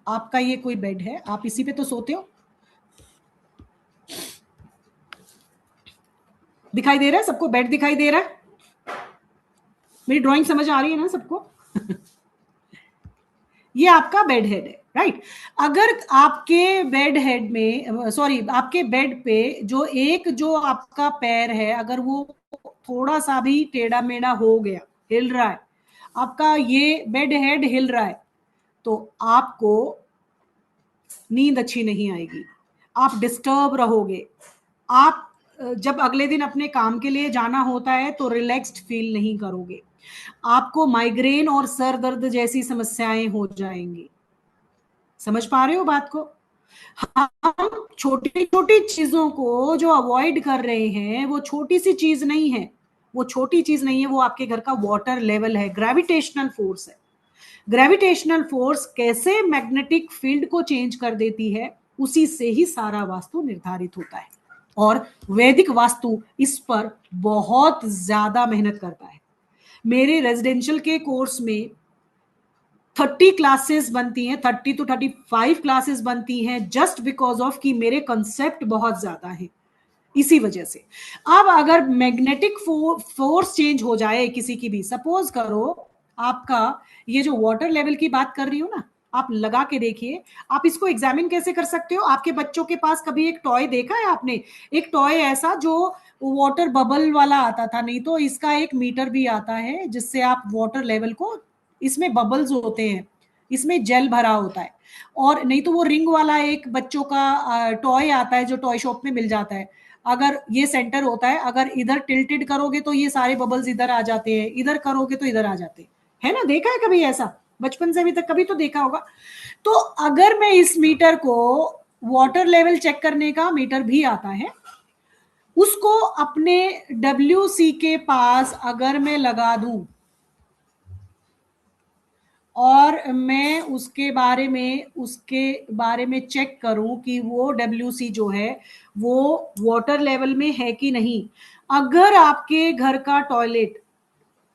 A: आपका ये कोई बेड है, आप इसी पे तो सोते हो, दिखाई दे रहा है सबको? बेड दिखाई दे रहा है? मेरी ड्राइंग समझ आ रही है ना सबको? ये आपका बेड हेड है, राइट। अगर आपके बेड हेड में, सॉरी, आपके बेड पे जो एक जो आपका पैर है, अगर वो थोड़ा सा भी टेढ़ा मेढ़ा हो गया, हिल रहा है, आपका ये बेड हेड हिल रहा है, तो आपको नींद अच्छी नहीं आएगी, आप डिस्टर्ब रहोगे, आप जब अगले दिन अपने काम के लिए जाना होता है तो रिलैक्स्ड फील नहीं करोगे, आपको माइग्रेन और सर दर्द जैसी समस्याएं हो जाएंगी। समझ पा रहे हो बात को? हम छोटी छोटी चीजों को जो अवॉइड कर रहे हैं, वो छोटी सी चीज नहीं है, वो छोटी चीज नहीं है, वो आपके घर का वाटर लेवल है, ग्रेविटेशनल फोर्स है। ग्रेविटेशनल फोर्स कैसे मैग्नेटिक फील्ड को चेंज कर देती है, उसी से ही सारा वास्तु निर्धारित होता है। और वैदिक वास्तु इस पर बहुत ज्यादा मेहनत करता है। मेरे रेजिडेंशियल के कोर्स में 30 क्लासेस बनती हैं, 30 to 35 क्लासेस बनती हैं, जस्ट बिकॉज ऑफ कि मेरे कंसेप्ट बहुत ज्यादा है, इसी वजह से। अब अगर मैग्नेटिक फोर्स चेंज हो जाए किसी की भी, सपोज करो आपका ये जो वाटर लेवल की बात कर रही हूं ना, आप लगा के देखिए। आप इसको एग्जामिन कैसे कर सकते हो? आपके बच्चों के पास कभी एक टॉय देखा है आपने? एक टॉय ऐसा जो वाटर बबल वाला आता था, नहीं तो इसका एक मीटर भी आता है जिससे आप वाटर लेवल को, इसमें बबल्स होते हैं, इसमें जेल भरा होता है, और नहीं तो वो रिंग वाला एक बच्चों का टॉय आता है जो टॉय शॉप में मिल जाता है। अगर ये सेंटर होता है, अगर इधर टिल्टेड करोगे तो ये सारे बबल्स इधर आ जाते हैं, इधर करोगे तो इधर आ जाते हैं, है ना? देखा है कभी ऐसा? बचपन से अभी तक कभी तो देखा होगा। तो अगर मैं इस मीटर को, वाटर लेवल चेक करने का मीटर भी आता है, उसको अपने WC के पास अगर मैं लगा दूं और मैं उसके बारे में चेक करूं कि वो WC जो है वो वाटर लेवल में है कि नहीं। अगर आपके घर का टॉयलेट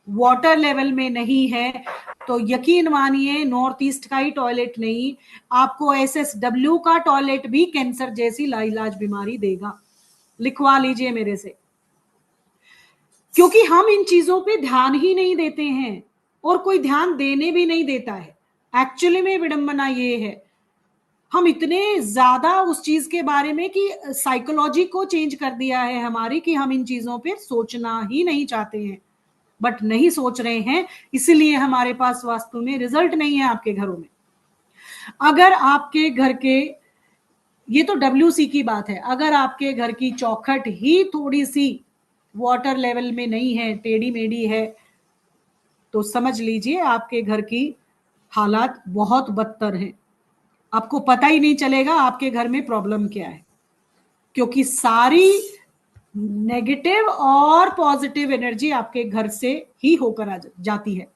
A: वाटर लेवल में नहीं है तो यकीन मानिए नॉर्थ ईस्ट का ही टॉयलेट नहीं, आपको SSW का टॉयलेट भी कैंसर जैसी लाइलाज बीमारी देगा। लिखवा लीजिए मेरे से। क्योंकि हम इन चीजों पे ध्यान ही नहीं देते हैं और कोई ध्यान देने भी नहीं देता है। एक्चुअली में विडंबना ये है, हम इतने ज्यादा उस चीज के बारे में कि साइकोलॉजी को चेंज कर दिया है हमारी, कि हम इन चीजों पे सोचना ही नहीं चाहते हैं, बट नहीं सोच रहे हैं, इसलिए हमारे पास वास्तु में रिजल्ट नहीं है आपके घरों में। अगर आपके घर के, ये तो WC की बात है, अगर आपके घर की चौखट ही थोड़ी सी वाटर लेवल में नहीं है, टेढ़ी मेढ़ी है, तो समझ लीजिए आपके घर की हालात बहुत बदतर हैं। आपको पता ही नहीं चलेगा आपके घर में प्रॉब्लम क्या है, क्योंकि सारी नेगेटिव और पॉजिटिव एनर्जी आपके घर से ही होकर आ जाती है।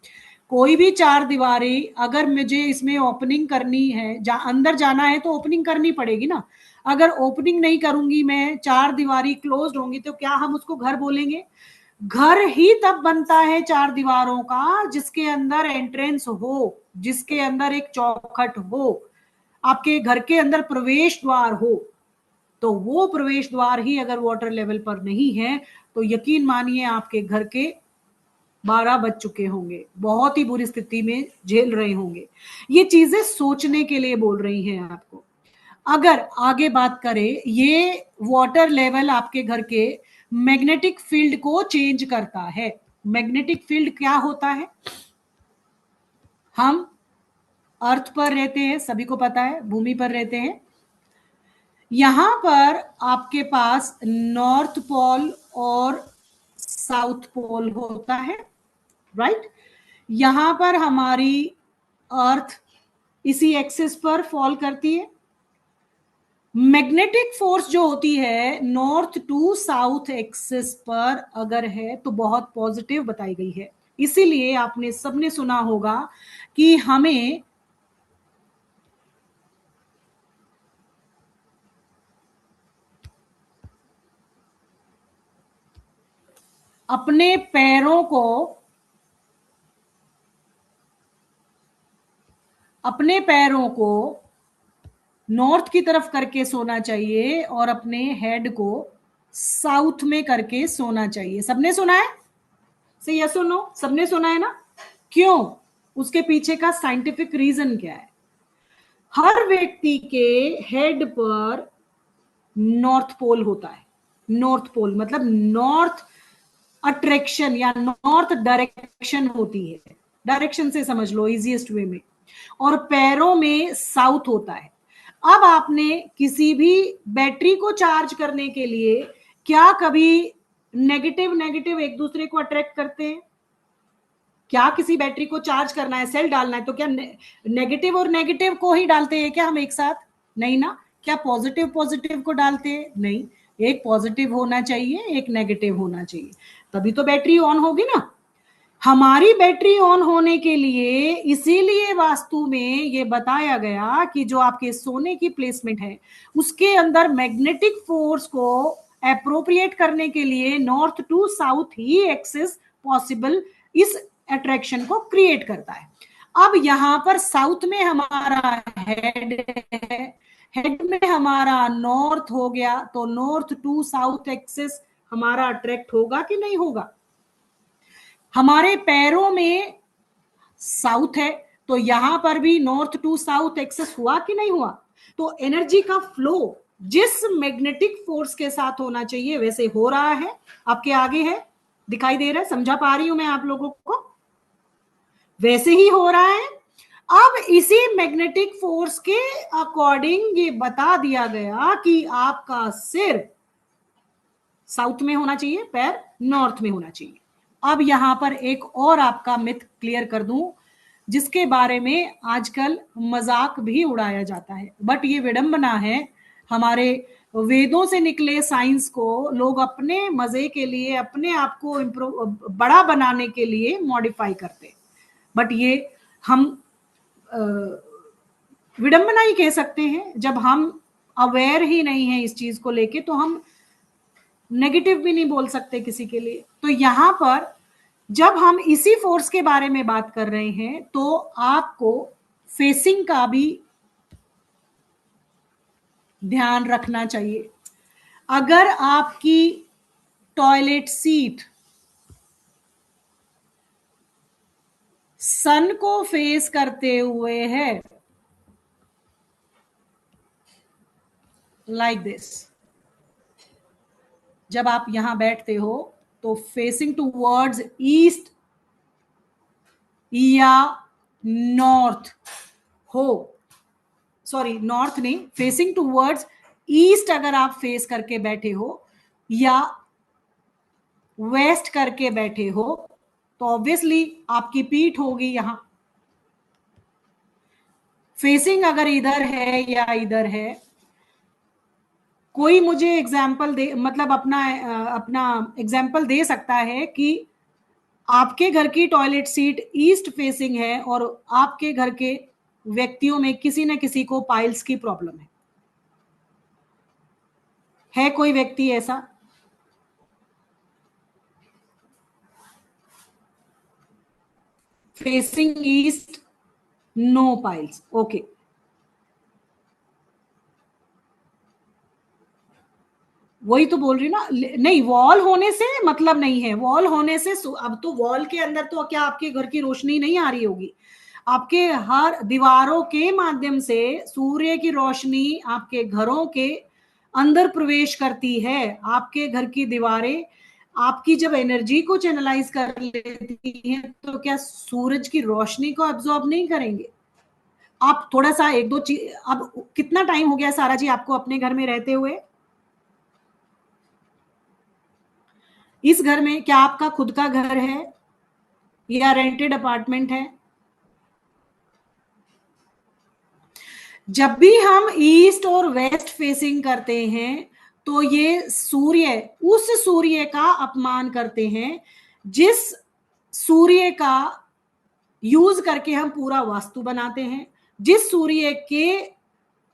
A: कोई भी चार दीवारी, अगर मुझे इसमें ओपनिंग करनी है, अंदर जाना है तो ओपनिंग करनी पड़ेगी ना। अगर ओपनिंग नहीं करूंगी मैं, चार दीवारी क्लोज्ड होंगी, तो क्या हम उसको घर बोलेंगे? घर ही तब बनता है चार दीवारों का जिसके अंदर एंट्रेंस हो, जिसके अंदर एक चौखट हो, आपके घर के अंदर प्रवेश द्वार हो। तो वो प्रवेश द्वार ही अगर वाटर लेवल पर नहीं है, तो यकीन मानिए आपके घर के 12 बज चुके होंगे, बहुत ही बुरी स्थिति में झेल रहे होंगे। ये चीजें सोचने के लिए बोल रही हैं आपको। अगर आगे बात करें, ये वाटर लेवल आपके घर के मैग्नेटिक फील्ड को चेंज करता है। मैग्नेटिक फील्ड क्या होता है? हम अर्थ पर रहते हैं, सभी को पता है, भूमि पर रहते हैं। यहां पर आपके पास नॉर्थ पोल और साउथ पोल होता है, राइट? यहां पर हमारी अर्थ इसी एक्सिस पर फॉल करती है। मैग्नेटिक फोर्स जो होती है नॉर्थ टू साउथ एक्सिस पर अगर है तो बहुत पॉजिटिव बताई गई है। इसीलिए आपने सबने सुना होगा कि हमें अपने पैरों को, अपने पैरों को नॉर्थ की तरफ करके सोना चाहिए और अपने हेड को साउथ में करके सोना चाहिए। सबने सुना है? से यस और नो, सबने सुना है ना? क्यों? उसके पीछे का साइंटिफिक रीजन क्या है? हर व्यक्ति के हेड पर नॉर्थ पोल होता है। नॉर्थ पोल मतलब नॉर्थ अट्रैक्शन या नॉर्थ डायरेक्शन होती है। डायरेक्शन से समझ लो इजीएस्ट वे में। और पैरों में साउथ होता है। अब आपने किसी भी बैटरी को चार्ज करने के लिए क्या कभी नेगेटिव नेगेटिव एक दूसरे को अट्रैक्ट करते हैं? क्या किसी बैटरी को चार्ज करना है, सेल डालना है, तो क्या नेगेटिव और नेगेटिव को ही डालते हैं क्या हम एक साथ? नहीं ना। क्या पॉजिटिव पॉजिटिव को डालते हैं? नहीं। एक पॉजिटिव होना चाहिए, एक नेगेटिव होना चाहिए, तभी तो बैटरी ऑन होगी ना। हमारी बैटरी ऑन होने के लिए इसीलिए वास्तु में ये बताया गया कि जो आपके सोने की प्लेसमेंट है उसके अंदर मैग्नेटिक फोर्स को अप्रोप्रिएट करने के लिए नॉर्थ टू साउथ ही एक्सिस पॉसिबल इस अट्रैक्शन को क्रिएट करता है। अब यहां पर साउथ में हमारा हेड है, हेड में हमारा नॉर्थ हो गया, तो नॉर्थ टू साउथ एक्सिस हमारा अट्रैक्ट होगा कि नहीं होगा? हमारे पैरों में साउथ है, तो यहां पर भी नॉर्थ टू साउथ एक्सेस हुआ कि नहीं हुआ? तो एनर्जी का फ्लो जिस मैग्नेटिक फोर्स के साथ होना चाहिए वैसे हो रहा है। आपके आगे है, दिखाई दे रहा है, समझा पा रही हूं मैं आप लोगों को? वैसे ही हो रहा है। अब इसी मैग्नेटिक फोर्स के अकॉर्डिंग ये बता दिया गया कि आपका सिर साउथ में होना चाहिए, पैर नॉर्थ में होना चाहिए। अब यहां पर एक और आपका मिथ क्लियर कर दूं, जिसके बारे में आजकल मजाक भी उड़ाया जाता है, बट ये विडंबना है। हमारे वेदों से निकले साइंस को लोग अपने मजे के लिए, अपने आप को बड़ा बनाने के लिए मॉडिफाई करते हैं। बट ये हम विडंबना ही कह सकते हैं। जब हम अवेयर ही नहीं है इस चीज को लेके, तो हम नेगेटिव भी नहीं बोल सकते किसी के लिए। तो यहां पर जब हम इसी फोर्स के बारे में बात कर रहे हैं, तो आपको फेसिंग का भी ध्यान रखना चाहिए। अगर आपकी टॉयलेट सीट सन को फेस करते हुए है, लाइक दिस। जब आप यहां बैठते हो तो फेसिंग टूवर्ड्स ईस्ट या नॉर्थ हो, सॉरी नॉर्थ नहीं, फेसिंग टूवर्ड्स ईस्ट अगर आप फेस करके बैठे हो या वेस्ट करके बैठे हो तो ऑब्वियसली आपकी पीठ होगी यहां। फेसिंग अगर इधर है या इधर है, कोई मुझे एग्जाम्पल दे, मतलब अपना एग्जाम्पल दे सकता है कि आपके घर की टॉयलेट सीट ईस्ट फेसिंग है और आपके घर के व्यक्तियों में किसी न किसी को पाइल्स की प्रॉब्लम है कोई व्यक्ति ऐसा? Facing east, no piles, okay. वही तो बोल रही ना, नहीं वॉल होने से मतलब नहीं है, वॉल होने से अब तो वॉल के अंदर तो क्या आपके घर की रोशनी नहीं आ रही होगी? आपके हर दीवारों के माध्यम से सूर्य की रोशनी आपके घरों के अंदर प्रवेश करती है। आपके घर की दीवारें आपकी जब एनर्जी को चैनलाइज कर लेती हैं तो क्या सूरज की रोशनी को एब्जॉर्ब नहीं करेंगे? आप थोड़ा सा एक दो चीज, अब कितना टाइम हो गया सारा जी आपको अपने घर में रहते हुए? इस घर में क्या आपका खुद का घर है या रेंटेड अपार्टमेंट है? जब भी हम ईस्ट और वेस्ट फेसिंग करते हैं तो ये सूर्य, उस सूर्य का अपमान करते हैं जिस सूर्य का यूज करके हम पूरा वास्तु बनाते हैं, जिस सूर्य के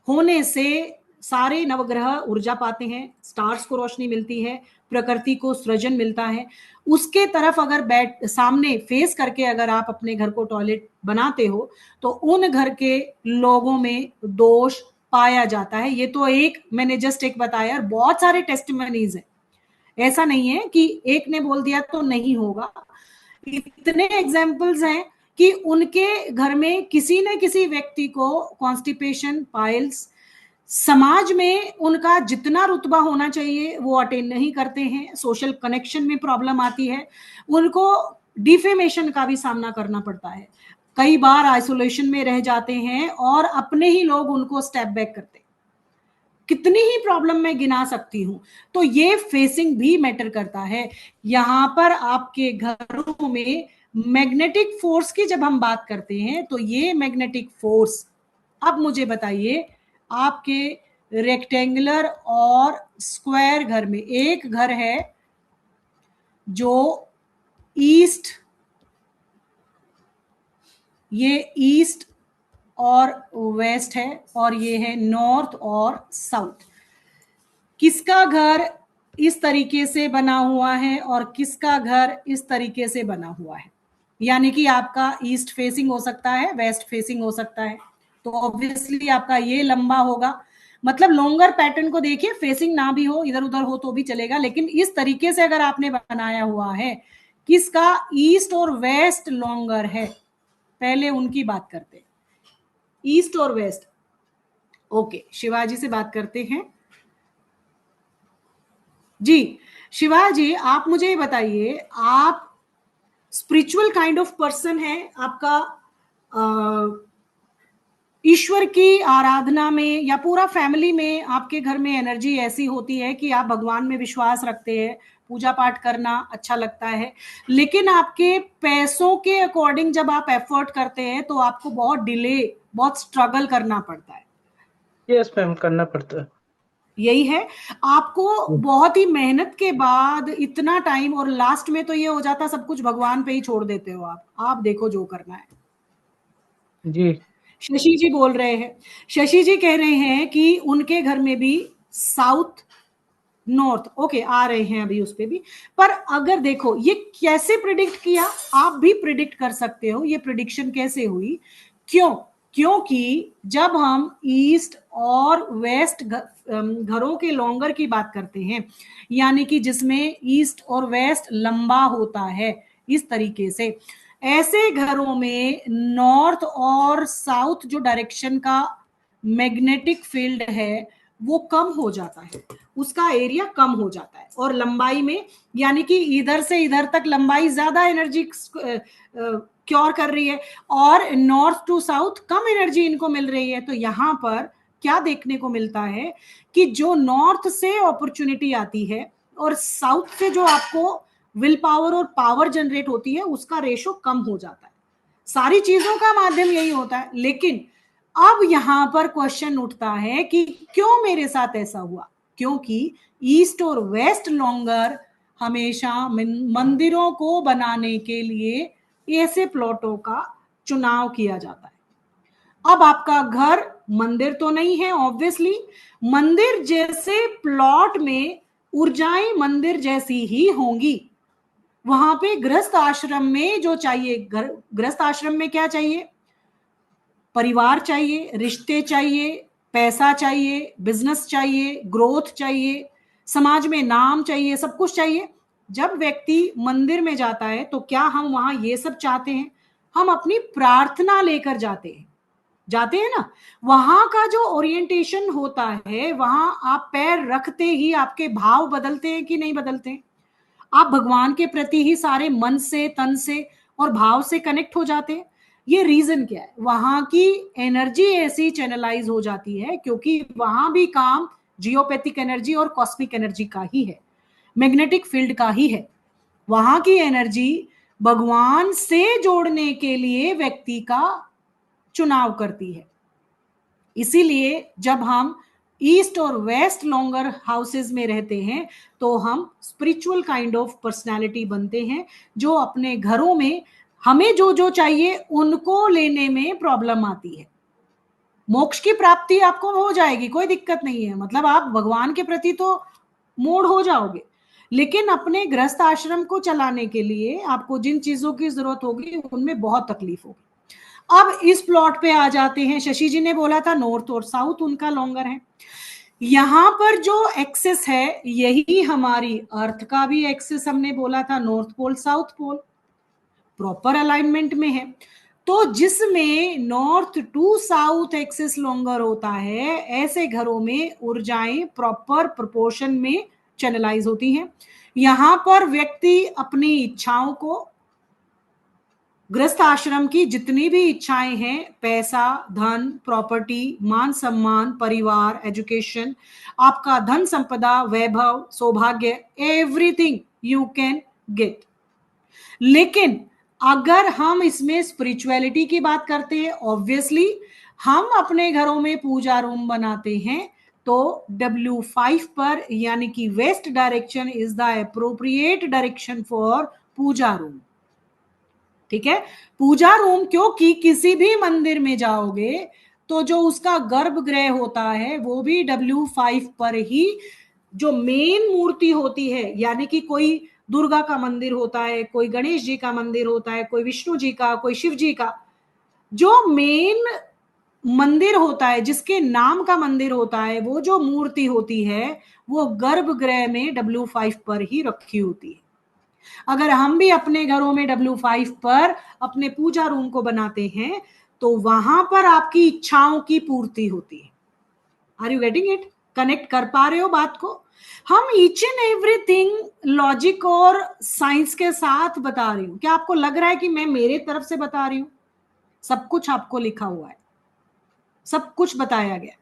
A: होने से सारे नवग्रह ऊर्जा पाते हैं, स्टार्स को रोशनी मिलती है, प्रकृति को सृजन मिलता है। उसके तरफ अगर बैठ सामने फेस करके अगर आप अपने घर को टॉयलेट बनाते हो तो उन घर के लोगों में दोष पाया जाता है। ये तो एक मैंने जस्ट एक बताया, बहुत सारे टेस्टिमनीज है, ऐसा नहीं है कि एक ने बोल दिया तो नहीं होगा। इतने एग्जाम्पल्स हैं कि उनके घर में किसी न किसी व्यक्ति को कॉन्स्टिपेशन, पाइल्स, समाज में उनका जितना रुतबा होना चाहिए वो अटेन नहीं करते हैं, सोशल कनेक्शन में प्रॉब्लम आती है, उनको डिफेमेशन का भी सामना करना पड़ता है, कई बार आइसोलेशन में रह जाते हैं और अपने ही लोग उनको स्टेप बैक करते हैं। कितनी ही प्रॉब्लम मैं गिना सकती हूं। तो ये फेसिंग भी मैटर करता है। यहां पर आपके घरों में मैग्नेटिक फोर्स की जब हम बात करते हैं तो ये मैग्नेटिक फोर्स, अब मुझे बताइए आपके रेक्टेंगुलर और स्क्वायर घर में, एक घर है जो ईस्ट, ये ईस्ट और वेस्ट है और ये है नॉर्थ और साउथ। किसका घर इस तरीके से बना हुआ है और किसका घर इस तरीके से बना हुआ है? यानी कि आपका ईस्ट फेसिंग हो सकता है, वेस्ट फेसिंग हो सकता है, तो ऑब्वियसली आपका ये लंबा होगा। मतलब लॉन्गर पैटर्न को देखिए, फेसिंग ना भी हो, इधर उधर हो तो भी चलेगा, लेकिन इस तरीके से अगर आपने बनाया हुआ है, किसका ईस्ट और वेस्ट लॉन्गर है, पहले उनकी बात करते हैं, ईस्ट और वेस्ट। ओके, शिवाजी से बात करते हैं। जी शिवा जी, आप मुझे ये बताइए, आप स्पिरिचुअल काइंड ऑफ पर्सन है? आपका ईश्वर की आराधना में या पूरा फैमिली में आपके घर में एनर्जी ऐसी होती है कि आप भगवान में विश्वास रखते हैं, पूजा पाठ करना अच्छा लगता है, लेकिन आपके पैसों के अकॉर्डिंग जब आप एफर्ट करते हैं तो आपको बहुत डिले, बहुत स्ट्रगल करना पड़ता है?
C: यस मैम, करना पड़ता है।
A: यही है, आपको बहुत ही मेहनत के बाद इतना टाइम, और लास्ट में तो ये हो जाता सब कुछ भगवान पे ही छोड़ देते हो आप देखो जो करना है।
C: जी।
A: शशि जी बोल रहे हैं, शशि जी कह रहे हैं कि उनके घर में भी साउथ नॉर्थ, ओके आ रहे हैं अभी उस पे भी। पर अगर देखो ये कैसे प्रिडिक्ट किया, आप भी प्रिडिक्ट कर सकते हो ये प्रिडिक्शन कैसे हुई, क्यों? क्योंकि जब हम ईस्ट और वेस्ट घरों के लॉन्गर की बात करते हैं, यानी कि जिसमें ईस्ट और वेस्ट लंबा होता है इस तरीके से, ऐसे घरों में नॉर्थ और साउथ जो डायरेक्शन का मैग्नेटिक फील्ड है वो कम हो जाता है, उसका एरिया कम हो जाता है, और लंबाई में, यानी कि इधर से इधर तक लंबाई ज्यादा एनर्जी क्योर कर रही है, और नॉर्थ टू साउथ कम एनर्जी इनको मिल रही है। तो यहां पर क्या देखने को मिलता है कि जो नॉर्थ से अपॉर्चुनिटी आती है और साउथ से जो आपको विल पावर और पावर जनरेट होती है उसका रेशो कम हो जाता है। सारी चीजों का माध्यम यही होता है। लेकिन अब यहां पर क्वेश्चन उठता है कि क्यों मेरे साथ ऐसा हुआ? क्योंकि ईस्ट और वेस्ट लॉन्गर हमेशा मंदिरों को बनाने के लिए ऐसे प्लॉटों का चुनाव किया जाता है। अब आपका घर मंदिर तो नहीं है, ऑब्वियसली मंदिर जैसे प्लॉट में ऊर्जाएं मंदिर जैसी ही होंगी। वहां पे गृहस्थ आश्रम में जो चाहिए, गृहस्थ आश्रम में क्या चाहिए? परिवार चाहिए, रिश्ते चाहिए, पैसा चाहिए, बिजनेस चाहिए, ग्रोथ चाहिए, समाज में नाम चाहिए, सब कुछ चाहिए। जब व्यक्ति मंदिर में जाता है तो क्या हम वहां ये सब चाहते हैं? हम अपनी प्रार्थना लेकर जाते हैं ना। वहां का जो ओरिएंटेशन होता है, वहां आप पैर रखते ही आपके भाव बदलते हैं कि नहीं बदलते हैं? आप भगवान के प्रति ही सारे मन से, तन से और भाव से कनेक्ट हो जाते हैं। ये रीजन क्या है? वहां की एनर्जी ऐसी चैनलाइज हो जाती है क्योंकि वहां भी काम जियोपैथिक एनर्जी और कॉस्मिक एनर्जी का ही है, मैग्नेटिक फील्ड का ही है। वहां की एनर्जी भगवान से जोड़ने के लिए व्यक्ति का चुनाव करती है। इसीलिए जब हम ईस्ट और वेस्ट लॉन्गर हाउसेस में रहते हैं तो हम स्पिरिचुअल काइंड ऑफ पर्सनालिटी बनते हैं, जो अपने घरों में हमें जो जो चाहिए उनको लेने में प्रॉब्लम आती है। मोक्ष की प्राप्ति आपको हो जाएगी, कोई दिक्कत नहीं है, मतलब आप भगवान के प्रति तो मोड़ हो जाओगे, लेकिन अपने गृहस्थ आश्रम को चलाने के लिए आपको जिन चीजों की जरूरत होगी उनमें बहुत तकलीफ होगी। अब इस प्लॉट पे आ जाते हैं। शशि जी ने बोला था नॉर्थ और साउथ उनका लॉन्गर है। यहां पर जो एक्सिस है यही हमारी अर्थ का भी एक्सिस, हमने बोला था north pole south pole proper alignment में है। तो जिसमें north to south axis longer होता है, ऐसे घरों में ऊर्जाएं प्रॉपर प्रोपोर्शन में चैनलाइज होती हैं। यहां पर व्यक्ति अपनी इच्छाओं को, गृहस्थ आश्रम की जितनी भी इच्छाएं हैं, पैसा, धन, प्रॉपर्टी, मान सम्मान, परिवार, एजुकेशन, आपका धन संपदा, वैभव, सौभाग्य, एवरीथिंग यू कैन गेट। लेकिन अगर हम इसमें स्पिरिचुअलिटी की बात करते हैं, ऑब्वियसली हम अपने घरों में पूजा रूम बनाते हैं तो W5 पर, यानी कि west direction is the appropriate direction for puja room. ठीक है, पूजा रूम, क्योंकि किसी भी मंदिर में जाओगे तो जो उसका गर्भगृह होता है वो भी W5 पर ही, जो मेन मूर्ति होती है, यानी कि कोई दुर्गा का मंदिर होता है, कोई गणेश जी का मंदिर होता है, कोई विष्णु जी का, कोई शिव जी का, जो मेन मंदिर होता है, जिसके नाम का मंदिर होता है, वो जो मूर्ति होती है वो गर्भगृह में W5 पर ही रखी होती है। अगर हम भी अपने घरों में W5 पर अपने पूजा रूम को बनाते हैं तो वहां पर आपकी इच्छाओं की पूर्ति होती है। Are you getting it? Connect कर पा रहे हो बात को? हम ईच एंड एवरीथिंग लॉजिक और साइंस के साथ बता रही हूं। क्या आपको लग रहा है कि मैं मेरे तरफ से बता रही हूं? सब कुछ आपको लिखा हुआ है, सब कुछ बताया गया।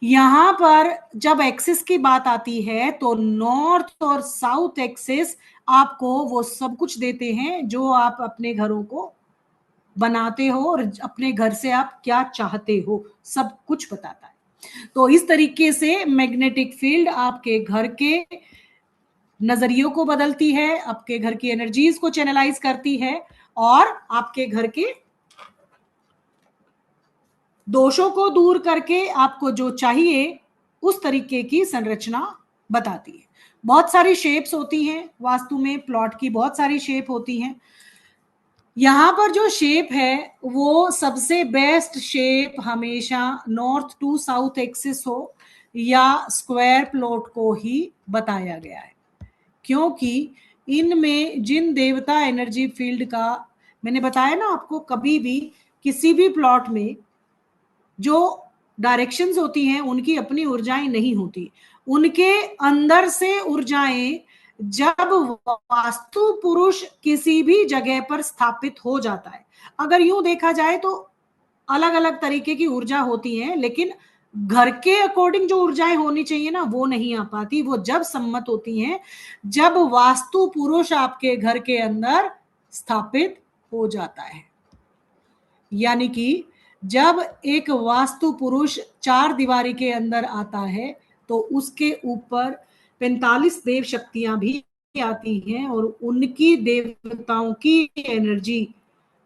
A: यहां पर जब एक्सिस की बात आती है तो नॉर्थ और साउथ एक्सिस आपको वो सब कुछ देते हैं जो आप अपने घरों को बनाते हो और अपने घर से आप क्या चाहते हो, सब कुछ बताता है। तो इस तरीके से मैग्नेटिक फील्ड आपके घर के नजरियों को बदलती है, आपके घर की एनर्जीज को चैनलाइज करती है और आपके घर के दोषों को दूर करके आपको जो चाहिए उस तरीके की संरचना बताती है। बहुत सारी शेप्स होती हैं वास्तु में, प्लॉट की बहुत सारी शेप होती हैं। यहां पर जो शेप है वो सबसे बेस्ट शेप हमेशा नॉर्थ टू साउथ एक्सिस हो या स्क्वायर प्लॉट को ही बताया गया है, क्योंकि इनमें जिन देवता एनर्जी फील्ड का मैंने बताया ना आपको, कभी भी किसी भी प्लॉट में जो डायरेक्शंस होती हैं उनकी अपनी ऊर्जाएं नहीं होती, उनके अंदर से ऊर्जाएं जब वास्तु पुरुष किसी भी जगह पर स्थापित हो जाता है, अगर यूं देखा जाए तो अलग अलग तरीके की ऊर्जा होती है, लेकिन घर के अकॉर्डिंग जो ऊर्जाएं होनी चाहिए ना वो नहीं आ पाती। वो जब सम्मत होती हैं जब वास्तु पुरुष आपके घर के अंदर स्थापित हो जाता है। यानी कि जब एक वास्तु पुरुष चार दीवारी के अंदर आता है तो उसके ऊपर 45 देव शक्तियां भी आती हैं और उनकी देवताओं की एनर्जी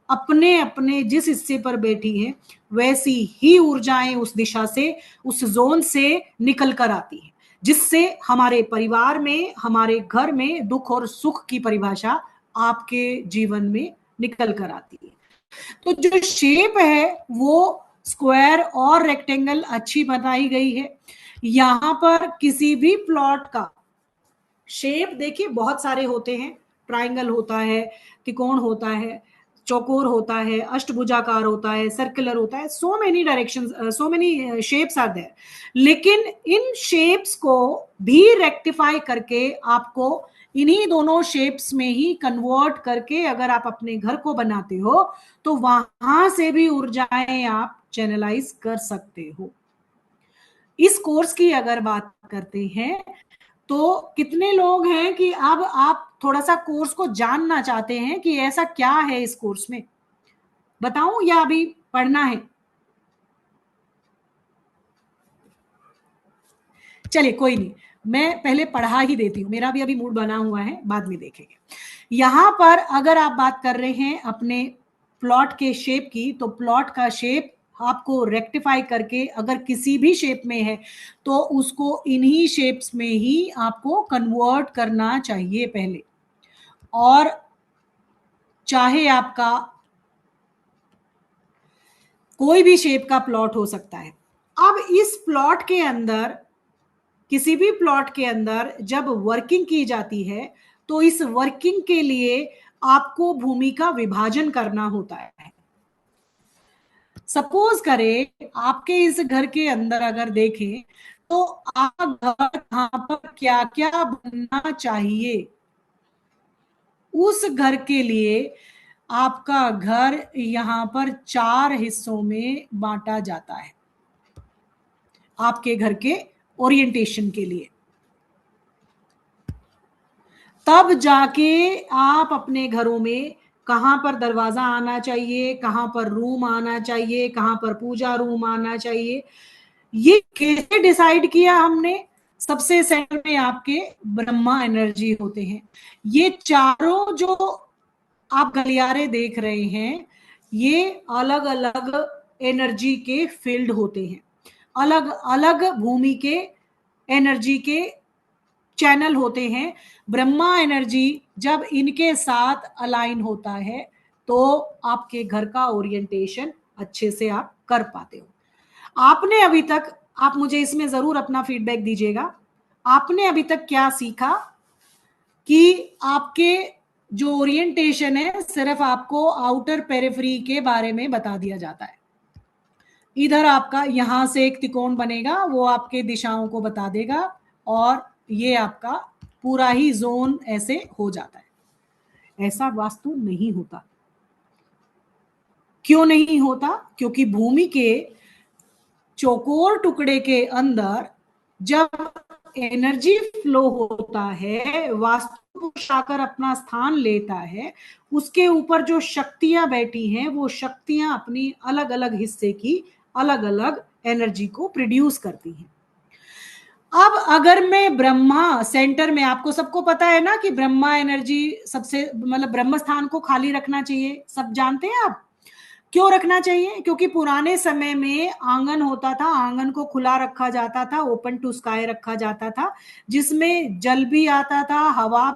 A: अपने अपने जिस हिस्से पर बैठी है वैसी ही ऊर्जाएं उस दिशा से, उस जोन से निकल कर आती है, जिससे हमारे परिवार में, हमारे घर में दुख और सुख की परिभाषा आपके जीवन में निकल कर आती है। तो जो शेप है वो स्क्वायर और रेक्टेंगल अच्छी बताई गई है। यहां पर किसी भी प्लॉट का शेप देखिए बहुत सारे होते हैं, ट्रायंगल होता है, त्रिकोण होता है, चौकोर होता है, अष्टभुजाकार होता है, सर्कुलर होता है, so many directions, so many shapes are there. लेकिन इन शेप्स को भी रेक्टिफाई करके आपको इन्हीं दोनों शेप्स में ही कन्वर्ट करके अगर आप अपने घर को बनाते हो तो वहां से भी ऊर्जाएं आप चैनलाइज कर सकते हो। इस कोर्स की अगर बात करते हैं तो कितने लोग हैं कि अब आप थोड़ा सा कोर्स को जानना चाहते हैं कि ऐसा क्या है इस कोर्स में, बताऊं या अभी पढ़ना है? चलिए कोई नहीं, मैं पहले पढ़ा ही देती हूं, मेरा भी अभी मूड बना हुआ है, बाद में देखेंगे। यहां पर अगर आप बात कर रहे हैं अपने प्लॉट के शेप की, तो प्लॉट का शेप आपको रेक्टिफाई करके अगर किसी भी शेप में है तो उसको इन्हीं शेप्स में ही आपको कन्वर्ट करना चाहिए पहले। और चाहे आपका कोई भी शेप का प्लॉट हो सकता है। अब इस प्लॉट के अंदर, किसी भी प्लॉट के अंदर जब वर्किंग की जाती है तो इस वर्किंग के लिए आपको भूमि का विभाजन करना होता है। सपोज करें आपके इस घर के अंदर अगर देखें तो आपका घर कहां पर क्या क्या बनना चाहिए, उस घर के लिए आपका घर यहां पर 4 हिस्सों में बांटा जाता है आपके घर के ओरिएंटेशन के लिए। तब जाके आप अपने घरों में कहां पर दरवाजा आना चाहिए, कहां पर रूम आना चाहिए, कहां पर पूजा रूम आना चाहिए, ये कैसे डिसाइड किया हमने? सबसे सेंटर में आपके ब्रह्मा एनर्जी होते हैं। ये चारों जो आप गलियारे देख रहे हैं ये अलग अलग एनर्जी के फील्ड होते हैं, अलग अलग भूमि के एनर्जी के चैनल होते हैं। ब्रह्मा एनर्जी जब इनके साथ अलाइन होता है तो आपके घर का ओरिएंटेशन अच्छे से आप कर पाते हो। आपने अभी तक, आप मुझे इसमें जरूर अपना फीडबैक दीजिएगा, आपने अभी तक क्या सीखा कि आपके जो ओरिएंटेशन है सिर्फ आपको आउटर पेरिफेरी के बारे में बता दिया जाता है। इधर आपका यहां से एक त्रिकोण बनेगा वो आपके दिशाओं को बता देगा और ये आपका पूरा ही जोन ऐसे हो जाता है। ऐसा वास्तु नहीं होता। क्यों नहीं होता? क्योंकि भूमि के चौकोर टुकड़े के अंदर जब एनर्जी फ्लो होता है, वास्तु पुरुष आकर अपना स्थान लेता है, उसके ऊपर जो शक्तियां बैठी हैं वो शक्तियां अपनी अलग अलग हिस्से की अलग अलग एनर्जी को प्रोड्यूस करती हैं। अब अगर मैं ब्रह्मा सेंटर में, आपको सबको पता है ना कि ब्रह्मा एनर्जी सबसे, मतलब ब्रह्म स्थान को खाली रखना चाहिए, सब जानते हैं आप। क्यों रखना चाहिए? क्योंकि पुराने समय में आंगन होता था, आंगन को खुला रखा जाता था, ओपन टू स्काई रखा जाता था, जिसमें जल भी आता था, हवा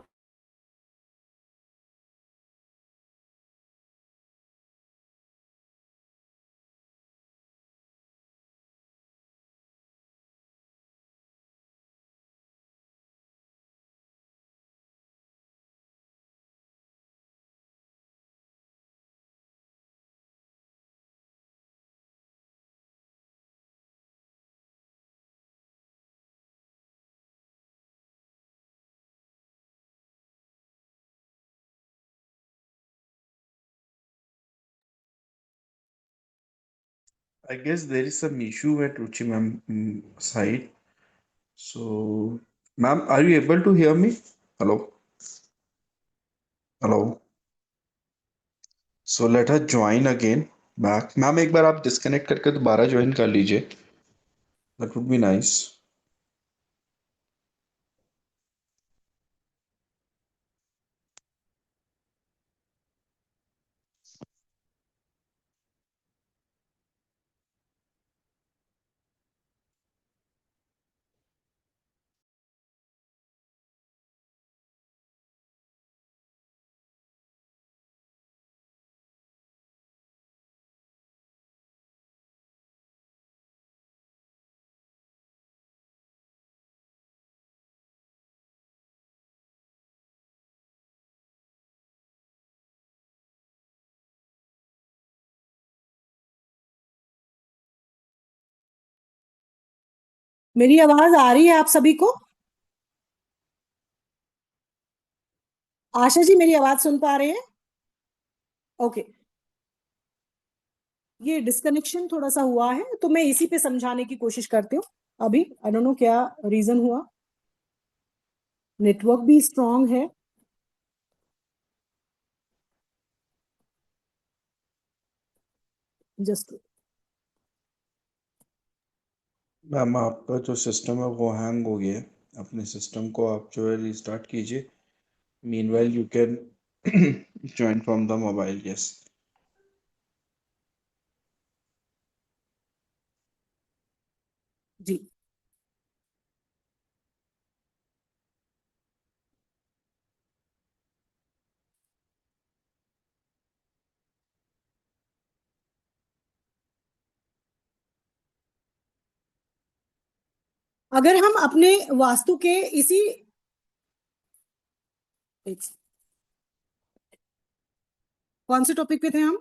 D: I guess there is some issue at Ruchi ma'am side. So, ma'am, are you able to hear me? Hello? Hello? So let her join again back. Ma'am एक बार आप डिस्कनेक्ट करके दोबारा ज्वाइन कर लीजिए. That would be nice.
A: मेरी आवाज आ रही है आप सभी को? आशा जी मेरी आवाज सुन पा रहे हैं? ओके, ये डिस्कनेक्शन थोड़ा सा हुआ है तो मैं इसी पे समझाने की कोशिश करती हूँ. अभी आई डोंट नो क्या रीजन हुआ. नेटवर्क भी स्ट्रांग है. जस्ट
D: मैम आपका जो सिस्टम है वो हैंग हो गया है. अपने सिस्टम को आप जो है रीस्टार्ट कीजिए. Meanwhile you can join from the mobile. Yes.
A: जी. अगर हम अपने वास्तु के इसी कौन से टॉपिक पे थे हम?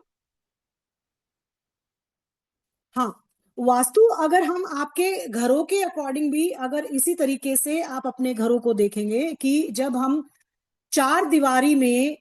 A: हाँ, वास्तु अगर हम आपके घरों के अकॉर्डिंग भी अगर इसी तरीके से आप अपने घरों को देखेंगे कि जब हम चार दीवारी में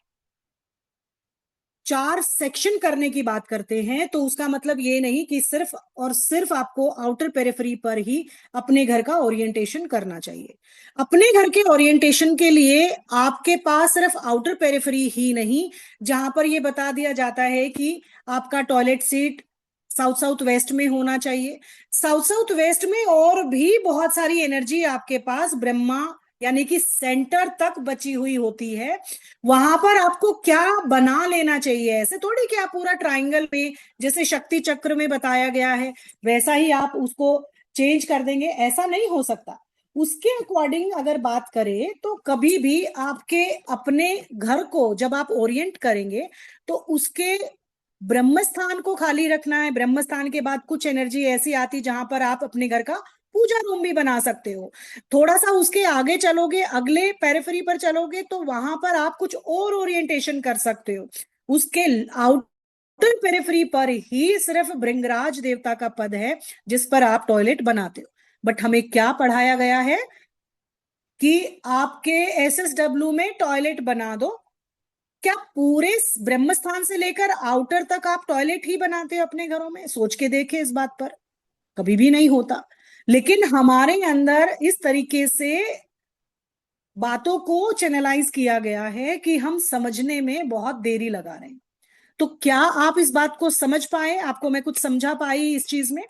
A: चार सेक्शन करने की बात करते हैं तो उसका मतलब ये नहीं कि सिर्फ और सिर्फ आपको आउटर पेरिफेरी पर ही अपने घर का ओरिएंटेशन करना चाहिए. अपने घर के ओरिएंटेशन के लिए आपके पास सिर्फ आउटर पेरिफेरी ही नहीं, जहां पर ये बता दिया जाता है कि आपका toilet seat south south west में होना चाहिए. साउथ साउथ वेस्ट में और भी बहुत सारी एनर्जी आपके पास ब्रह्मा यानी कि सेंटर तक बची हुई होती है. वहां पर आपको क्या बना लेना चाहिए. ऐसे थोड़ी कि आप पूरा ट्रायंगल में जैसे शक्ति चक्र में बताया गया है वैसा ही आप उसको चेंज कर देंगे, ऐसा नहीं हो सकता. उसके अकॉर्डिंग अगर बात करें तो कभी भी आपके अपने घर को जब आप ओरिएंट करेंगे तो उसके ब्रह्म स्थान को खाली रखना है. ब्रह्म स्थान के बाद कुछ एनर्जी ऐसी आती जहां पर आप अपने घर का पूजा रूम भी बना सकते हो. थोड़ा सा उसके आगे चलोगे, अगले पेरिफेरी पर चलोगे तो वहां पर आप कुछ और ओरिएंटेशन कर सकते हो. उसके आउटर पेरिफेरी पर ही सिर्फ भृंगराज देवता का पद है जिस पर आप टॉयलेट बनाते हो. बट हमें क्या पढ़ाया गया है कि आपके एसएसडब्ल्यू में टॉयलेट बना दो. क्या पूरे ब्रह्म स्थान से लेकर आउटर तक आप टॉयलेट ही बनाते हो अपने घरों में? सोच के देखे इस बात पर. कभी भी नहीं होता. लेकिन हमारे अंदर इस तरीके से बातों को चैनलाइज किया गया है कि हम समझने में बहुत देरी लगा रहे हैं. तो क्या आप इस बात को समझ पाए? आपको मैं कुछ समझा पाई इस चीज में?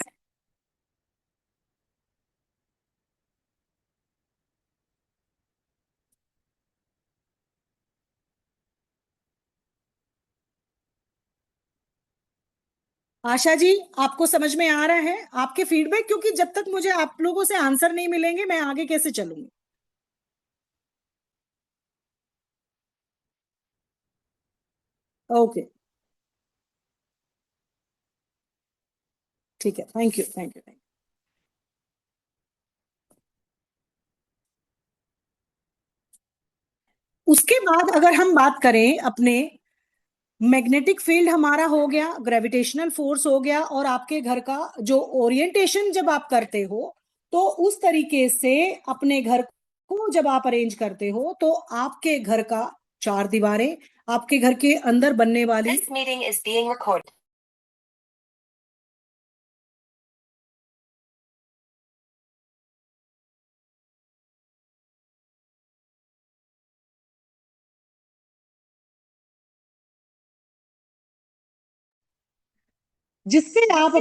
A: आशा जी आपको समझ में आ रहा है? आपके फीडबैक, क्योंकि जब तक मुझे आप लोगों से आंसर नहीं मिलेंगे मैं आगे कैसे चलूंगी. ओके, ठीक है. Thank you, thank you, thank you. उसके बाद अगर हम बात करें अपने मैग्नेटिक फील्ड हमारा हो गया, ग्रेविटेशनल फोर्स हो गया, और आपके घर का जो ओरिएंटेशन जब आप करते हो तो उस तरीके से अपने घर को जब आप अरेंज करते हो तो आपके घर का चार दीवारें, आपके घर के अंदर बनने वाली जिससे आप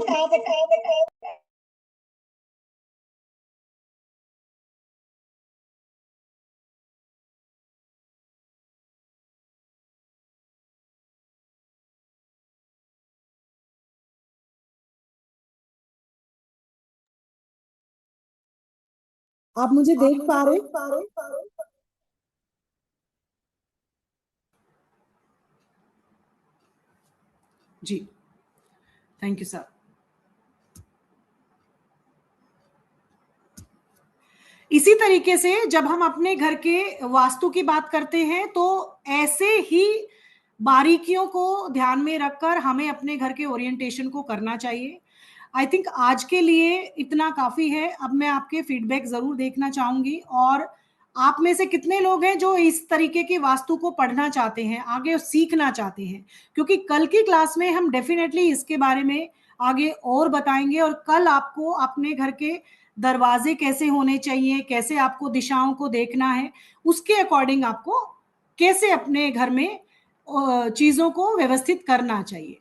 A: आप मुझे देख पा रहे जी, थैंक यू सर। इसी तरीके से जब हम अपने घर के वास्तु की बात करते हैं तो ऐसे ही बारीकियों को ध्यान में रखकर हमें अपने घर के ओरिएंटेशन को करना चाहिए। आई थिंक आज के लिए इतना काफी है। अब मैं आपके फीडबैक जरूर देखना चाहूंगी, और आप में से कितने लोग हैं जो इस तरीके की वास्तु को पढ़ना चाहते हैं, आगे सीखना चाहते हैं, क्योंकि कल की क्लास में हम डेफिनेटली इसके बारे में आगे और बताएंगे। और कल आपको अपने घर के दरवाजे कैसे होने चाहिए, कैसे आपको दिशाओं को देखना है, उसके अकॉर्डिंग आपको कैसे अपने घर में चीजों को व्यवस्थित करना चाहिए।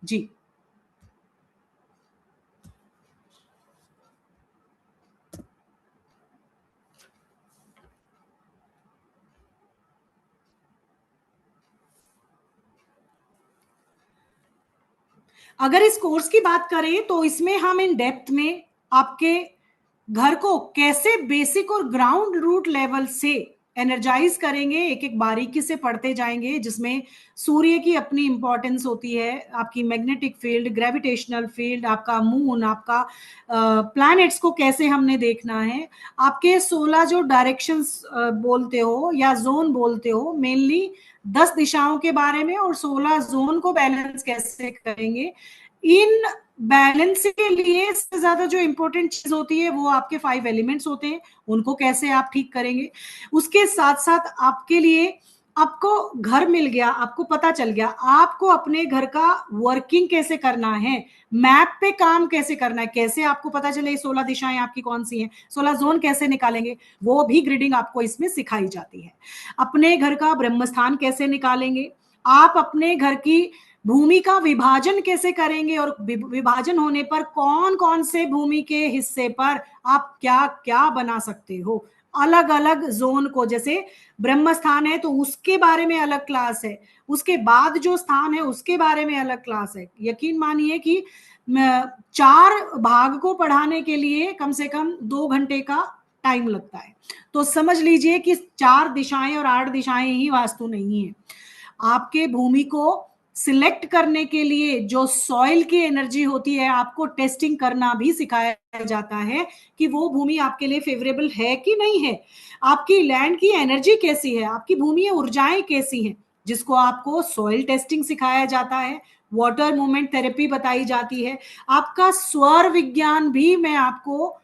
A: जी, अगर इस कोर्स की बात करें तो इसमें हम इन डेप्थ में आपके घर को कैसे बेसिक और ग्राउंड रूट लेवल से एनर्जाइज करेंगे, एक एक बारीकी से पढ़ते जाएंगे, जिसमें सूर्य की अपनी इंपॉर्टेंस होती है, आपकी मैग्नेटिक फील्ड, ग्रेविटेशनल फील्ड, आपका मून, आपका प्लैनेट्स को कैसे हमने देखना है, आपके 16 जो डायरेक्शंस बोलते हो या जोन बोलते हो, मेनली 10 दिशाओं के बारे में, और 16 जोन को बैलेंस कैसे करेंगे। इन बैलेंस के लिए सबसे ज्यादा जो इंपॉर्टेंट चीज होती है वो आपके 5 एलिमेंट्स होते हैं, उनको कैसे आप ठीक करेंगे। उसके साथ साथ आपके लिए, आपको घर मिल गया, आपको पता चल गया आपको अपने घर का वर्किंग कैसे करना है, मैप पे काम कैसे करना है, कैसे आपको पता चले 16 दिशाएं आपकी कौन सी हैं, 16 जोन कैसे निकालेंगे, वो भी ग्रिडिंग आपको इसमें सिखाई जाती है। अपने घर का ब्रह्मस्थान कैसे निकालेंगे, आप अपने घर की भूमि का विभाजन कैसे करेंगे, और विभाजन होने पर कौन कौन से भूमि के हिस्से पर आप क्या क्या बना सकते हो, अलग अलग जोन को। जैसे ब्रह्म स्थान है तो उसके बारे में अलग क्लास है, उसके बाद जो स्थान है उसके बारे में अलग क्लास है। यकीन मानिए कि 4 भाग को पढ़ाने के लिए कम से कम 2 घंटे का टाइम लगता है। तो समझ लीजिए कि 4 दिशाएं और 8 दिशाएं ही वास्तु नहीं है। आपके भूमि को सिलेक्ट करने के लिए जो सॉइल की एनर्जी होती है, आपको टेस्टिंग करना भी सिखाया जाता है कि वो भूमि आपके लिए फेवरेबल है कि नहीं है, आपकी लैंड की एनर्जी कैसी है, आपकी भूमि ऊर्जाएं कैसी हैं, जिसको आपको सॉइल टेस्टिंग सिखाया जाता है, वाटर मूवमेंट थेरेपी बताई जाती है। आपका स्वर विज्ञान भी मैं आपको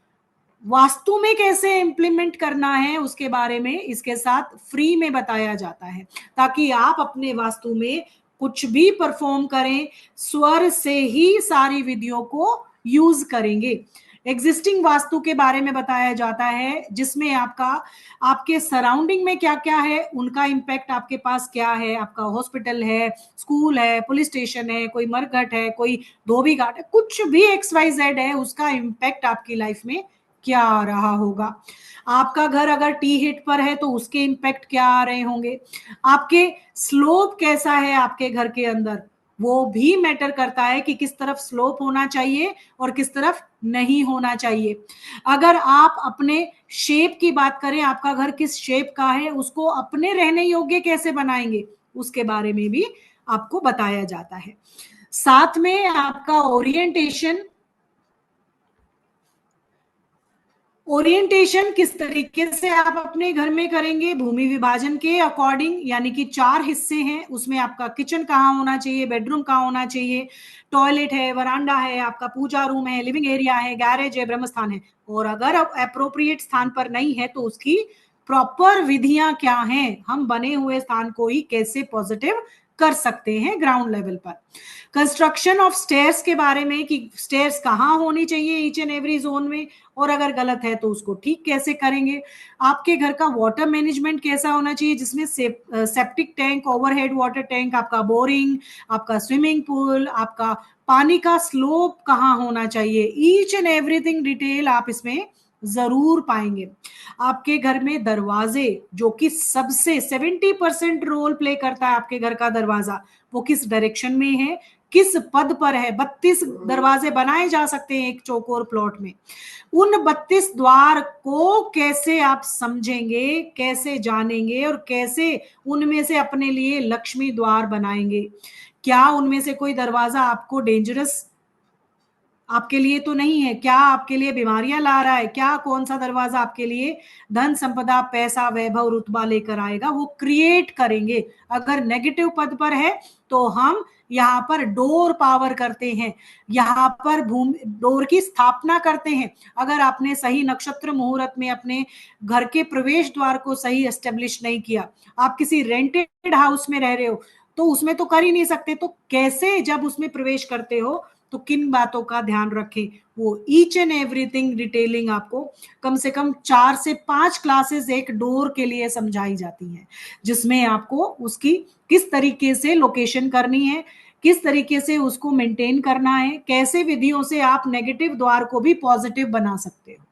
A: वास्तु में कैसे इंप्लीमेंट करना है उसके बारे में इसके साथ फ्री में बताया जाता है, ताकि आप अपने वास्तु में कुछ भी परफॉर्म करें स्वर से ही सारी विधियों को यूज करेंगे। एग्जिस्टिंग वास्तु के बारे में बताया जाता है, जिसमें आपके सराउंडिंग में क्या क्या है, उनका इम्पैक्ट आपके पास क्या है, आपका हॉस्पिटल है, स्कूल है, पुलिस स्टेशन है, कोई मरघट है, कोई धोबी घाट है, कुछ भी XYZ है, उसका इम्पैक्ट आपकी लाइफ में क्या आ रहा होगा। आपका घर अगर टी हिट पर है तो उसके इम्पैक्ट क्या आ रहे होंगे, आपके स्लोप कैसा है आपके घर के अंदर, वो भी मैटर करता है कि किस तरफ स्लोप होना चाहिए और किस तरफ नहीं होना चाहिए। अगर आप अपने शेप की बात करें, आपका घर किस शेप का है, उसको अपने रहने योग्य कैसे बनाएंगे, उसके बारे में भी आपको बताया जाता है। साथ में आपका ओरिएंटेशन किस तरीके से आप अपने घर में करेंगे, भूमि विभाजन के अकॉर्डिंग, यानी कि 4 हिस्से हैं, उसमें आपका किचन कहाँ होना चाहिए, बेडरूम कहाँ होना चाहिए, टॉयलेट है, वरांडा है, आपका पूजा रूम है, लिविंग एरिया है, गैरेज है, ब्रह्मस्थान है। और अगर अप्रोप्रिएट स्थान पर नहीं है तो उसकी प्रॉपर विधियां क्या हैं, हम बने हुए स्थान को ही कैसे पॉजिटिव कर सकते हैं ग्राउंड लेवल पर। कंस्ट्रक्शन ऑफ स्टेयर्स के बारे में कि स्टेयर्स कहाँ होनी चाहिए ईच एंड एवरी जोन में, और अगर गलत है तो उसको ठीक कैसे करेंगे। आपके घर का वाटर मैनेजमेंट कैसा होना चाहिए, जिसमें septic tank, overhead water tank, आपका बोरिंग, आपका स्विमिंग पूल, आपका पानी का स्लोप कहाँ होना चाहिए, ईच एंड एवरीथिंग डिटेल आप इसमें जरूर पाएंगे। आपके घर में दरवाजे, जो कि सबसे 70% रोल प्ले करता है, आपके घर का दरवाजा वो किस डायरेक्शन में है, किस पद पर है। 32 दरवाजे बनाए जा सकते हैं एक चौकोर प्लॉट में। उन 32 द्वार को कैसे आप समझेंगे, कैसे जानेंगे और कैसे उनमें से अपने लिए लक्ष्मी द्वार बनाएंगे। क्या उनमें से कोई दरवाजा आपको डेंजरस आपके लिए तो नहीं है, क्या आपके लिए बीमारियां ला रहा है, क्या कौन सा दरवाजा आपके लिए धन संपदा पैसा वैभव रुतबा लेकर आएगा, वो क्रिएट करेंगे। अगर नेगेटिव पद पर है तो हम यहाँ पर डोर पावर करते हैं, यहाँ पर भूमि डोर की स्थापना करते हैं। अगर आपने सही नक्षत्र मुहूर्त में अपने घर के प्रवेश द्वार को सही एस्टेब्लिश नहीं किया, आप किसी रेंटेड हाउस में रह रहे हो तो उसमें तो कर ही नहीं सकते, तो कैसे जब उसमें प्रवेश करते हो तो किन बातों का ध्यान रखें, वो ईच एंड एवरीथिंग डिटेलिंग आपको कम से कम 4 से 5 क्लासेस एक डोर के लिए समझाई जाती हैं, जिसमें आपको उसकी किस तरीके से लोकेशन करनी है, किस तरीके से उसको मेंटेन करना है, कैसे विधियों से आप नेगेटिव द्वार को भी पॉजिटिव बना सकते हो।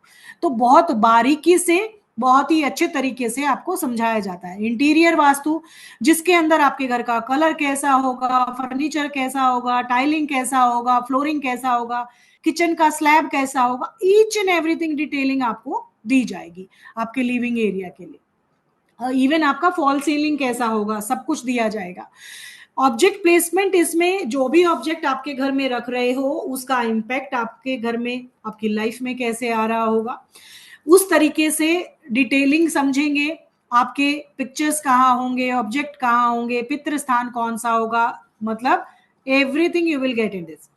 A: तो बहुत बारीकी से, बहुत ही अच्छे तरीके से आपको समझाया जाता है। इंटीरियर वास्तु, जिसके अंदर आपके घर का कलर कैसा होगा, फर्नीचर कैसा होगा, टाइलिंग कैसा होगा, फ्लोरिंग कैसा होगा, किचन का स्लैब कैसा होगा, ईच एंड एवरीथिंग डिटेलिंग आपको दी जाएगी आपके लिविंग एरिया के लिए। इवन आपका फॉल सीलिंग कैसा होगा, सब कुछ दिया जाएगा। ऑब्जेक्ट प्लेसमेंट, इसमें जो भी ऑब्जेक्ट आपके घर में रख रहे हो उसका इम्पैक्ट आपके घर में, आपकी लाइफ में कैसे आ रहा होगा, उस तरीके से डिटेलिंग समझेंगे। आपके पिक्चर्स कहाँ होंगे, ऑब्जेक्ट कहाँ होंगे, पितृ स्थान कौन सा होगा, मतलब everything you will get in this.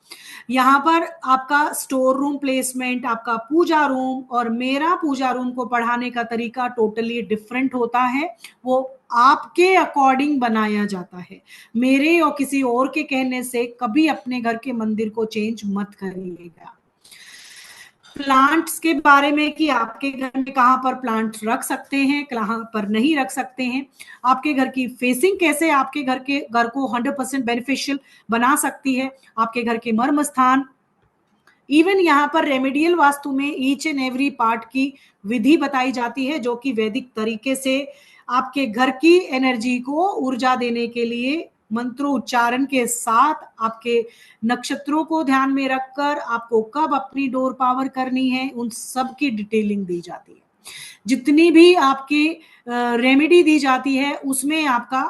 A: यहाँ पर आपका स्टोर रूम प्लेसमेंट, आपका पूजा रूम और मेरा पूजा रूम को पढ़ाने का तरीका टोटली डिफरेंट होता है। वो आपके अकॉर्डिंग बनाया जाता है। मेरे और किसी और के कहने से कभी अपने घर के मंदिर को चेंज मत करिएगा। प्लांट्स के बारे में कि आपके घर में कहाँ पर प्लांट्स रख सकते हैं, कहाँ पर नहीं रख सकते हैं, आपके घर की फेसिंग कैसे आपके घर को 100% बेनिफिशियल बना सकती है, आपके घर के मर्म स्थान, इवन यहाँ पर रेमेडियल वास्तु में ईच एंड एवरी पार्ट की विधि बताई जाती है, जो कि वैदिक तरीके से आपके घर की एनर्जी को ऊर्जा देने के लिए मंत्रोच्चारण के साथ आपके नक्षत्रों को ध्यान में रखकर आपको कब अपनी डोर पावर करनी है, उन सब की डिटेलिंग दी जाती है। जितनी भी आपकी रेमेडी दी जाती है उसमें आपका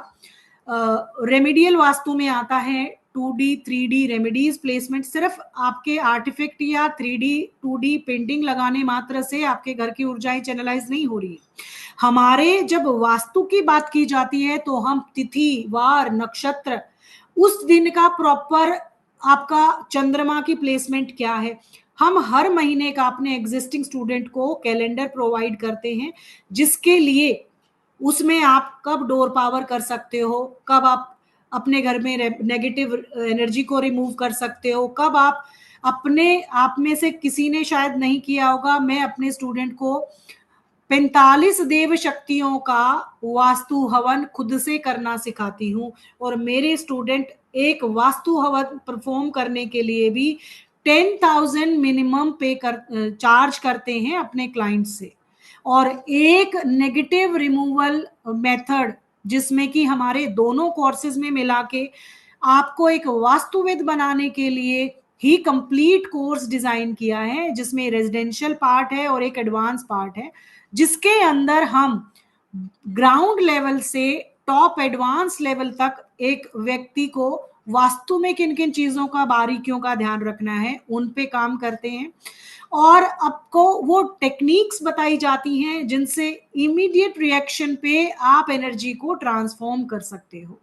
A: रेमेडियल वास्तु में आता है 2D 3D रेमेडीज प्लेसमेंट। सिर्फ आपके आर्टिफैक्ट या 3D 2D पेंटिंग लगाने मात्र से आपके घर की ऊर्जाएं चैनलाइज नहीं हो रही है। हमारे जब वास्तु की बात की जाती है तो हम तिथि, वार, नक्षत्र, उस दिन का प्रॉपर आपका चंद्रमा की प्लेसमेंट क्या है, हम हर महीने का अपने एग्जिस्टिंग स्टूडेंट को कैलेंडर प्रोवाइड करते हैं, जिसके लिए उसमें आप कब डोर पावर कर सकते हो, कब आप अपने घर में नेगेटिव एनर्जी को रिमूव कर सकते हो, कब आप अपने आप में से किसी ने शायद नहीं किया होगा, मैं अपने स्टूडेंट को 45 देव शक्तियों का वास्तु हवन खुद से करना सिखाती हूँ। और मेरे स्टूडेंट एक वास्तु हवन परफॉर्म करने के लिए भी 10,000 मिनिमम चार्ज करते हैं अपने क्लाइंट से। और एक नेगेटिव रिमूवल मेथड, जिसमें कि हमारे दोनों कोर्सेज में मिला के आपको एक वास्तुविद बनाने के लिए ही कंप्लीट कोर्स डिजाइन किया है, जिसमें रेजिडेंशियल पार्ट है और एक एडवांस पार्ट है, जिसके अंदर हम ग्राउंड लेवल से टॉप एडवांस लेवल तक एक व्यक्ति को वास्तु में किन किन चीजों का, बारीकियों का ध्यान रखना है, उन पे काम करते हैं। और आपको वो टेक्निक्स बताई जाती हैं जिनसे इमीडिएट रिएक्शन पे आप एनर्जी को ट्रांसफॉर्म कर सकते हो।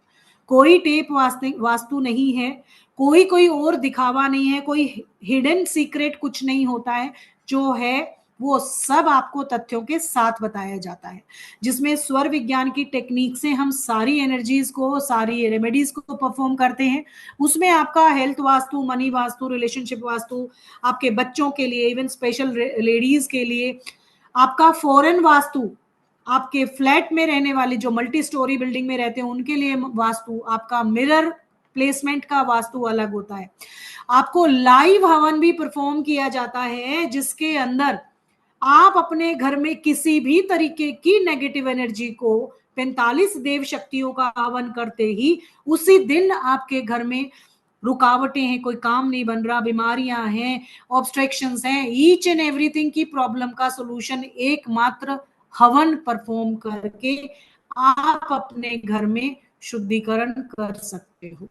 A: कोई टेप वास्तु नहीं है, कोई और दिखावा नहीं है, कोई हिडन सीक्रेट कुछ नहीं होता है। जो है वो सब आपको तथ्यों के साथ बताया जाता है, जिसमें स्वर विज्ञान की टेक्निक से हम सारी एनर्जीज को, सारी रेमेडीज को परफॉर्म करते हैं। उसमें आपका health vastu, money vastu, relationship vastu, आपके बच्चों के लिए, इवन स्पेशल लेडीज के लिए, आपका फॉरेन वास्तु, आपके फ्लैट में रहने वाले जो मल्टी स्टोरी बिल्डिंग में रहते हैं उनके लिए वास्तु, आपका मिरर प्लेसमेंट का वास्तु अलग होता है। आपको लाइव हवन भी परफॉर्म किया जाता है, जिसके अंदर आप अपने घर में किसी भी तरीके की नेगेटिव एनर्जी को 45 देव शक्तियों का हवन करते ही उसी दिन आपके घर में रुकावटें हैं, कोई काम नहीं बन रहा, बीमारियां हैं, ऑब्स्ट्रक्शंस हैं, ईच एंड एवरीथिंग की प्रॉब्लम का सॉल्यूशन एकमात्र हवन परफॉर्म करके आप अपने घर में शुद्धिकरण कर सकते हो।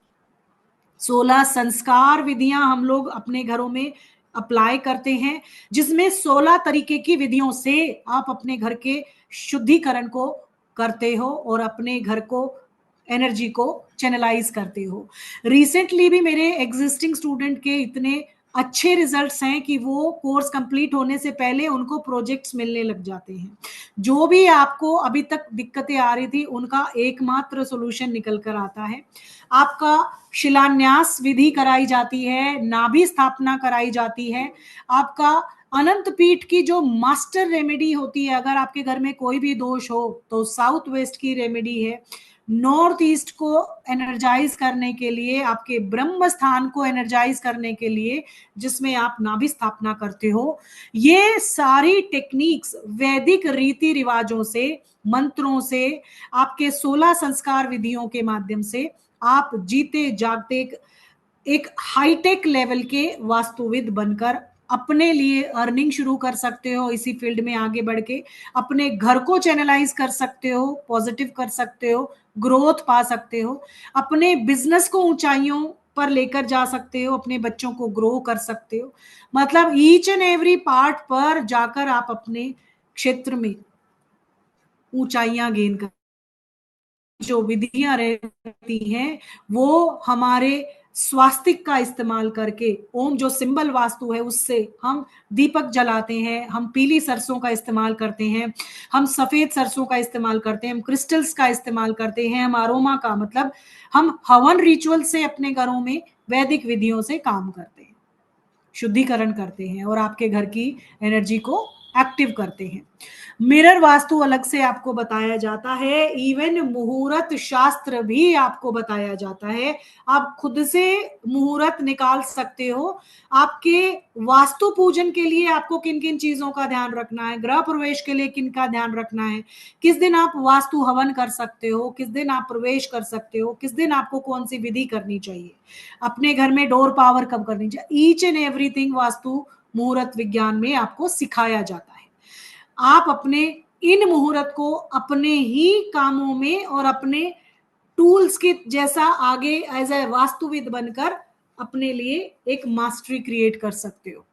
A: 16 संस्कार विधियां हम लोग अपने घरों में अप्लाई करते हैं, जिसमें 16 तरीके की विधियों से आप अपने घर के शुद्धिकरण को करते हो और अपने घर को एनर्जी को चैनलाइज करते हो। रिसेंटली भी मेरे एग्जिस्टिंग स्टूडेंट के इतने अच्छे रिजल्ट्स हैं कि वो कोर्स कंप्लीट होने से पहले उनको प्रोजेक्ट्स मिलने लग जाते हैं। जो भी आपको अभी तक दिक्कतें आ रही थी उनका एकमात्र सॉल्यूशन निकल कर आता है। आपका शिलान्यास विधि कराई जाती है, नाभि स्थापना कराई जाती है, आपका अनंत पीठ की जो मास्टर रेमेडी होती है, अगर आपके घर में कोई भी दोष हो तो साउथ वेस्ट की रेमेडी है। नॉर्थ ईस्ट को एनर्जाइज करने के लिए, आपके ब्रह्म स्थान को एनर्जाइज करने के लिए, जिसमें आप नाभि स्थापना करते हो, ये सारी टेक्निक्स वैदिक रीति रिवाजों से, मंत्रों से, आपके 16 संस्कार विधियों के माध्यम से आप जीते जागते एक हाईटेक लेवल के वास्तुविद बनकर अपने लिए अर्निंग शुरू कर सकते हो। इसी फील्ड में आगे बढ़ के अपने घर को चैनलाइज कर सकते हो, पॉजिटिव कर सकते हो, ग्रोथ पा सकते हो, अपने बिजनेस को ऊंचाइयों पर लेकर जा सकते हो, अपने बच्चों को ग्रो कर सकते हो। मतलब ईच एंड एवरी पार्ट पर जाकर आप अपने क्षेत्र में ऊंचाइयां गेन कर। जो विधियां रहती हैं वो हमारे स्वास्तिक का इस्तेमाल करके, ओम जो सिंबल वास्तु है उससे हम दीपक जलाते हैं, हम पीली सरसों का इस्तेमाल करते हैं, हम सफेद सरसों का इस्तेमाल करते हैं, हम क्रिस्टल्स का इस्तेमाल करते हैं, हम अरोमा का, मतलब हम हवन रिचुअल से अपने घरों में वैदिक विधियों से काम करते हैं, शुद्धिकरण करते हैं और आपके घर की एनर्जी को एक्टिव करते हैं। मिरर वास्तु अलग से आपको बताया जाता है, इवन मुहूर्त शास्त्र भी आपको बताया जाता है। आप खुद से मुहूर्त निकाल सकते हो। आपके वास्तु पूजन के लिए आपको किन किन चीजों का ध्यान रखना है, गृह प्रवेश के लिए किन का ध्यान रखना है, किस दिन आप वास्तु हवन कर सकते हो, किस दिन आप प्रवेश कर सकते हो, किस दिन आपको कौन सी विधि करनी चाहिए, अपने घर में डोर पावर कब करनी चाहिए, ईच एंड एवरीथिंग वास्तु मुहूर्त विज्ञान में आपको सिखाया जाता है। आप अपने इन मुहूर्त को अपने ही कामों में और अपने टूल्स के जैसा आगे एज ए वास्तुविद बनकर अपने लिए एक मास्टरी क्रिएट कर सकते हो।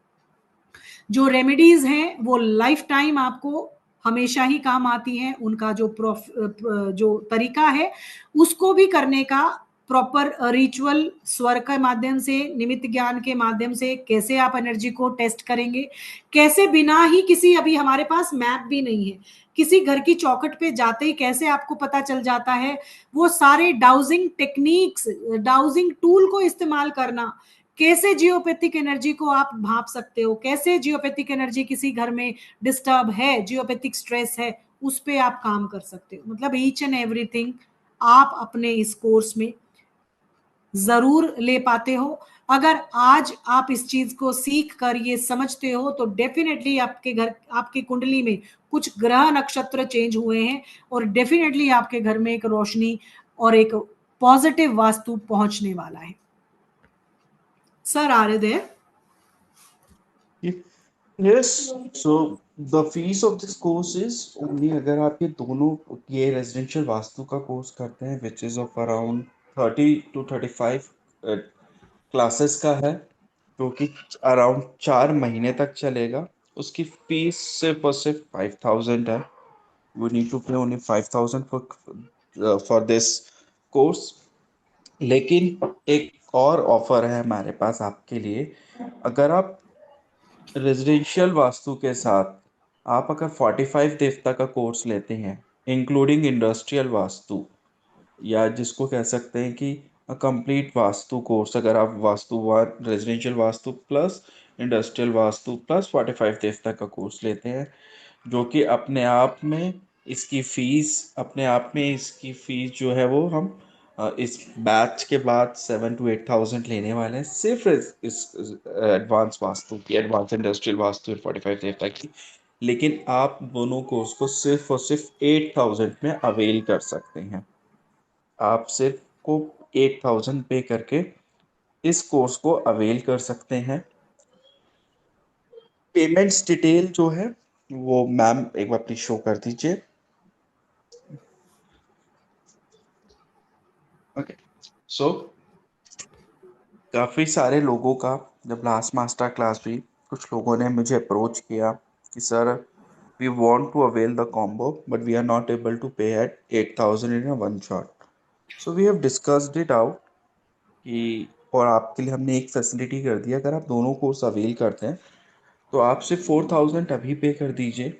A: जो रेमेडीज हैं वो लाइफ टाइम आपको हमेशा ही काम आती हैं। उनका जो तरीका है उसको भी करने का प्रॉपर रिचुअल स्वर के माध्यम से, निमित्त ज्ञान के माध्यम से कैसे आप एनर्जी को टेस्ट करेंगे, कैसे बिना ही किसी, अभी हमारे पास मैप भी नहीं है, किसी घर की चौखट पे जाते ही कैसे आपको पता चल जाता है, वो सारे डाउजिंग टेक्निक्स, डाउजिंग टूल को इस्तेमाल करना, कैसे जियोपैथिक एनर्जी को आप भाप सकते हो, कैसे जियोपैथिक एनर्जी किसी घर में डिस्टर्ब है, जियोपैथिक स्ट्रेस है, उस पे आप काम कर सकते हो। मतलब ईच एंड एवरीथिंग आप अपने इस कोर्स में जरूर ले पाते हो। अगर आज आप इस चीज को सीख कर ये समझते हो तो डेफिनेटली आपके घर, आपकी कुंडली में कुछ ग्रह नक्षत्र चेंज हुए हैं और डेफिनेटली आपके घर में एक रोशनी और एक पॉजिटिव वास्तु पहुंचने वाला है। Sir, are you there?
D: Yes, so the fees of this course is only अगर आप ये दोनों ये रेजिडेंशियल वास्तु का कोर्स करते हैं which is of around 30 to 35 classes का है, जो कि अराउंड 4 महीने तक चलेगा। उसकी फीस सिर्फ और सिर्फ 5000 है। You need to pay only 5000 for this course। लेकिन एक और ऑफर है हमारे पास आपके लिए। अगर आप रेजिडेंशियल वास्तु के साथ आप अगर 45 देवता का कोर्स लेते हैं इंक्लूडिंग इंडस्ट्रियल वास्तु, या जिसको कह सकते हैं कि कंप्लीट वास्तु कोर्स, अगर आप vastu residential vastu plus industrial vastu plus 45 देवता का कोर्स लेते हैं, जो कि अपने आप में इसकी फीस जो है वो हम इस बैच के बाद 7 to 8 thousand लेने वाले हैं सिर्फ इस एडवांस वास्तु की, एडवांस इंडस्ट्रियल वास्तु 45 देवता की। लेकिन आप दोनों कोर्स को सिर्फ और सिर्फ 8,000 में अवेल कर सकते हैं। आप सिर्फ को 8,000 पे करके इस कोर्स को अवेल कर सकते हैं। पेमेंट्स डिटेल जो है वो मैम एक बार प्लीज शो कर दीजिए। ओके, सो काफ़ी सारे लोगों का जब लास्ट मास्टर क्लास हुई, कुछ लोगों ने मुझे अप्रोच किया कि sir we want to avail the combo but we are not able to pay at 8,000 in one shot. So we have discussed it out कि, और आपके लिए हमने एक फैसिलिटी कर दी, अगर आप दोनों कोर्स अवेल करते हैं तो आप सिर्फ 4,000 अभी पे कर दीजिए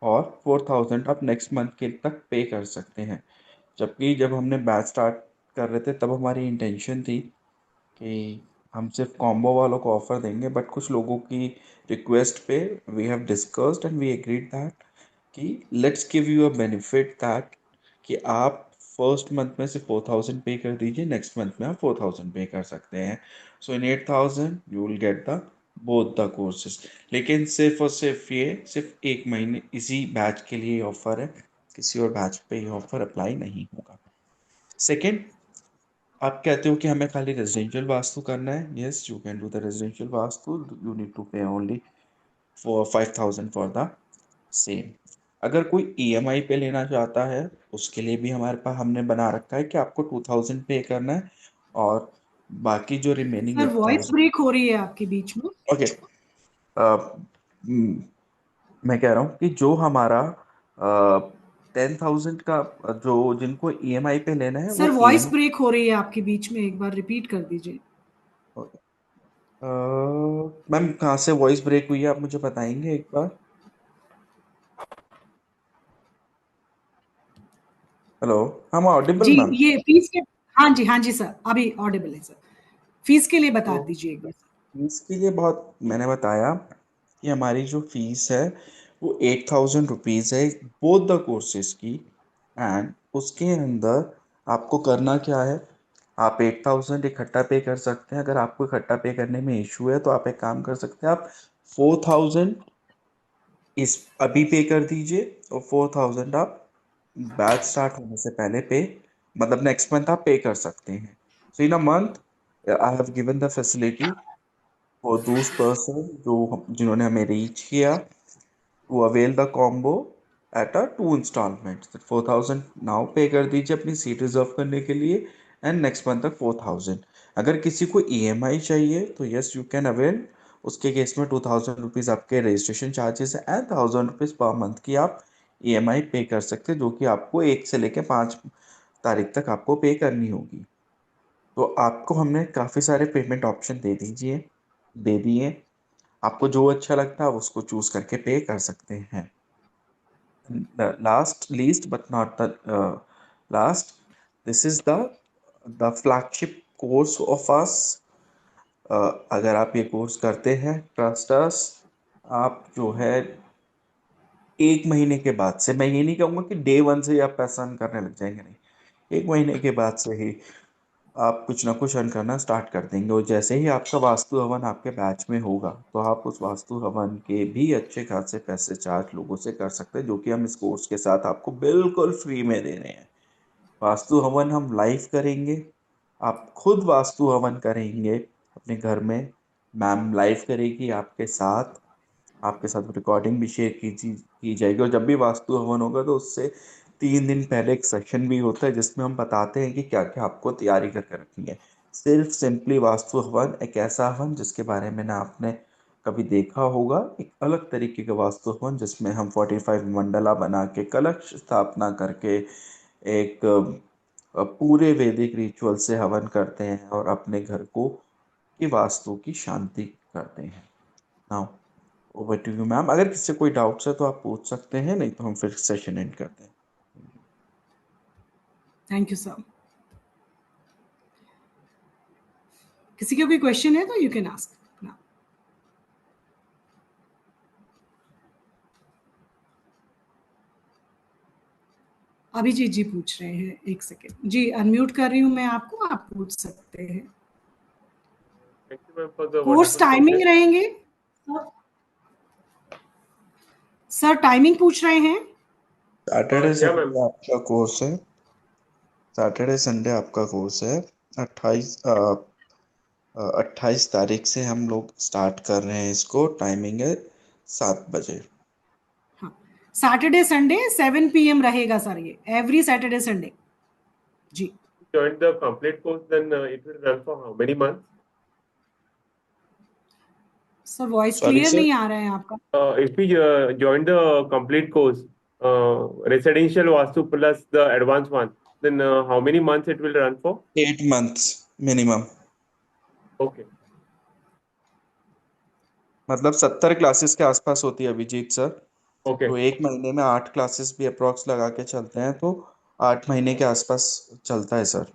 D: और 4,000 आप नेक्स्ट मंथ के तक पे कर सकते हैं। जबकि जब हमने बैच स्टार्ट कर रहे थे तब हमारी इंटेंशन थी कि हम सिर्फ कॉम्बो वालों को ऑफर देंगे, बट कुछ लोगों की रिक्वेस्ट पे we have discussed and we agreed that कि let's give you a benefit that कि आप फर्स्ट मंथ में से 4,000 पे कर दीजिए, नेक्स्ट मंथ में आप 4,000 पे कर सकते हैं। So in 8,000 you will get the both the courses. लेकिन सिर्फ और सिर्फ ये सिर्फ एक महीने इसी बैच के लिए ऑफर है, किसी और बैच पे ये ऑफर अप्लाई नहीं होगा। सेकेंड, आप कहते हो कि हमें खाली रेजिडेंशियल वास्तु करना है। Yes, you can do the residential वास्तु, you need to pay only for 5,000 for the same. अगर कोई ईएमआई पे लेना चाहता है उसके लिए भी हमारे पास हमने बना रखा है कि आपको 2,000 पे करना है और बाकी जो रिमेनिंग
A: सर वॉइस
D: 8,000।
A: ब्रेक हो रही है आपके बीच में।
D: ओके, मैं कह रहा हूँ कि जो हमारा 10,000 का जो जिनको ईएमआई पे लेना है
A: सर
D: वो
A: वॉइस
D: ईएमआई।
A: ब्रेक हो रही है आपके बीच में, एक बार रिपीट कर दीजिए।
D: मैम कहाँ से वॉइस ब्रेक हुई है आप मुझे बताएंगे एक बार? हेलो, हम ऑडिबल
A: जी
D: मैम?
A: ये फीस के, हाँ जी सर अभी ऑडिबल है सर। फीस के लिए बता
D: तो
A: दीजिए एक बार।
D: फीस के लिए बहुत मैंने बताया कि हमारी जो फीस है वो 8,000 रुपीज़ है बोथ द कोर्सेज की। एंड उसके अंदर आपको करना क्या है, आप 8,000 इकट्ठा पे कर सकते हैं। अगर आपको इकट्ठा पे करने में इशू है तो आप एक काम कर सकते हैं, आप 4,000 इस अभी पे कर दीजिए और 4,000 आप बैच स्टार्ट होने से पहले पे, मतलब नेक्स्ट मंथ आप पे कर सकते हैं। So in a month I have given the facility for those person जिन्होंने हमें रीच किया to avail the combo at a 2 installment. 4,000 now pay कर दीजिए अपनी सीट रिजर्व करने के लिए एंड नेक्स्ट मंथ तक 4,000। अगर किसी को ईएमआई चाहिए तो यस यू कैन अवेल। उसके केस में 2,000 रुपीज़ आपके रजिस्ट्रेशन चार्जेस है एंड 1,000 रुपीज़ पर मंथ की आप ईएमआई पे कर सकते हैं, जो कि आपको 1 से लेकर 5 तारीख तक आपको पे करनी होगी। तो आपको हमने काफ़ी सारे पेमेंट ऑप्शन दे दिए। आपको जो अच्छा लगता है उसको चूज करके पे कर सकते हैं। Last least but not the last, this is the flagship course of us. अगर आप ये कोर्स करते हैं ट्रस्ट अस, आप जो है 1 महीने के बाद से, मैं ये नहीं कहूँगा कि डे वन से ही आप पैसा अर्न करने लग जाएंगे, नहीं, 1 महीने के बाद से ही आप कुछ ना कुछ अर्न करना स्टार्ट कर देंगे। और जैसे ही आपका वास्तु हवन आपके बैच में होगा तो आप उस वास्तु हवन के भी अच्छे खासे पैसे चार्ज लोगों से कर सकते हैं, जो कि हम इस कोर्स के साथ आपको बिल्कुल फ्री में दे रहे हैं। वास्तु हवन हम लाइव करेंगे, आप खुद वास्तु हवन करेंगे अपने घर में, मैम लाइव करेगी आपके साथ रिकॉर्डिंग भी शेयर की जाएगी। और जब भी वास्तु हवन होगा तो उससे 3 दिन पहले एक सेशन भी होता है जिसमें हम बताते हैं कि क्या क्या आपको तैयारी करके रखनी है। सिर्फ सिंपली वास्तु हवन एक ऐसा हवन जिसके बारे में ना आपने कभी देखा होगा, एक अलग तरीके का वास्तु हवन जिसमें हम 45 मंडला बना के कलश स्थापना करके एक पूरे वैदिक रिचुअल से हवन करते हैं और अपने घर को की वास्तु की शांति करते हैं। Now over to you ma'am, अगर किसी से कोई डाउट्स है तो आप पूछ सकते हैं, नहीं तो हम फिर सेशन एंड करते हैं।
A: Thank you sir. किसी का कोई क्वेश्चन है तो यू कैन आस्क। अभिजीत जी पूछ रहे हैं, एक सेकेंड जी, अनम्यूट कर रही हूँ मैं आपको, आप पूछ सकते हैं। कोर्स टाइमिंग रहेंगे सर, टाइमिंग पूछ रहे हैं।
D: सैटरडे संडे आपका कोर्स है, सैटरडे संडे आपका कोर्स है। 28 तारीख से हम लोग स्टार्ट कर रहे हैं इसको। टाइमिंग है 7 बजे।
A: हाँ, सैटरडे संडे 7 PM रहेगा सर, ये every Saturday Sunday ji.
E: Join the complete course, then it will run for how many months?
A: Sir voice
D: Sorry,
A: clear
D: sir?
A: नहीं आ रहा है आपका।
E: If we join the complete course, residential Vastu plus the advanced one, then how many months it will run for?
D: 8 months minimum।
E: Okay.
D: मतलब 70 classes के आसपास होती है Abhijit sir.
E: Okay.
D: तो एक महीने में 8 क्लासेस भी अप्रोक्स लगा के चलते हैं, तो 8 महीने के आसपास चलता है sir.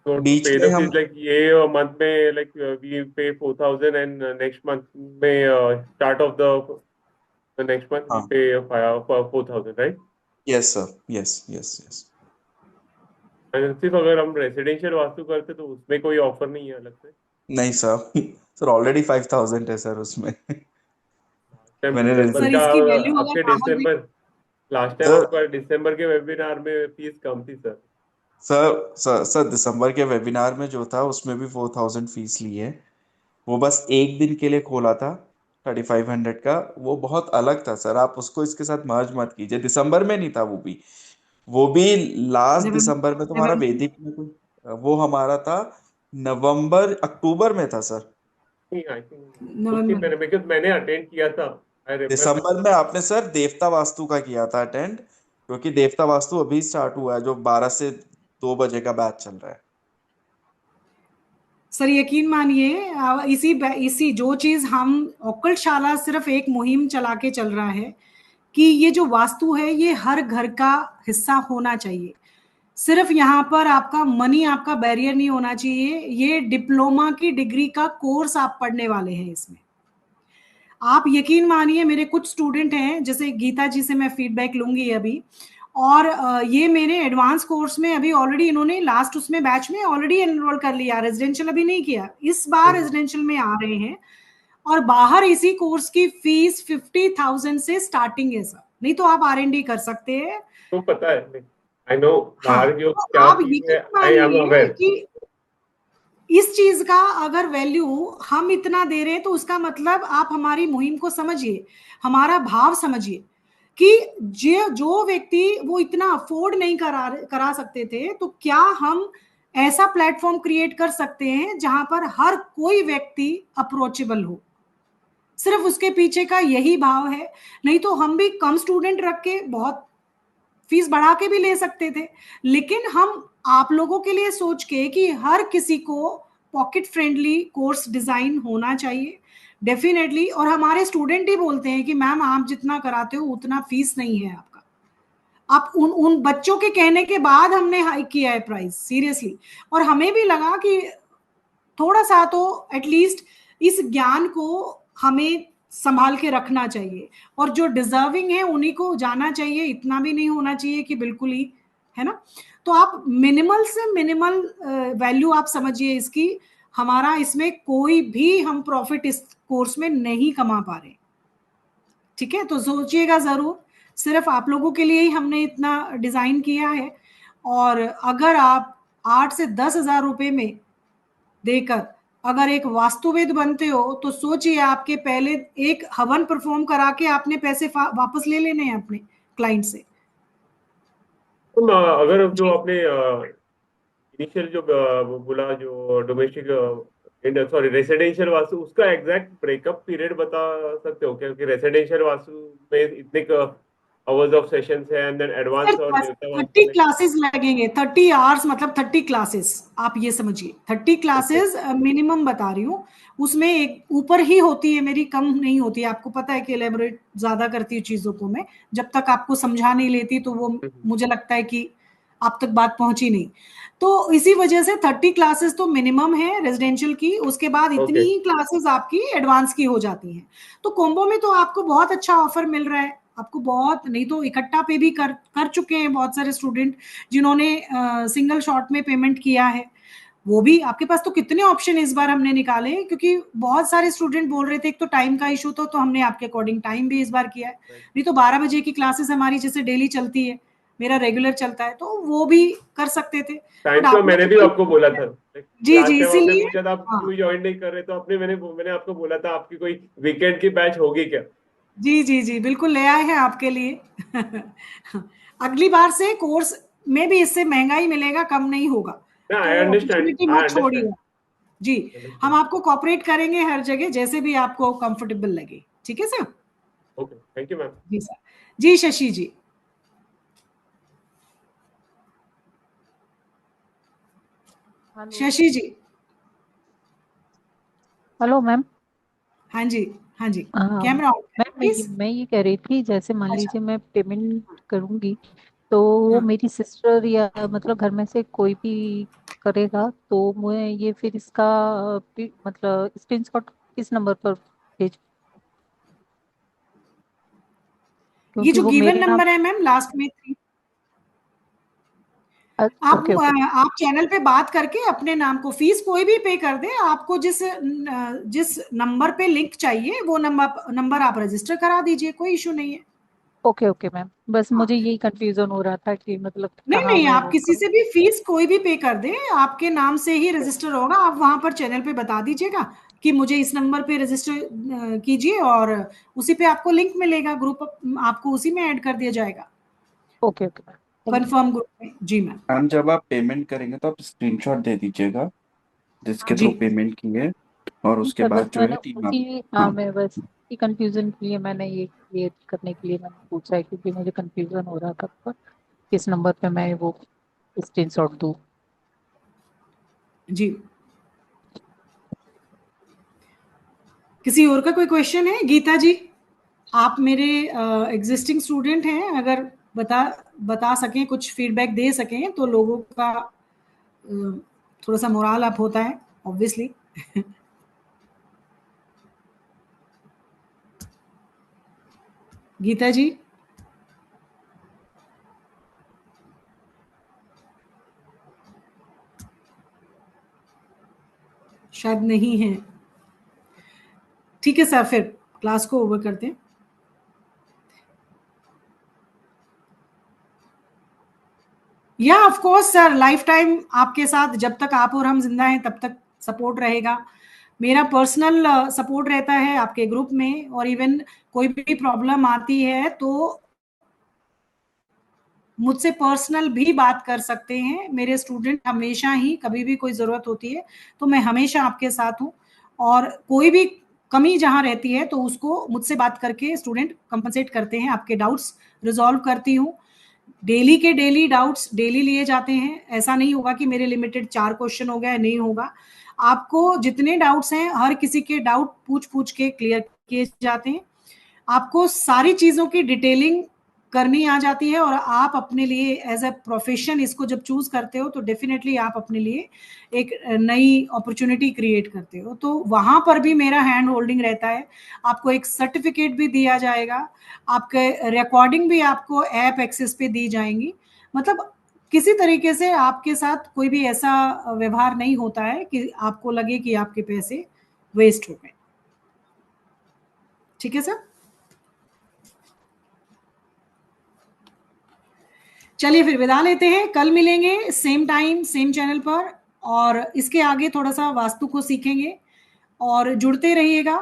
E: So to
D: beach
E: pay
D: में
E: the
D: हम
E: fees, like ये month में like we pay 4,000 and next month में start of the next month we
D: हाँ,
E: pay 4,000, right?
D: Yes sir, yes yes yes.
E: And सिर्फ अगर हम रेसिडेंशियल वास्तु करते तो उसमें कोई ऑफर नहीं है अलग से?
D: नहीं सर, सर ऑलरेडी 5000 है सर उसमें। मैंने
E: दिसंबर
A: सर
E: का
A: इसकी वैल्यू अगर
E: आपके
A: बाहर भी,
E: दिसंबर लास्ट टाइम
D: सर
E: आपका दिसंबर के वेबिनार में फीस कम थी सर।
D: सर दिसंबर के वेबिनार में जो था उसमें भी 4000 फीस ली है। वो बस एक दिन के लिए खोला था 3500 का, वो बहुत अलग था सर। आप उसको इसके साथ मर्ज मत कीजिए। दिसंबर में नहीं था वो भी लास्ट दिसंबर में तुम्हारा
A: नवंबर
D: वैदिक में कोई, वो हमारा था नवंबर अक्टूबर में था सर।
E: नहीं आई थिंक उसकी
A: नवंबर
E: मैंने अटेंड किया था, आई रिमेम्बर।
D: दिसंबर में आपने सर देवता वास्तु का किया था अटेंड, क्योंकि देवता वास्तु अभी स्टार्ट हुआ है, जो 12 से 2 बजे का बैच चल रहा है।
A: सर यकीन मानिए, इसी जो चीज हम ओक्कल शाला सिर्फ एक मुहिम चला के चल रहा है कि ये जो वास्तु है ये हर घर का हिस्सा होना चाहिए। सिर्फ यहाँ पर आपका मनी आपका बैरियर नहीं होना चाहिए। ये डिप्लोमा की डिग्री का कोर्स आप पढ़ने वाले हैं इसमें। आप यकीन मानिए, मेरे कुछ स्टूडेंट हैं, जैसे गीता जी से मैं फीडबैक लूंगी अभी, और ये मेरे एडवांस कोर्स में अभी ऑलरेडी इन्होंने लास्ट उसमें बैच में ऑलरेडी एनरोल कर लिया, रेजिडेंशियल अभी नहीं किया, इस बार रेजिडेंशियल में आ रहे हैं। और बाहर इसी कोर्स की फीस 50,000 से स्टार्टिंग है सर, नहीं तो आप R&D कर सकते हैं।
E: तो पता है, आई नो
A: हाँ,
E: बाहर जो
A: तो
E: क्या
A: आप
E: फीस है,
A: यकीन
E: आई एम
A: मानिए
E: अवेयर।
A: कि इस चीज का अगर वैल्यू हम इतना दे रहे हैं तो उसका मतलब आप हमारी मुहिम को समझिए, हमारा भाव समझिए कि जो व्यक्ति वो इतना अफोर्ड नहीं करा सकते थे, तो क्या हम ऐसा प्लेटफॉर्म क्रिएट कर सकते हैं जहां पर हर कोई व्यक्ति अप्रोचेबल हो। सिर्फ उसके पीछे का यही भाव है। नहीं तो हम भी कम स्टूडेंट रख के बहुत फीस बढ़ा के भी ले सकते थे, लेकिन हम आप लोगों के लिए सोच के कि हर किसी को पॉकेट फ्रेंडली कोर्स डिजाइन होना चाहिए डेफिनेटली। और हमारे स्टूडेंट ही बोलते हैं कि मैम आप जितना कराते हो उतना फीस नहीं है आपका। आप उन बच्चों के कहने के बाद हमने हाइक किया है प्राइस, सीरियसली। और हमें भी लगा कि थोड़ा सा तो एटलीस्ट इस ज्ञान को हमें संभाल के रखना चाहिए, और जो डिजर्विंग है उन्हीं को जाना चाहिए, इतना भी नहीं होना चाहिए कि बिल्कुल ही, है ना। तो आप मिनिमल से मिनिमल वैल्यू आप समझिए इसकी। हमारा इसमें कोई भी हम प्रॉफिट इस कोर्स में नहीं कमा पा रहे, ठीक है। तो सोचिएगा जरूर, सिर्फ आप लोगों के लिए ही हमने इतना डिजाइन किया है। और अगर आप 8 से 10,000 रुपए में देकर अगर एक वास्तुवेद बनते हो, तो सोचिए आपके पहले एक हवन परफॉर्म करा के आपने पैसे वापस ले लेने हैं अपने क्लाइंट से।
E: अगर जो आपने इनिशियल जो बोला, जो डोमेस्टिक सॉरी रेसिडेंशियल वास्तु, उसका एग्जैक्ट ब्रेकअप पीरियड बता सकते हो क्या? कि रेसिडेंशियल वास्तु में इतने आवर्स ऑफ सेशंस है, एंड देन एडवांस और
A: 30 क्लासेस लगेंगे, 30 आवर्स मतलब 30 क्लासेस, आप ये समझिए। 30 क्लासेस मिनिमम बता रही हूँ, उसमें एक ऊपर ही होती है मेरी, कम नहीं होती है। आपको पता है कि एलेबोरेट ज्यादा करती है चीजों को मैं, जब तक आपको समझा नहीं लेती तो वो मुझे लगता है कि आप तक बात पहुंची नहीं। तो इसी वजह से 30 क्लासेस तो मिनिमम है रेजिडेंशियल की, उसके बाद इतनी ही क्लासेस आपकी एडवांस की हो जाती हैं। तो कॉम्बो में तो आपको बहुत अच्छा ऑफर मिल रहा है, आपको बहुत, नहीं तो इकट्ठा पे भी कर चुके हैं बहुत सारे स्टूडेंट जिन्होंने सिंगल शॉट में पेमेंट किया है। वो भी आपके पास तो कितने ऑप्शन इस बार हमने निकाले, क्योंकि बहुत सारे स्टूडेंट बोल रहे थे, एक तो टाइम का इशू तो हमने आपके अकॉर्डिंग टाइम भी इस बार किया है। नहीं तो 12 बजे की क्लासेस हमारी जैसे डेली चलती है, मेरा रेगुलर चलता है, तो वो भी कर सकते थे।
E: टाइम
A: बट
E: का
A: आपने
E: मैंने भी
A: तो
E: आपको बोला था,
A: जी
E: लास्ट
A: जी,
E: टाइम आपने
A: इसीलिए
E: पूछा था आप
A: हाँ
E: क्यों ज्वाइन नहीं कर रहे, तो मैंने आपको बोला था आपकी कोई वीकेंड की बैच होगी क्या।
A: जी जी जी, बिल्कुल ले आए हैं आपके लिए। अगली बार से कोर्स में भी इससे महंगा ही मिलेगा, कम नहीं होगा,
E: ना आई
A: तो
E: अंडरस्टैंड,
A: अपॉर्चुनिटी
E: आई
A: मत छोड़िए।
E: अंडरस्टैंड
A: जी, हम आपको कॉपरेट करेंगे हर जगह, जैसे भी आपको कंफर्टेबल लगे। ठीक है sir?
E: Okay, thank you ma'am.
A: जी सर। जी Shashi ji.
B: Hello.
A: Shashi ji.
B: Hello ma'am.
A: हाँ जी, हाँ जी।
B: हाँ
A: कैमरा ऑन करें
B: मैम,
A: प्लीज।
B: मैं ये कह रही थी, जैसे मान
A: अच्छा।
B: लीजिए मैं पेमेंट करूंगी, तो वो
A: हाँ,
B: मेरी सिस्टर या मतलब घर में से कोई भी करेगा, तो मैं ये फिर इसका मतलब स्क्रीनशॉट किस नंबर पर भेज,
A: ये
B: क्योंकि
A: जो
B: वो
A: गिवन
B: मेरे नाम।
A: नंबर है मैम लास्ट में 3, आप
B: ओके ओके।
A: आप चैनल पे बात करके अपने नाम को, फीस कोई भी पे कर दे, आपको जिस जिस नंबर पे लिंक चाहिए वो नंबर आप रजिस्टर करा दीजिए, कोई इशू नहीं है।
B: ओके ओके मैम, बस
A: हाँ,
B: मुझे यही कंफ्यूजन हो रहा था कि मतलब
A: नहीं
B: कहाँ
A: नहीं,
B: मैं
A: आप
B: वो
A: किसी
B: करूँ।
A: से भी फीस कोई भी पे कर दे, आपके नाम से ही रजिस्टर होगा। आप वहां पर चैनल पे बता दीजिएगा कि मुझे इस नंबर पे रजिस्टर कीजिए, और उसी पे आपको लिंक मिलेगा, ग्रुप आपको उसी में ऐड कर दिया जाएगा,
B: okay okay ma'am, thank you.
A: Confirm group में। जी मैम।
D: मैम जब आप पेमेंट करेंगे तो आप स्क्रीनशॉट दे दीजिएगा जिसके
A: जी
D: थ्रू पेमेंट की है, और
B: नहीं
D: उसके
B: सर, बस
D: बाद जो
B: मैंने
D: है टीम आप।
B: उसी, हाँ
D: हाँ,
B: मैं बस इसी कंफ्यूजन के लिए मैंने ये क्लियर करने के लिए मैंने पूछा है, क्योंकि मुझे कंफ्यूजन हो रहा था पर किस नंबर पे मैं वो स्क्रीनशॉट दूँ।
A: जी, किसी और का कोई क्वेश्चन है? गीता जी, आप मेरे एग्जिस्टिंग स्टूडेंट हैं, अगर बता बता सकें, कुछ फीडबैक दे सकें, तो लोगों का थोड़ा सा मोराल अप होता है ऑब्वियसली। गीता जी। शायद नहीं है। ठीक है सर, फिर क्लास को ओवर करते हैं। या of course sir, life time आपके साथ, जब तक आप और हम जिंदा हैं तब तक सपोर्ट रहेगा। मेरा पर्सनल सपोर्ट रहता है आपके ग्रुप में, और इवन कोई भी प्रॉब्लम आती है तो मुझसे पर्सनल भी बात कर सकते हैं मेरे स्टूडेंट। हमेशा ही कभी भी कोई ज़रूरत होती है तो मैं हमेशा आपके साथ हूँ, और कोई भी कमी जहाँ रहती है तो उसको मुझसे बात करके स्टूडेंट कंपनसेट करते हैं, आपके डाउट्स रिजॉल्व करती हूँ। डेली के डेली डाउट्स डेली लिए जाते हैं, ऐसा नहीं होगा कि मेरे लिमिटेड 4 क्वेश्चन हो गए, नहीं होगा। आपको जितने डाउट्स हैं हर किसी के डाउट पूछ पूछ के क्लियर किए जाते हैं। आपको सारी चीजों की डिटेलिंग करनी आ जाती है, और आप अपने लिए एज अ प्रोफेशन इसको जब चूज करते हो तो डेफिनेटली आप अपने लिए एक नई अपॉर्चुनिटी क्रिएट करते हो, तो वहां पर भी मेरा हैंड होल्डिंग रहता है। आपको एक सर्टिफिकेट भी दिया जाएगा, आपके रिकॉर्डिंग भी आपको ऐप एक्सेस पे दी जाएंगी। मतलब किसी तरीके से आपके साथ कोई भी ऐसा व्यवहार नहीं होता है कि आपको लगे कि आपके पैसे वेस्ट हो गए। ठीक है सर? चलिए फिर विदा लेते हैं, कल मिलेंगे सेम टाइम सेम चैनल पर, और इसके आगे थोड़ा सा वास्तु को सीखेंगे, और जुड़ते रहिएगा,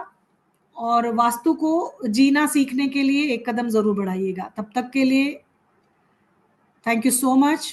A: और वास्तु को जीना सीखने के लिए एक कदम जरूर बढ़ाइएगा। तब तक के लिए थैंक यू सो मच।